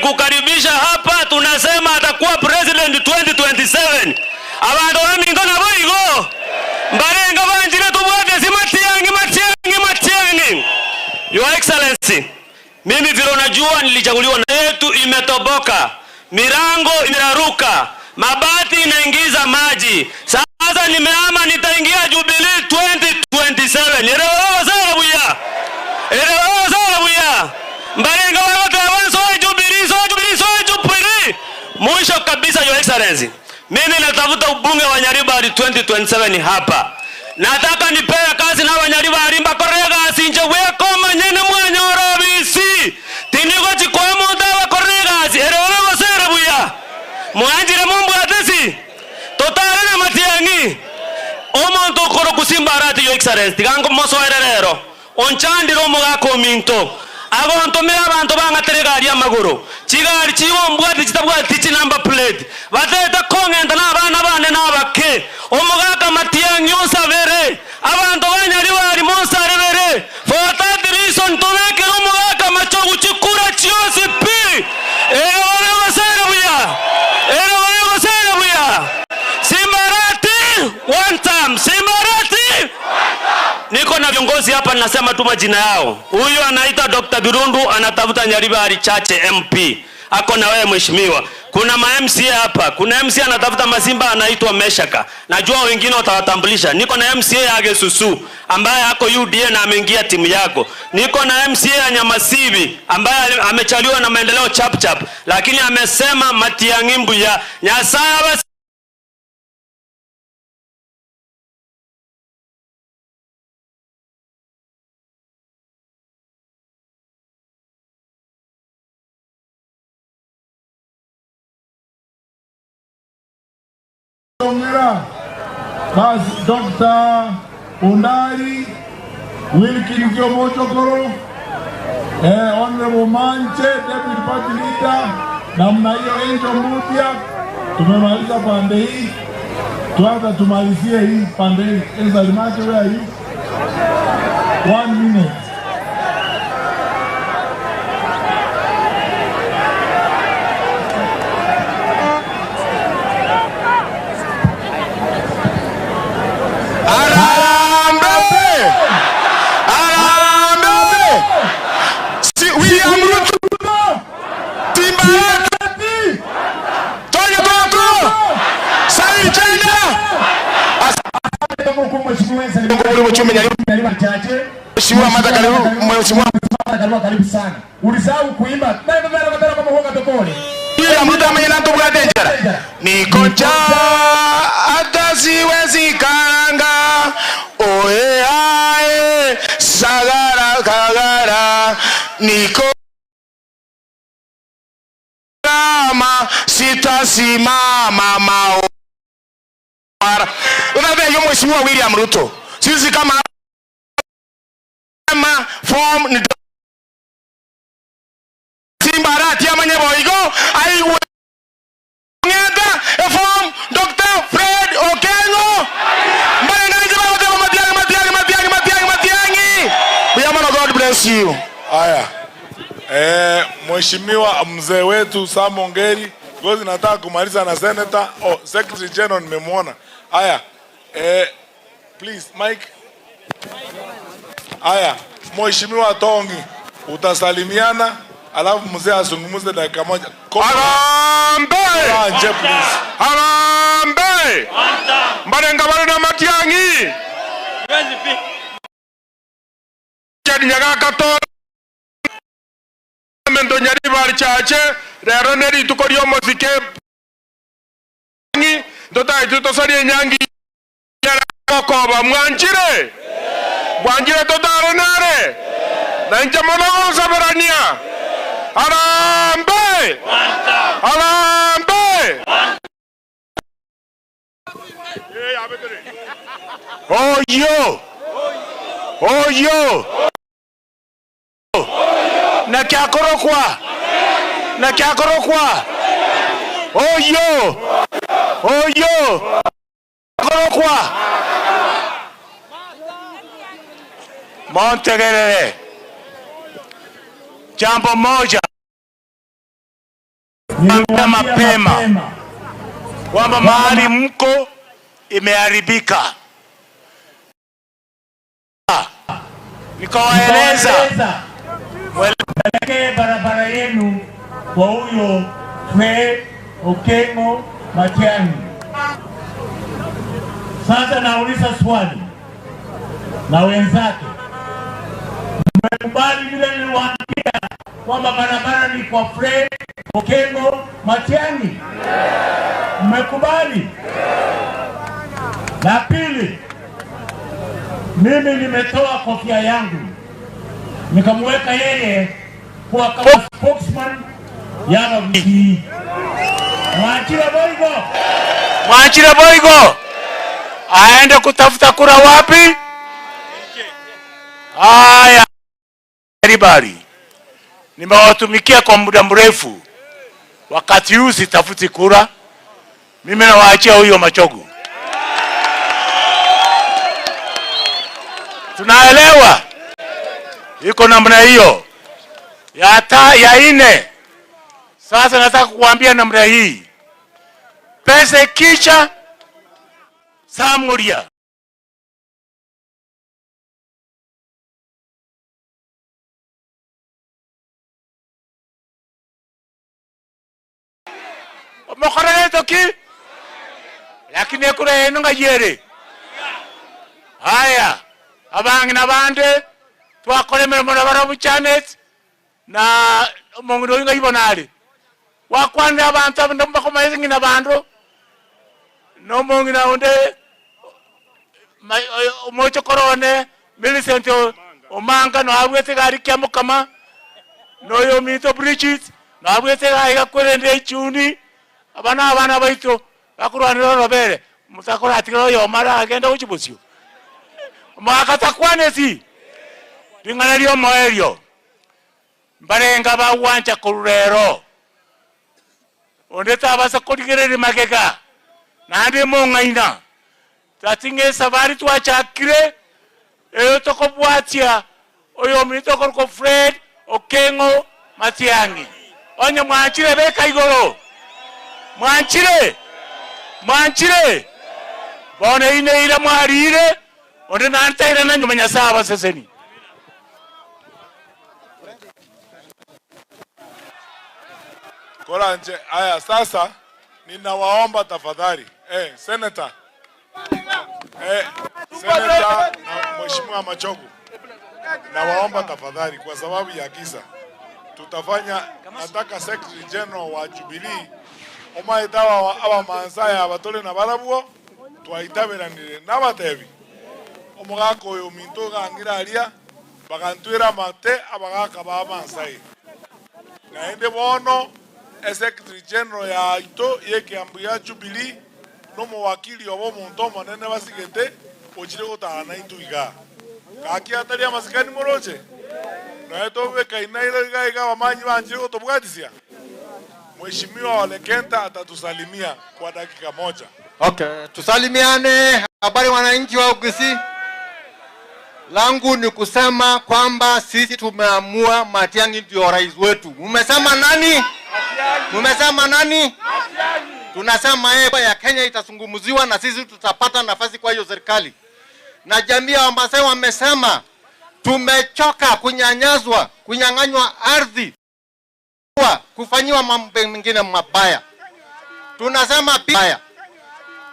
kukaribisha hapa, tunasema atakuwa president 2027. Abantu bamingo na boigo. Mbarenga banjire tubwate si Matiang'i. Your Excellency, mimi vile unajua nilichaguliwa na yetu imetoboka. Mirango imeraruka. Mabati inaingiza maji. Sasa nimeama nitaingia Jubilee 2027. Elewa sawa buya. Mbarenga wote wanso Jubilee. Mwisho kabisa, Your Excellency, mimi natafuta ubunge wa Nyaribari 2027 hapa. Nataka nipewe kazi na Wanyaribari mbakorega asinje weko manyene mwanyoro bisi. Tinigo chikwamo dawa korega asi. Erewa wasera buya. Mwanjire mumbu atesi. Totale na Matiang'i. Omonto koro kusimbarati, Your Excellency. Tigango moso ererero. Onchandiro mugako minto. Agonto me abantu bangateregaria maguru. Chigari chiwo mbwati chitabwati chi number plate. Bateta kongenda na abana bane nabake. Omugaka Matiang'i osabere. Abantu Banyaribari monsarevere. For that reason toneke omugaka machogu chikura chiosi pi. Ewe wasere buya. Simbarati one time. Simbarati. Niko na viongozi hapa ninasema tu majina yao. Huyu anaitwa Dr. Birundu anatafuta Nyaribari Chache MP. Ako na wewe mheshimiwa. Kuna ma-MCA hapa. Kuna MCA anatafuta Masimba anaitwa Meshaka. Najua wengine watawatambulisha. Niko na MCA ya Gesusu ambaye ako UDA na ameingia timu yako. Niko na MCA ya Nyamasibi ambaye amechaliwa na maendeleo chap. Lakini amesema Matiang'i mbuya. Nyasaye basi Dr. Ondari, Wilkin Kiomochokoro, Honorable Manche, Deputy Party Leader, namna hiyo Angel Mupya. Tumemaliza pande hii, tuanza tumalizie hii pande hii. Enza limache where you? 1 minute. Mheshimiwa Martha karibu sana. Ulisahau kuimba. Kama huonga tokoni. Yule mtu amenyana bwa danger. Niko hata siwezi karanga. Oe ae sagara kagara. Niko kama sitasimama mao. Unavyo Mheshimiwa William Ruto. Sisi kama form ni Simbarati ya Manyeboigo aiwe ngenda form Dr. Fred Okengo Mbarenga Matiang'i. God bless you. Haya. Mheshimiwa mzee wetu Sam Ongeri, gozi nataka kumaliza na Senator. Secretary General nimemwona. Haya. Please Mike. Haya, Mheshimiwa Tongi, utasalimiana alafu mzee azungumze dakika moja. Harambee! Harambee! Mbarenga na Matiang'i. Jadi nyaga kato mendo Nyaribari Chache, rero neri tukorio mozike. Ndota itutosari nyangi koba mwanjire. Bwanjire totaro nare. Na nje mono sabarania. Harambee! Harambee! Oyo! Oyo! Na kyakorokwa. Oyo! Oyo! Korokwa. Montegerere. Jambo moja. niliwaambia mapema kwamba mahali mko imeharibika. Nikawaeleza mwelekee barabara yenu kwa huyo Fred Okengo Matiang'i. Sasa nauliza swali na wenzake, mmekubali vile niliwaambia kwamba barabara ni kwa Fred Okengo Matiang'i? Mmekubali? La pili, mimi nimetoa kofia yangu nikamweka yeye kuwa kama spokesman ya Gusii. Mwachire Boigo aende kutafuta kura wapi? Haya, everybody, nimewatumikia kwa muda mrefu, wakati huu sitafuti kura. Mimi nawaachia huyo Machogu. Tunaelewa iko namna hiyo. Ya ine, sasa nataka kuambia namna hii, pesa kisha Samuria mokora toki, lakini kura yenu ngayere. Haya, abangi na bande twakore mirimo n'abarabu Janet na mongiro inga ibonale wakwanda abantu abandamba komayizingi na bando no mongina onde mocho korone Millicent Omanga no abwete gari kya mukama no yo mito Bridget no abwete gari kwende ichuni abana baito bakurwanira robere mutakora atikiro yo mara agenda uchibusyo mwakata kwanesi ringana lyo moerio mbarenga bawanja kurero ondeta abasa kodigerere magega nande mongaina tatinge savari twachakire eyo tokobwatia oyo mitoko ko Fred Okengo Matiang'i onye mwachire beka igoro mwachire bone ine ile mwarire onde nantaira na nyuma nyasaba seseni. Koranje, haya sasa ninawaomba tafadhali. Senator. Senator na Mheshimiwa Machogu. Nawaomba tafadhali kwa sababu ya kisa. Tutafanya, nataka Secretary General wa Jubilee omaitawa aba mansaya abatole na barabuo twaitaberanire n'abatebi. Omugako oyo minto gangira alia bagantwira mate abagaka ba mansaya. Naende bono Secretary General ya ito yekiambu ya Jubilee no muwakili obo muntu monene basigete ochire gutana ituiga kaki atari amasikani moroche no eto beka inaira iga bamanyi banjire gutubwatisia. Mheshimiwa Ole Kenta atatusalimia kwa dakika moja. Okay, tusalimiane. Habari wananchi wa Gusii. Langu ni kusema kwamba sisi tumeamua Matiang'i ndio rais wetu. Mmesema nani? Mmesema nani? Tunasema ya Kenya itazungumziwa na sisi tutapata nafasi kwa hiyo serikali. Na jamii ya Wamasai wamesema tumechoka kunyanyazwa, kunyang'anywa ardhi, kufanyiwa mambo mengine mabaya.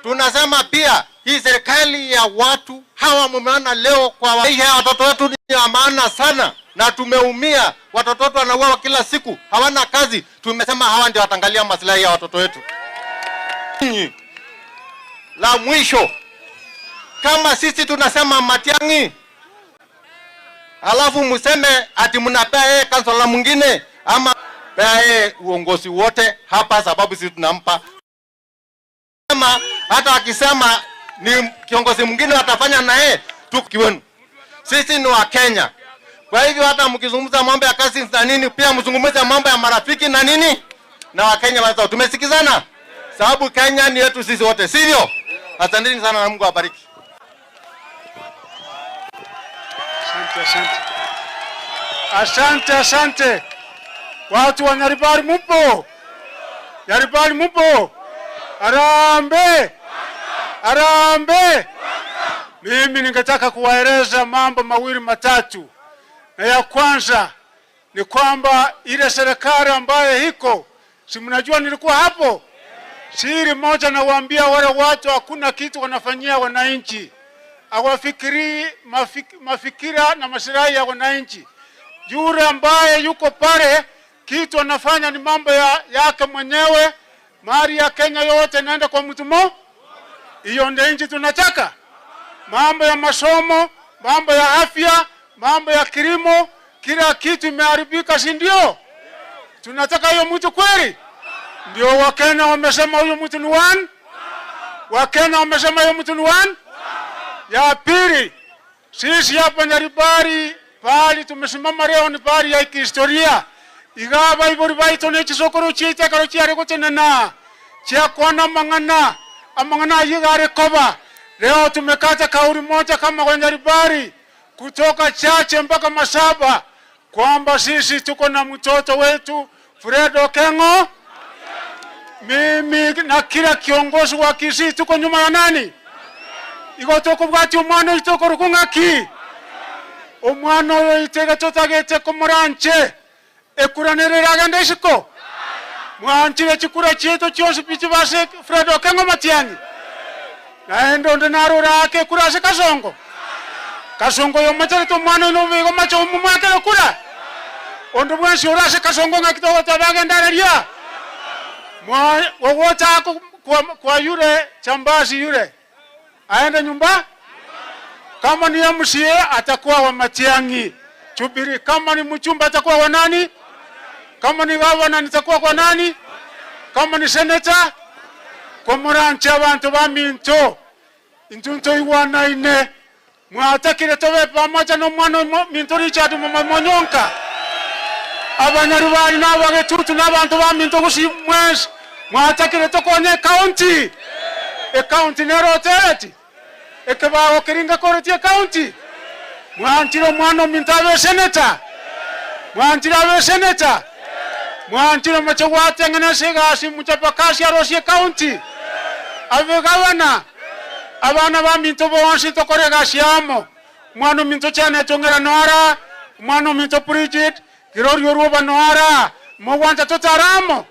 Tunasema pia hii serikali ya watu hawa mumeona leo kwa watoto wetu ni ya maana sana na tumeumia. Watoto wetu wanauawa kila siku, hawana kazi. Tumesema hawa ndio watangalia maslahi ya watoto wetu. La mwisho, kama sisi tunasema Matiang'i alafu museme ati mnapea yeye kansala mwingine ama pea yeye uongozi wote hapa, sababu sisi tunampa. Hata akisema ni kiongozi mwingine atafanya na yeye tukiwenu. Sisi ni wa Kenya. Kwa hivyo hata mkizungumza mambo ya kazi na nini, pia mzungumze mambo ya marafiki na nini na Wakenya wenzao. Tumesikizana? Sababu Kenya ni yetu sisi wote, sivyo? Asanteni sana na Mungu awabariki. Asante. Watu wa Nyaribari mpo? Nyaribari mupo? Arambe! Arambe! Mimi ningetaka kuwaeleza mambo mawili matatu. Na ya kwanza ni kwamba ile serikali ambayo iko, si mnajua nilikuwa hapo? Siri moja nawaambia wale watu, hakuna kitu wanafanyia wananchi. Hawafikiri mafikira na maslahi ya wananchi. Yule ambaye yuko pale, kitu anafanya ni mambo yake mwenyewe. Mali ya Kenya yote inaenda kwa mtu mmoja. Hiyo ndio nchi tunataka. Mambo ya masomo, mambo ya afya, mambo ya kilimo, kila kitu imeharibika, si ndio? Tunataka hiyo mtu kweli? Ndio Wakenya wamesema huyo mtu ni one. Wakenya wamesema huyo mtu ni one. Ya pili, sisi hapa Nyaribari pali tumesimama leo ni pali ya kihistoria. Igaba ibori baito ne chisokoro chita karo chiare gotenena. Chia kona amangana yigare koba. Leo tumekata kauli moja kama kwa Nyaribari kutoka Chache mpaka Masaba kwamba sisi tuko na mtoto wetu Fred Okengo. Mimi na kila kiongozi wa Kisii tuko nyuma ya nani? Iko toko bwati umwana itoko rukungaki. Umwana oyo itega totagete komuranche. Ekuranirira gandeshiko. Mwanchire chikura chieto chose pichibase Fred Okengo Matiang'i. Naendo ndenarura ake kurase Kasongo. Kasongo yo machare to mwana no vigo macho umumake kura. Ondo bwansi orase Kasongo ngakito tabagendareria. Wawota kwa yule Chambasi yule aende nyumba. Kama ni MCA atakuwa wa Matiang'i Chubiri. Kama ni mchumba atakuwa wa nani? Kama ni gavana nitakuwa kwa nani? Kama ni senator kwa Muranche abantu ba Minto intunto iwana ine mwatakire tobe pamoja no mwana Minto Richard Monyonka. Abanyaribari n'abagetutu n'abantu ba Minto gusimwese mwatakire tokone county county neroteti ekebao kiringa koreti county mwanchiro mwana Minto abe senator mwanchiro abe senator mwanchiro machawate ngana segasi muchapakasi arosie county abe gavana abana ba Minto bonsi tokore gasiamo mwana Minto chane tongera noara mwana Minto Bridget Kirorio ruba noara mwanja totaramo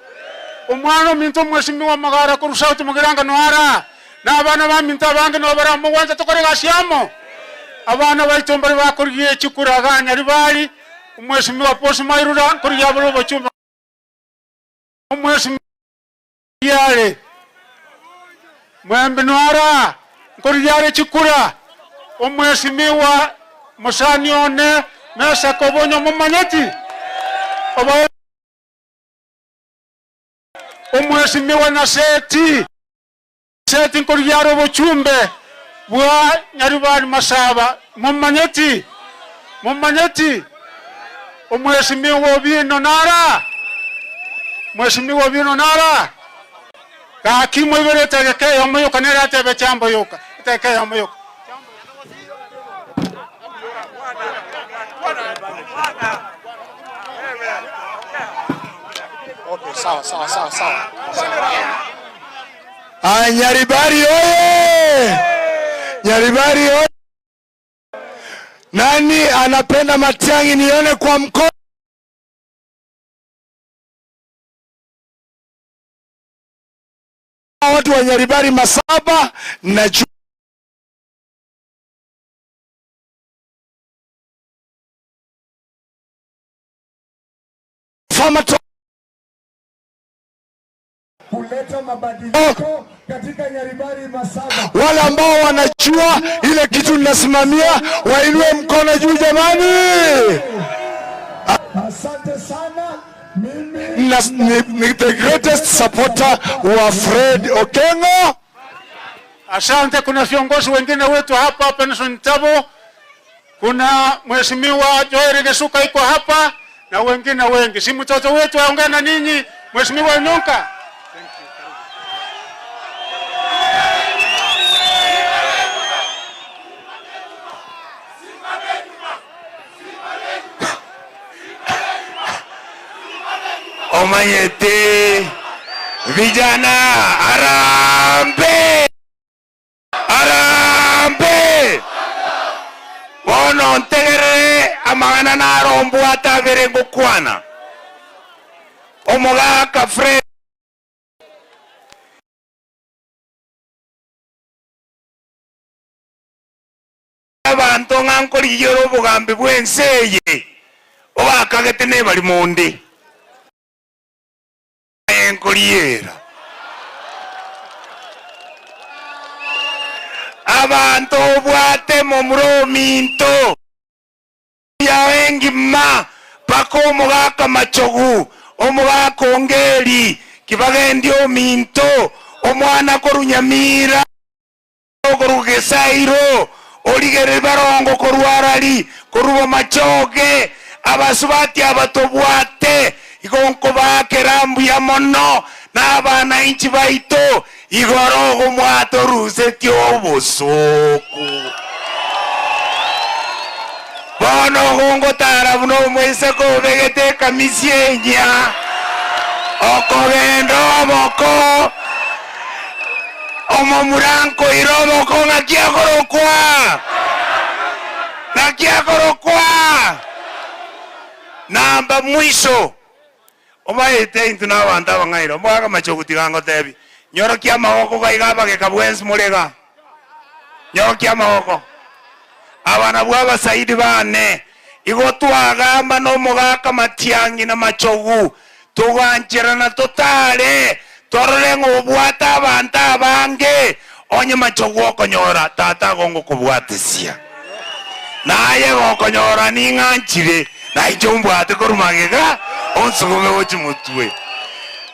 umwana Minto mweshimiwa magara kurusauti mugiranga noara na abana ba Minto abange no bara mwanja tokore gasiamo abana baitombari bakuriye chikuraga Nyaribari umweshimiwa posi mairura kuriya bolo bachuma umweshimiwa yale mwembe noara kuriya chikura umweshimiwa musanione mesa kobonyo mumanyeti umweshimiwa na seti nkoriaro bochumbe bwa Nyaribari Masaba mumanyeti umweshimiwa Obino Nara mweshimiwa Obino Nara kakimwe bereta geke yomoyoka nera tebe chambo yoka teke yomoyoka Sawa. Nyaribari oye! Nyaribari oye! Nani anapenda Matiang'i nione kwa mkono? Watu wa Nyaribari Masaba na kuleta mabadiliko katika Nyaribari Masaba. Wale ambao wanajua ile kitu ninasimamia wainue mkono juu jamani. Asante sana. Mimi the greatest supporter wa Fred Okengo. Asante. Kuna viongozi wengine wetu hapa Pension Tabo. Kuna Mheshimiwa Joel Gesuka iko hapa na wengine wengi. Si mtoto wetu aongea na ninyi Mheshimiwa Nyonka. Omanyete Vijana arambe! Arambe! Bono ntegere amagana narombo atabere ngukwana. Omugaka Fred abantu ngankori yoro bugambe bwenseye obakagete ne bali monde enkoriera abantu bwate mu murominto ya engima pako omugaka machogu omugaka ongeri kibagendi ominto omwana korunyamira korugesairo oligere barongo korwarali korubo machoge abasubati abatobwate igonko bakerambu ya mono n'abana inchi baito igorogo mwato ruseti obusuku bono gongo tarabuno mwese ko begete kamisienya okogendo moko omomuranko irobo ko nakiagorokwa namba mwisho omaete intu n'abantu abangairo mwaga machoguti gango tebi nyorokia amaboko gaiga gekabwensi murega nyorokia amaboko abana bw'abasaidi bane igo twagamba n'omugaka Matiang'i na Machogu tugancherana totale torore ng'obwata abantu abange onye Machogu okonyora tata gongo kubwatisia naye gokonyora ning'anchire naicho mbwate korumagega onsugume gochimutwe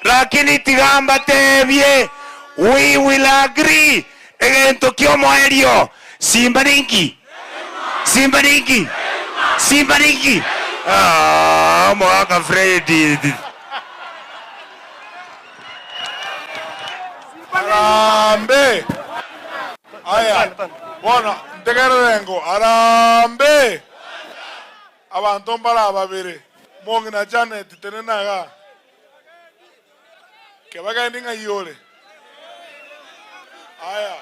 lakini tigamba tebie we will agree egento kiomoerio simbaringi mwaka Freddy Arambe! Aya, bona, ntegererengo, arambe! Abantu mbala babiri, mongi na Janet tenenaga. Kebaga ndinga yole. Aya.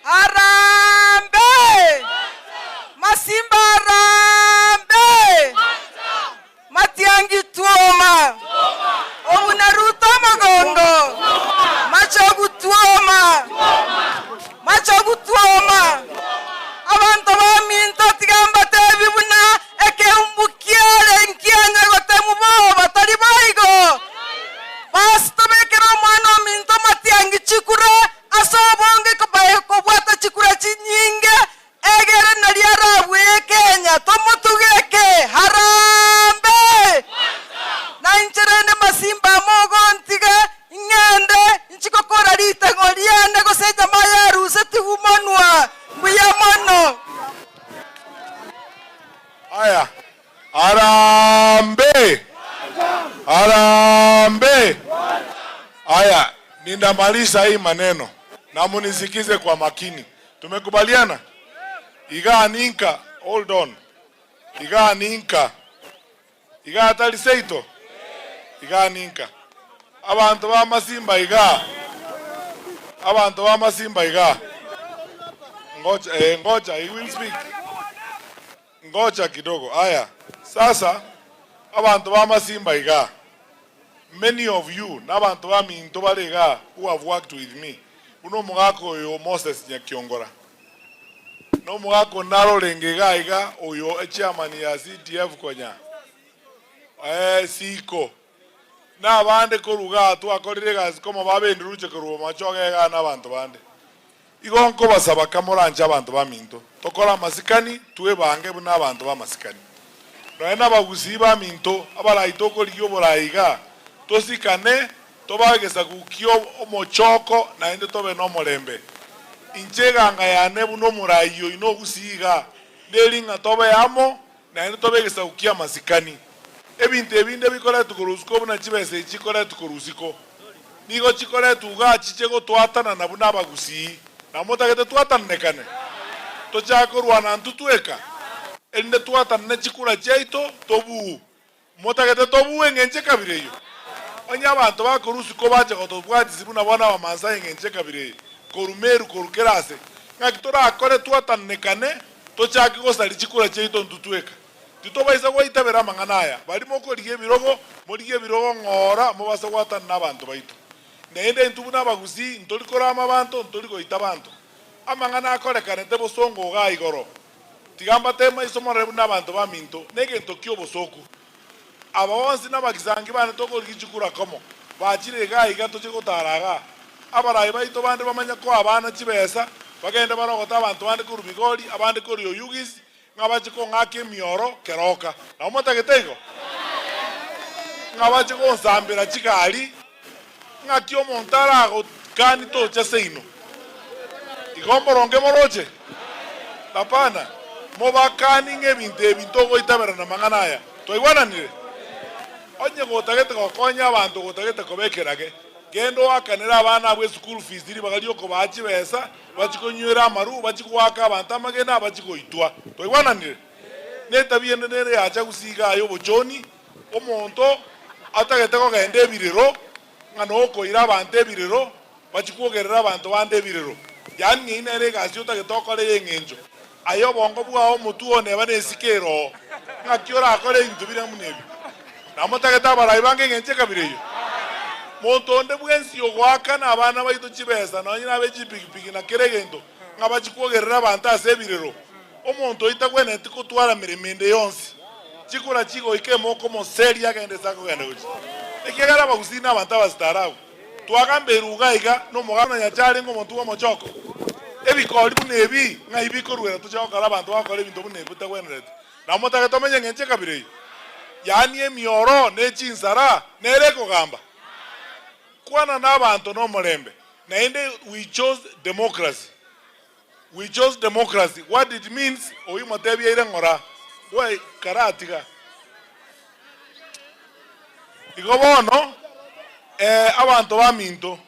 Arambe! Masimba arambe! Matiang'i tuoma! Omunaruto Mogongo! Machogu tuoma! Machogu tuoma! Abantu baminto tigamba tebi buna eke umbukiere nkianya gote mubo batari baigo! Basta bekero mwana minto Matiang'i chikura asobonge kabaye kobwata chikura chinyinge egere nariara bwe Kenya tomutugeke harambe na incherene masimba mogontiga ngende nchikokora rita ngoliane goseja mayaru setigumanwa buya mono Aya. Arambe! Arambe! Aya, ninamaliza hii maneno na munisikize kwa makini. Tumekubaliana? Iga ninka, hold on. Iga ninka. Iga atali seito. Iga ninka. Abantu ba masimba iga. Abantu ba masimba iga. Ngoja, he will speak. Ngoja kidogo. Aya. Sasa abantu ba masimba iga. Many of you n'abantu ba minto balega who have worked with me. Uno mugako oyo Moses Nyakiongora. No mugako naro lengega iga oyo chairman ya CTF konya. Siko. Na bande koruga twakorire gazi komo babendi ruche koruba machogega n'abantu bande. Igonko basaba kamoranja abantu ba minto. Tokora masikani tuwe bange n'abantu ba masikani. Raina bagusi ba minto abara itoko liyo boraiga. Tosikane tobagesa kukio omochoko na ende tobe no molembe inchega nga ya nebu no murayo ino gusiga delinga tobe amo na ende tobegesa kukia masikani ebinde bikora tukurusko buna chibese chikora tukurusiko nigo chikora tuga chichego twatana na buna bagusi na motagete twatana nekane tochako rwana ntutueka ende twatana chikura chaito tobu motagete tobu engenche kabireyo onye abantu bakorusi ko baje kotobwati sibuna bona wa Masai ngenche kabire korumeru korukerase ngakitora akore twatanekane tochaki gosali chikura cheito ntutweka titobaisa gwitabera manganaya bali mokoriye birogo moriye birogo ngora mubasa gwatana nabantu baito nende ntubuna abaguzi ntolikora amabantu ntoliko abantu amangana akorekane te bosongo ga igoro tigamba tema isomore n'abantu baminto nege ntokyo bosoku abawonsi n'abagizangi bane tokorigichukura komo bachire ga igato chikotaraga abarayi baito bande bamanya ko abana chibesa bagenda barogota abantu bande kurubigori abande kuri oyugis ngabachiko ngake mioro keroka na umotagitego ngabachiko nsambira chikali ngakyo montara go kani to chaseino igomboronge moroche tapana mobakani ngebinte bintogo itabera na manganaya toigwananire onye gotagete gokonya abantu gotagete kobekerage gendo akanira abana abwe school fees diri bagalio ko bachibesa bachikonywera amaru bachikwaka abantu amagena bachikoitwa toigwananire netabiye nere acha gusiga ayo bochoni omonto atagete ko gende ebirero ngano ko ira abantu ebirero bachikogerera abantu bande ebirero yani inere gasyo tagitokore yengenjo ayo bongo bwaho mutuo neba nesikero ngakiora akore intubira munebi namotageta barayi bange ngenche kabireyo montonde bwensi yogwaka na abana baito chibesa na nyina beji pigipigi na keregendo ngabachikogerera abantu asebirero omonto itagwene tikutwara miremende yonsi chikura chigo ikemoko moseri agende sako gende uchi ekegara bagusina abantu abastarabu twagamberuga iga no mogana nyachari ngo muntu wa mochoko ebikori bunebi ngaibikorwera tuchokala abantu bakora ibintu bunebi tagwenerete namotaka tomenye ngenche kabire yani emioro nechinzara nereko gamba kwana n'abantu no mulembe naende we chose democracy what it means oyi motebi ire ngora we karatiga igobono abantu baminto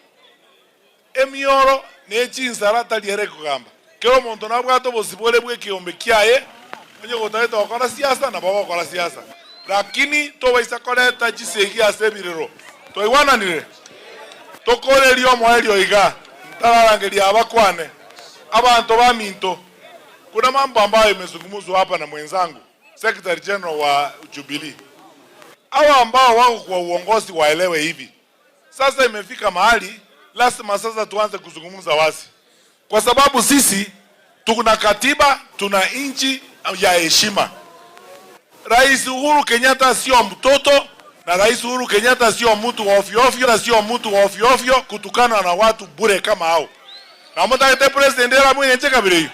emioro nechinzara taliere kugamba kero muntu nabwato bosibole bwe kiombe kiaye onye gotageta okora siasa na baba okora siasa lakini tobaisa koleta chisegi asebirero toigwananire tokorerio moerio iga ntararangeria abakwane abantu baminto kuna mambo ambayo imezungumzwa hapa na mwenzangu Secretary General wa Jubilee hawa ambao wako kwa uongozi waelewe hivi sasa imefika mahali lazima sasa tuanze kuzungumza wazi kwa sababu sisi tuna katiba tuna nchi ya heshima. Rais Uhuru Kenyatta sio mtoto na Rais Uhuru Kenyatta sio mtu wa ovyo ovyo na sio mtu wa ovyo ovyo kutukana na watu bure kama hao. Na mtaka president era mwenye cheka bile.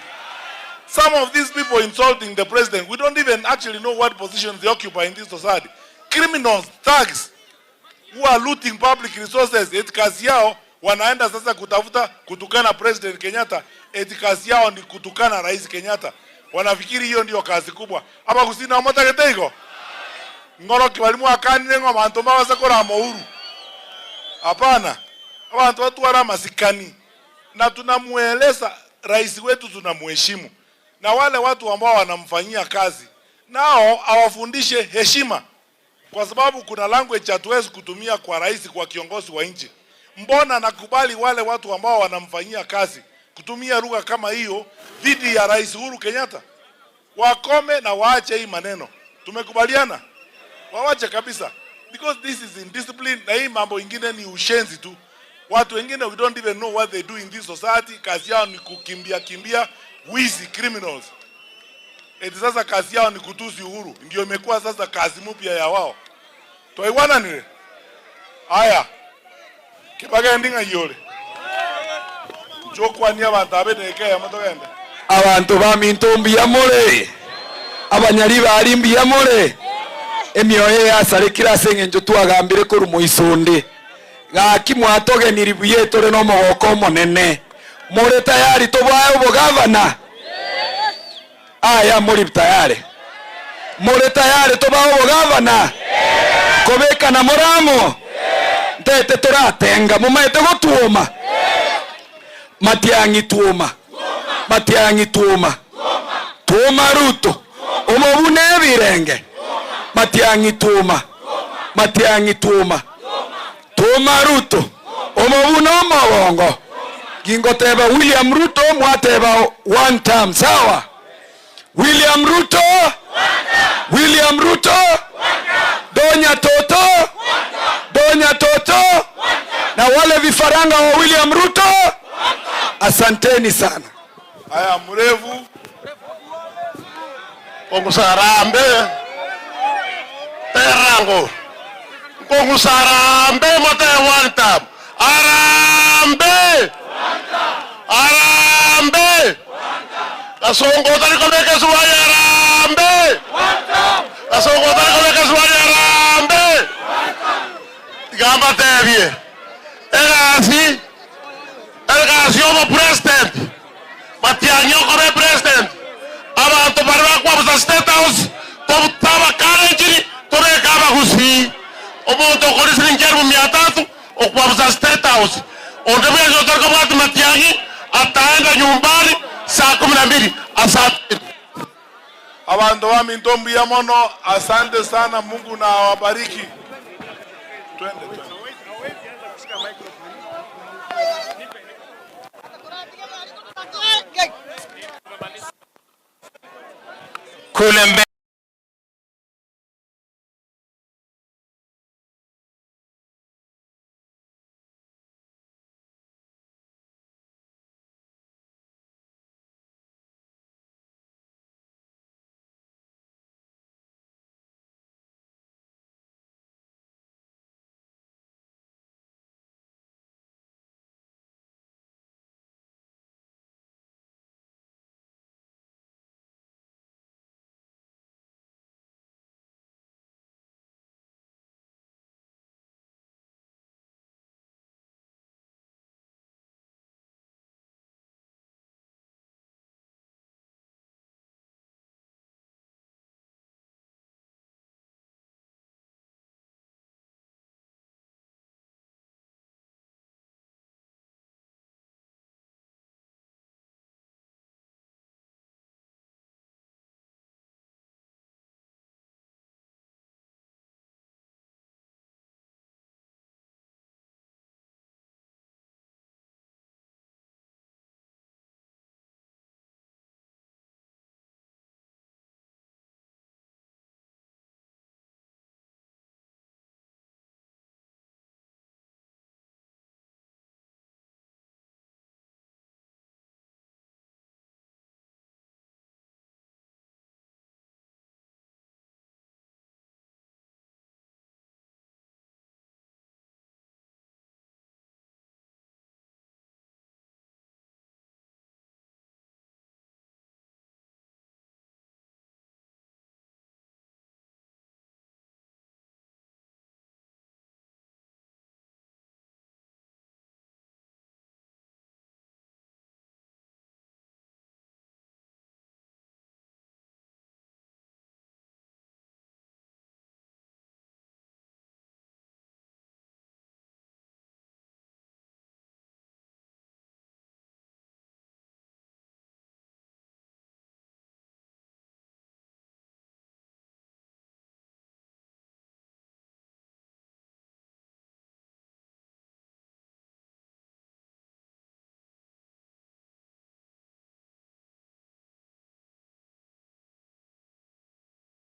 Some of these people insulting the president, we don't even actually know what positions they occupy in this society. Criminals, thugs who are looting public resources, eti kazi yao wanaenda sasa kutafuta kutukana President Kenyatta, eti kazi yao ni kutukana Rais Kenyatta. Wanafikiri hiyo ndio kazi kubwa. Hapa kusina motagetego. Ngoro kibalimu akani ngo abantu babaza kora mohuru. Hapana. Abantu watu wara masikani. Na tunamueleza rais wetu tunamheshimu. Na wale watu ambao wanamfanyia kazi nao awafundishe heshima. Kwa sababu kuna language hatuwezi kutumia kwa rais kwa kiongozi wa nchi. Mbona nakubali wale watu ambao wanamfanyia kazi kutumia lugha kama hiyo dhidi ya Rais Uhuru Kenyatta? Wakome na waache hii maneno. Tumekubaliana? Waache kabisa. Because this is indiscipline na hii mambo ingine ni ushenzi tu. Watu wengine we don't even know what they do in this society. Kazi yao ni kukimbia wizi, criminals. Eti sasa kazi yao ni kutusi Uhuru. Ndio imekuwa sasa kazi mpya ya wao. Toiwana nile. Haya. Kibaga ndinga yole. Jokwa ni abantu abedeke ya motogenda. Abantu bamintumbi ya mole. Abanyari barimbi ya mole. Emioye yasare kirasenge njo twagambire ko rumuisonde. Gaki mwatoge niribuye tore no mogoko monene. Mure tayari tobaye obogavana. Aya muri tayari. Mure tayari tobaye obogavana. Kobeka na moramo. Tete turatenga mumaete gotuoma. Matiangi tuoma. Matiangi tuoma. Tuoma Ruto. Omobune birenge. Matiangi tuoma. Matiangi tuoma. Tuma Ruto omobuno mabongo gingoteba William Ruto mwateba one term sawa. William Ruto William Ruto Donya Toto Donya Toto na wale vifaranga wa William Ruto, asanteni sana. Haya mrevu Kongusarambe Terango Kongusarambe mote one time. Arambe Arambe Kasongo tarikoleke suwaya arambe Kasongo tarikoleke suwaya arambe Gamba tebie Elgasi omo president Matiang'i okome president abantu bari bakwabuza State House tobutaba karenjiri tobekaba gusi omuntu okori siringi 300 okwabuza State House ondebya jotarko bwati Matiang'i ataenda nyumbani saa 12. Asante abantu wa Mintombi ya Mono, asante sana. Mungu na awabariki. Twende. Kule